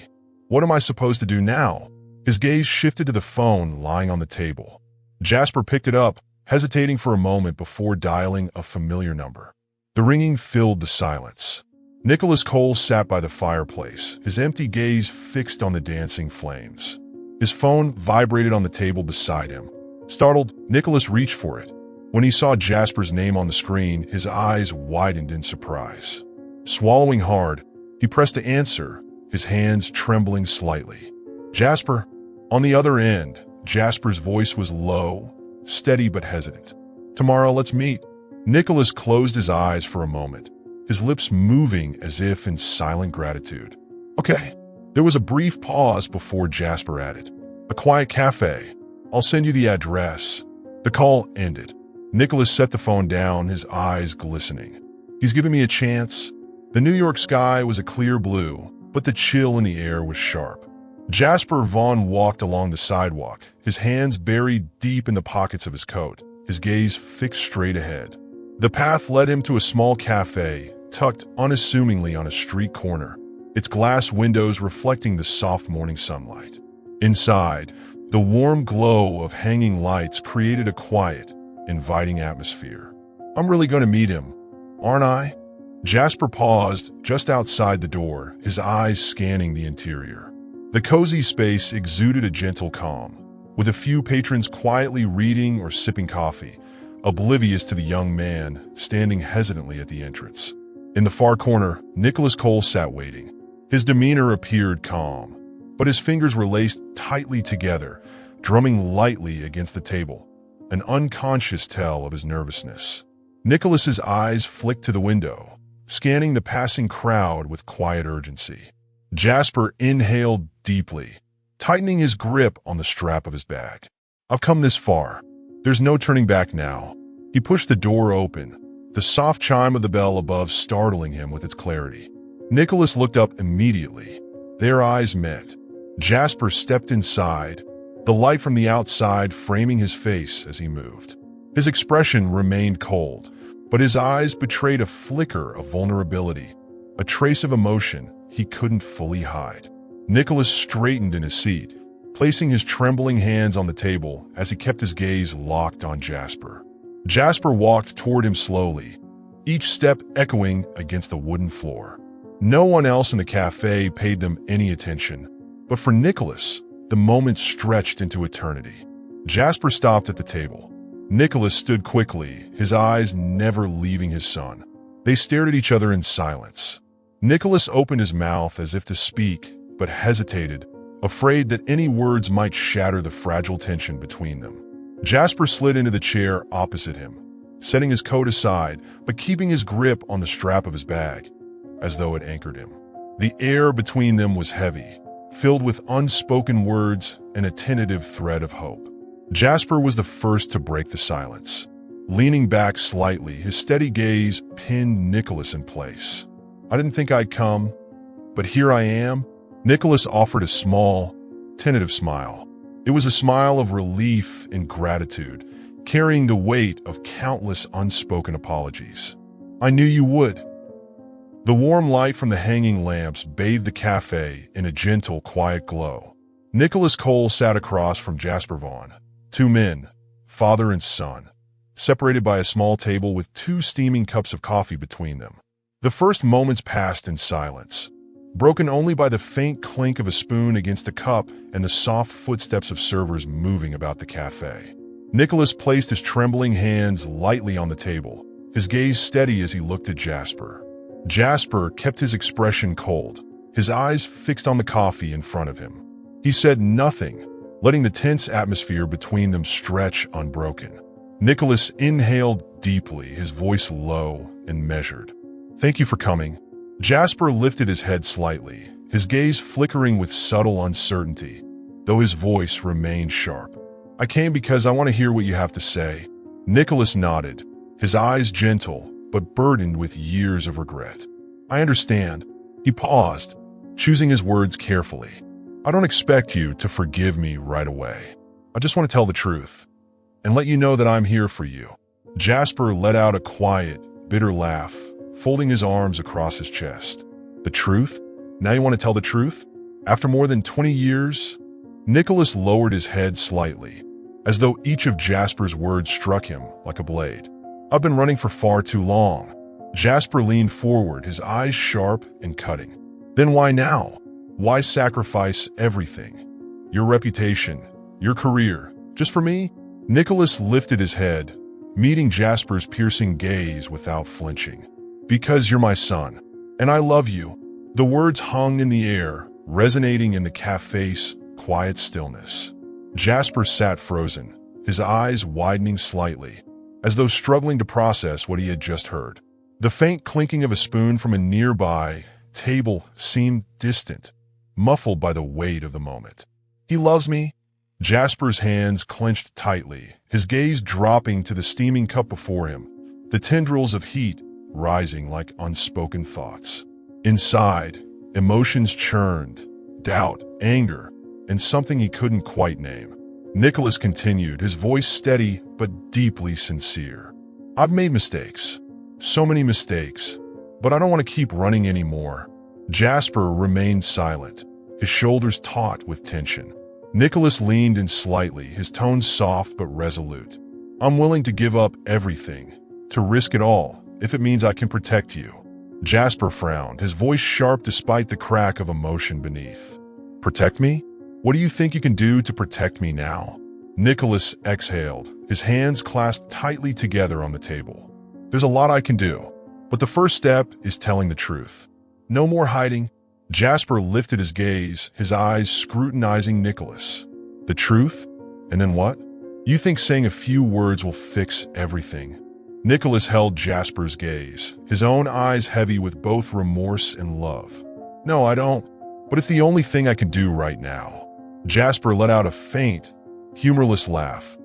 [SPEAKER 1] What am I supposed to do now? His gaze shifted to the phone lying on the table. Jasper picked it up, hesitating for a moment before dialing a familiar number. The ringing filled the silence. Nicholas Cole sat by the fireplace, his empty gaze fixed on the dancing flames. His phone vibrated on the table beside him. Startled, Nicholas reached for it. When he saw Jasper's name on the screen, his eyes widened in surprise. Swallowing hard, he pressed to answer, his hands trembling slightly. Jasper? On the other end, Jasper's voice was low, steady but hesitant. Tomorrow, let's meet. Nicholas closed his eyes for a moment, his lips moving as if in silent gratitude. Okay. There was a brief pause before Jasper added, a quiet cafe. I'll send you the address. The call ended. Nicholas set the phone down, his eyes glistening. He's giving me a chance. The New York sky was a clear blue, but the chill in the air was sharp. Jasper Vaughn walked along the sidewalk, his hands buried deep in the pockets of his coat, his gaze fixed straight ahead. The path led him to a small cafe, tucked unassumingly on a street corner, its glass windows reflecting the soft morning sunlight. Inside, the warm glow of hanging lights created a quiet, inviting atmosphere. I'm really going to meet him. Aren't I? Jasper paused just outside the door, his eyes scanning the interior. The cozy space exuded a gentle calm, with a few patrons quietly reading or sipping coffee, oblivious to the young man standing hesitantly at the entrance. In the far corner, Nicholas Cole sat waiting. His demeanor appeared calm, but his fingers were laced tightly together, drumming lightly against the table, an unconscious tell of his nervousness. Nicholas's eyes flicked to the window, scanning the passing crowd with quiet urgency. Jasper inhaled deeply, tightening his grip on the strap of his bag. I've come this far. There's no turning back now. He pushed the door open, the soft chime of the bell above startling him with its clarity. Nicholas looked up immediately. Their eyes met. Jasper stepped inside, the light from the outside framing his face as he moved. His expression remained cold, but his eyes betrayed a flicker of vulnerability, a trace of emotion he couldn't fully hide. Nicholas straightened in his seat, placing his trembling hands on the table as he kept his gaze locked on Jasper. Jasper walked toward him slowly, each step echoing against the wooden floor. No one else in the cafe paid them any attention, but for Nicholas, the moment stretched into eternity. Jasper stopped at the table. Nicholas stood quickly, his eyes never leaving his son. They stared at each other in silence. Nicholas opened his mouth as if to speak, but hesitated, afraid that any words might shatter the fragile tension between them. Jasper slid into the chair opposite him, setting his coat aside, but keeping his grip on the strap of his bag, as though it anchored him. The air between them was heavy, filled with unspoken words and a tentative thread of hope. Jasper was the first to break the silence. Leaning back slightly, his steady gaze pinned Nicholas in place. I didn't think I'd come, but here I am. Nicholas offered a small, tentative smile. It was a smile of relief and gratitude, carrying the weight of countless unspoken apologies. I knew you would. The warm light from the hanging lamps bathed the cafe in a gentle, quiet glow. Nicholas Cole sat across from Jasper Vaughn. Two men, father and son, separated by a small table with two steaming cups of coffee between them. The first moments passed in silence, broken only by the faint clink of a spoon against a cup and the soft footsteps of servers moving about the cafe. Nicholas placed his trembling hands lightly on the table, his gaze steady as he looked at Jasper. Jasper kept his expression cold, his eyes fixed on the coffee in front of him. He said nothing, letting the tense atmosphere between them stretch unbroken. Nicholas inhaled deeply, his voice low and measured. Thank you for coming. Jasper lifted his head slightly, his gaze flickering with subtle uncertainty, though his voice remained sharp. I came because I want to hear what you have to say. Nicholas nodded, his eyes gentle, but burdened with years of regret. I understand. He paused, choosing his words carefully. I don't expect you to forgive me right away. I just want to tell the truth and let you know that I'm here for you. Jasper let out a quiet, bitter laugh, folding his arms across his chest. The truth? Now you want to tell the truth? After more than 20 years? Nicholas lowered his head slightly, as though each of Jasper's words struck him like a blade. I've been running for far too long. Jasper leaned forward, his eyes sharp and cutting. Then why now? Why sacrifice everything? Your reputation, your career, just for me? Nicholas lifted his head, meeting Jasper's piercing gaze without flinching. Because you're my son, and I love you. The words hung in the air, resonating in the cafe's quiet stillness. Jasper sat frozen, his eyes widening slightly, as though struggling to process what he had just heard. The faint clinking of a spoon from a nearby table seemed distant, muffled by the weight of the moment. He loves me? Jasper's hands clenched tightly, his gaze dropping to the steaming cup before him, the tendrils of heat rising like unspoken thoughts. Inside, emotions churned, doubt, anger, and something he couldn't quite name. Nicholas continued, his voice steady but deeply sincere. I've made mistakes, so many mistakes, but I don't want to keep running anymore. Jasper remained silent, his shoulders taut with tension. Nicholas leaned in slightly, his tone soft but resolute. I'm willing to give up everything, to risk it all, if it means I can protect you." Jasper frowned, his voice sharp despite the crack of emotion beneath. "Protect me? What do you think you can do to protect me now?" Nicholas exhaled, his hands clasped tightly together on the table. "There's a lot I can do, but the first step is telling the truth. No more hiding." Jasper lifted his gaze, his eyes scrutinizing Nicholas. "The truth? And then what? You think saying a few words will fix everything?" Nicholas held Jasper's gaze, his own eyes heavy with both remorse and love. "No, I don't, but it's the only thing I can do right now." Jasper let out a faint, humorless laugh,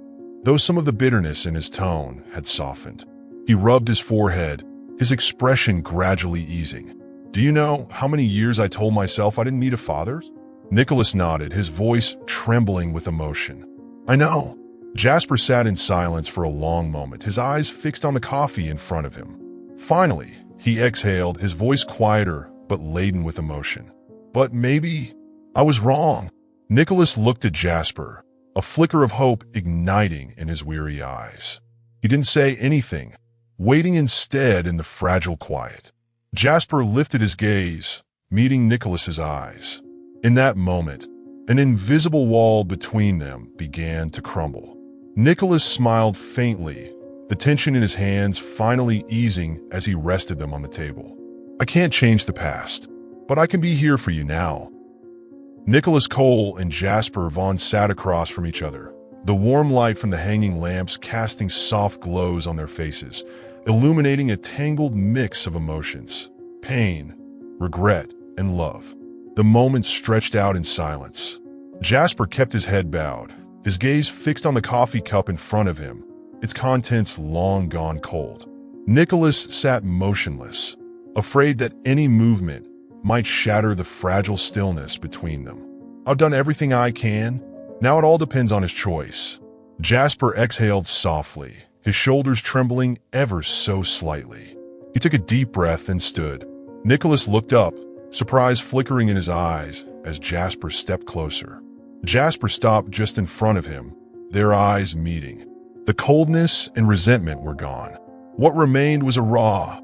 [SPEAKER 1] though some of the bitterness in his tone had softened. He rubbed his forehead, his expression gradually easing. "Do you know how many years I told myself I didn't need a father?" Nicholas nodded, his voice trembling with emotion. "I know." Jasper sat in silence for a long moment, his eyes fixed on the coffee in front of him. Finally, he exhaled, his voice quieter but laden with emotion. "But maybe I was wrong." Nicholas looked at Jasper, a flicker of hope igniting in his weary eyes. He didn't say anything, waiting instead in the fragile quiet. Jasper lifted his gaze, meeting Nicholas's eyes. In that moment, an invisible wall between them began to crumble. Nicholas smiled faintly, the tension in his hands finally easing as he rested them on the table. "I can't change the past, but I can be here for you now." Nicholas Cole and Jasper Vaughn sat across from each other, the warm light from the hanging lamps casting soft glows on their faces, illuminating a tangled mix of emotions: pain, regret, and love. The moment stretched out in silence. Jasper kept his head bowed, his gaze fixed on the coffee cup in front of him, its contents long gone cold. Nicholas sat motionless, afraid that any movement might shatter the fragile stillness between them. "I've done everything I can. Now it all depends on his choice." Jasper exhaled softly, his shoulders trembling ever so slightly. He took a deep breath and stood. Nicholas looked up, surprise flickering in his eyes as Jasper stepped closer. Jasper stopped just in front of him, their eyes meeting. The coldness and resentment were gone. What remained was a raw,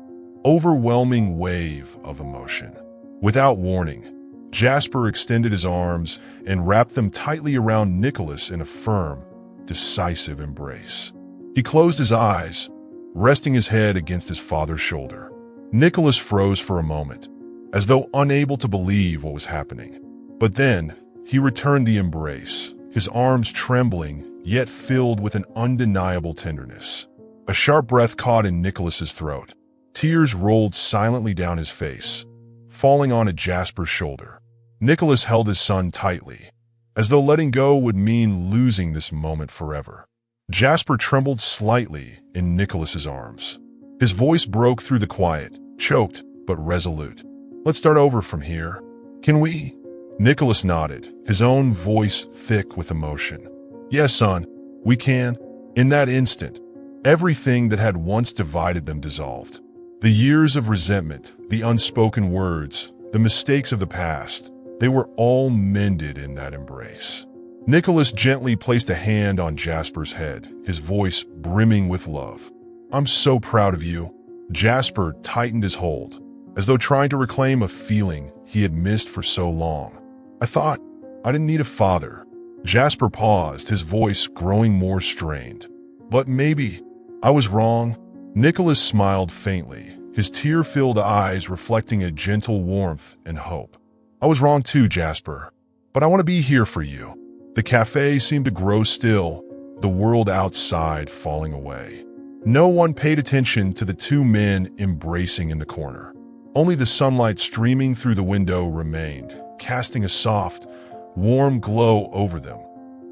[SPEAKER 1] overwhelming wave of emotion. Without warning, Jasper extended his arms and wrapped them tightly around Nicholas in a firm, decisive embrace. He closed his eyes, resting his head against his father's shoulder. Nicholas froze for a moment, as though unable to believe what was happening. But then, he returned the embrace, his arms trembling, yet filled with an undeniable tenderness. A sharp breath caught in Nicholas's throat. Tears rolled silently down his face, falling onto Jasper's shoulder. Nicholas held his son tightly, as though letting go would mean losing this moment forever. Jasper trembled slightly in Nicholas's arms. His voice broke through the quiet, choked but resolute. "Let's start over from here. Can we?" Nicholas nodded, his own voice thick with emotion. "Yes, son, we can." In that instant, everything that had once divided them dissolved. The years of resentment, the unspoken words, the mistakes of the past, they were all mended in that embrace. Nicholas gently placed a hand on Jasper's head, his voice brimming with love. "I'm so proud of you." Jasper tightened his hold, as though trying to reclaim a feeling he had missed for so long. "I thought I didn't need a father." Jasper paused, his voice growing more strained. "But maybe I was wrong." Nicholas smiled faintly, his tear-filled eyes reflecting a gentle warmth and hope. "I was wrong too, Jasper, but I want to be here for you." The cafe seemed to grow still, the world outside falling away. No one paid attention to the two men embracing in the corner. Only the sunlight streaming through the window remained, casting a soft, warm glow over them,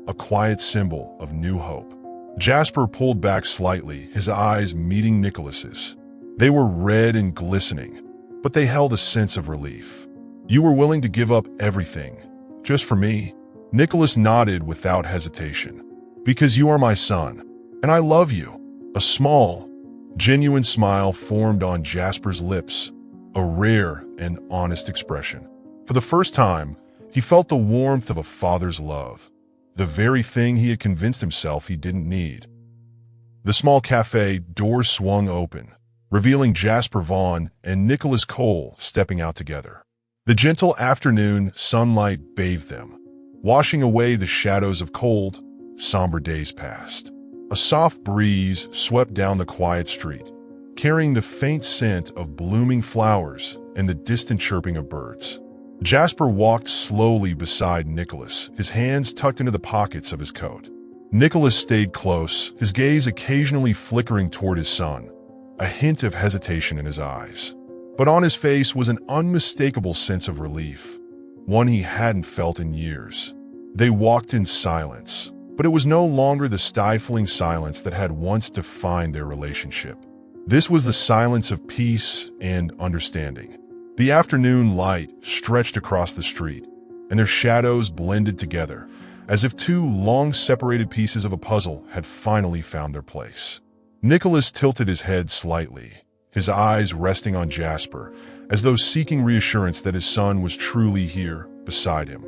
[SPEAKER 1] a quiet symbol of new hope. Jasper pulled back slightly, his eyes meeting Nicholas's. They were red and glistening, but they held a sense of relief. "You were willing to give up everything, just for me?" Nicholas nodded without hesitation. "Because you are my son, and I love you." A small, genuine smile formed on Jasper's lips, a rare and honest expression. For the first time, he felt the warmth of a father's love, the very thing he had convinced himself he didn't need. The small cafe door swung open, revealing Jasper Vaughn and Nicholas Cole stepping out together. The gentle afternoon sunlight bathed them, washing away the shadows of cold, somber days past. A soft breeze swept down the quiet street, carrying the faint scent of blooming flowers and the distant chirping of birds. Jasper walked slowly beside Nicholas, his hands tucked into the pockets of his coat. Nicholas stayed close, his gaze occasionally flickering toward his son, a hint of hesitation in his eyes. But on his face was an unmistakable sense of relief, one he hadn't felt in years. They walked in silence, but it was no longer the stifling silence that had once defined their relationship. This was the silence of peace and understanding. The afternoon light stretched across the street, and their shadows blended together, as if two long-separated pieces of a puzzle had finally found their place. Nicholas tilted his head slightly, his eyes resting on Jasper, as though seeking reassurance that his son was truly here beside him.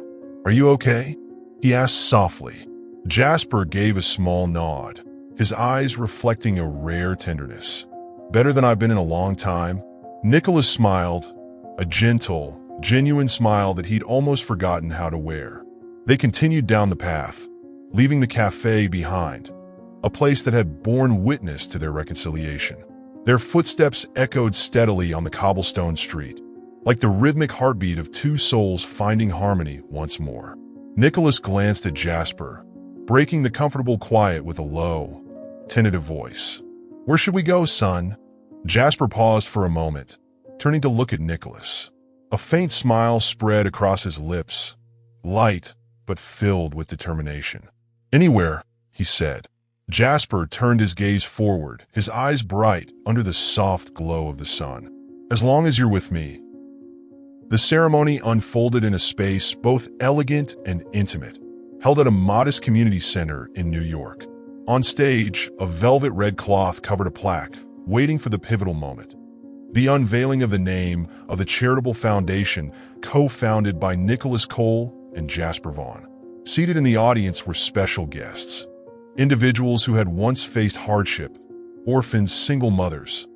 [SPEAKER 1] "Are you okay?" he asked softly. Jasper gave a small nod, his eyes reflecting a rare tenderness. "Better than I've been in a long time." Nicholas smiled, a gentle, genuine smile that he'd almost forgotten how to wear. They continued down the path, leaving the cafe behind, a place that had borne witness to their reconciliation. Their footsteps echoed steadily on the cobblestone street, like the rhythmic heartbeat of two souls finding harmony once more. Nicholas glanced at Jasper, breaking the comfortable quiet with a low, tentative voice. "Where should we go, son?" Jasper paused for a moment, turning to look at Nicholas. A faint smile spread across his lips, light but filled with determination. "Anywhere," he said. Jasper turned his gaze forward, his eyes bright under the soft glow of the sun. "As long as you're with me." The ceremony unfolded in a space both elegant and intimate, held at a modest community center in New York. On stage, a velvet red cloth covered a plaque, waiting for the pivotal moment. The unveiling of the name of the charitable foundation co-founded by Nicholas Cole and Jasper Vaughn. Seated in the audience were special guests, individuals who had once faced hardship, orphans, single mothers,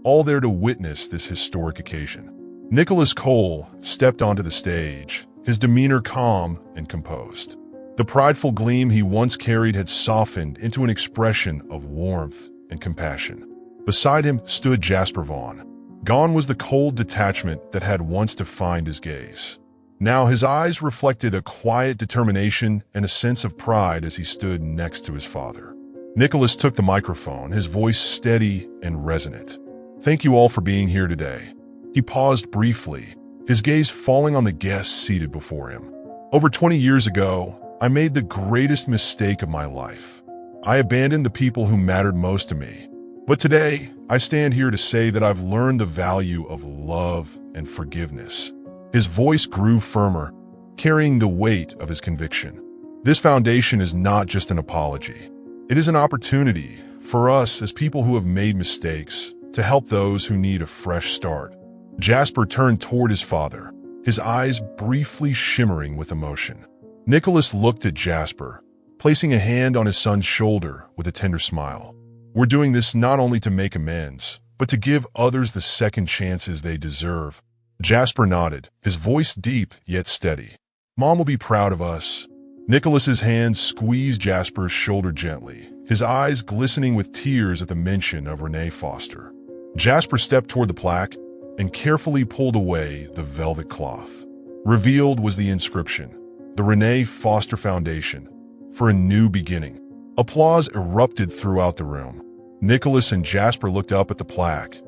[SPEAKER 1] all there to witness this historic occasion. Nicholas Cole stepped onto the stage, his demeanor calm and composed. The prideful gleam he once carried had softened into an expression of warmth and compassion. Beside him stood Jasper Vaughn. Gone was the cold detachment that had once defined his gaze. Now his eyes reflected a quiet determination and a sense of pride as he stood next to his father. Nicholas took the microphone, his voice steady and resonant. "Thank you all for being here today." He paused briefly, his gaze falling on the guests seated before him. "Over 20 years ago, I made the greatest mistake of my life. I abandoned the people who mattered most to me. But today, I stand here to say that I've learned the value of love and forgiveness." His voice grew firmer, carrying the weight of his conviction. This foundation is not just an apology. It is an opportunity for us as people who have made mistakes to help those who need a fresh start. Jasper turned toward his father, his eyes briefly shimmering with emotion. Nicholas looked at Jasper, placing a hand on his son's shoulder with a tender smile. "We're doing this not only to make amends, but to give others the second chances they deserve." Jasper nodded, his voice deep yet steady. "Mom will be proud of us." Nicholas's hand squeezed Jasper's shoulder gently, his eyes glistening with tears at the mention of Renee Foster. Jasper stepped toward the plaque and carefully pulled away the velvet cloth. Revealed was the inscription, "The Renee Foster Foundation, for a new beginning." Applause erupted throughout the room. Nicholas and Jasper looked up at the plaque,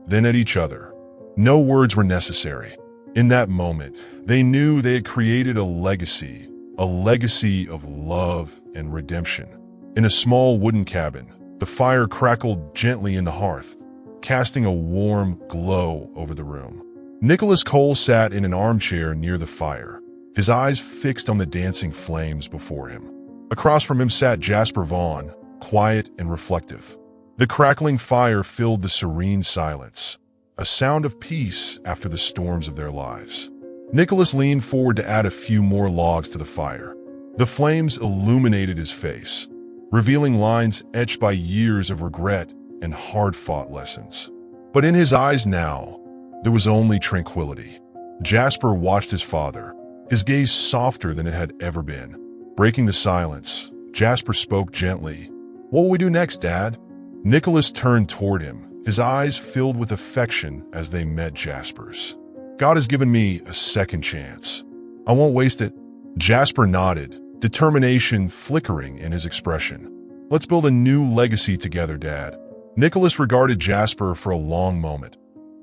[SPEAKER 1] then at each other. No words were necessary. In that moment, they knew they had created a legacy of love and redemption. In a small wooden cabin, the fire crackled gently in the hearth, casting a warm glow over the room. Nicholas Cole sat in an armchair near the fire, his eyes fixed on the dancing flames before him. Across from him sat Jasper Vaughn, quiet and reflective. The crackling fire filled the serene silence, a sound of peace after the storms of their lives. Nicholas leaned forward to add a few more logs to the fire. The flames illuminated his face, revealing lines etched by years of regret and hard-fought lessons. But in his eyes now, there was only tranquility. Jasper watched his father, his gaze softer than it had ever been. Breaking the silence, Jasper spoke gently. "What will we do next, Dad?" Nicholas turned toward him, his eyes filled with affection as they met Jasper's. "God has given me a second chance. I won't waste it." Jasper nodded, determination flickering in his expression. "Let's build a new legacy together, Dad." Nicholas regarded Jasper for a long moment,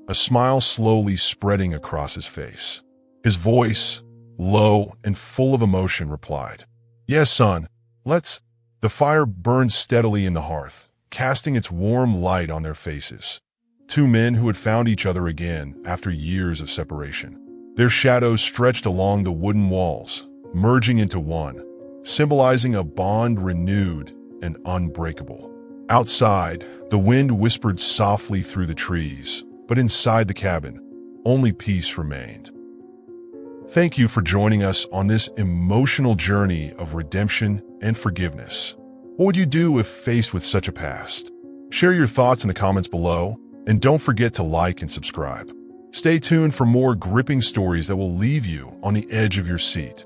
[SPEAKER 1] a smile slowly spreading across his face. His voice, low and full of emotion, replied, "Yes, son, let's." The fire burned steadily in the hearth, casting its warm light on their faces. Two men who had found each other again after years of separation. Their shadows stretched along the wooden walls, merging into one, symbolizing a bond renewed and unbreakable. Outside, the wind whispered softly through the trees, but inside the cabin, only peace remained. Thank you for joining us on this emotional journey of redemption and forgiveness. What would you do if faced with such a past? Share your thoughts in the comments below, and don't forget to like and subscribe. Stay tuned for more gripping stories that will leave you on the edge of your seat.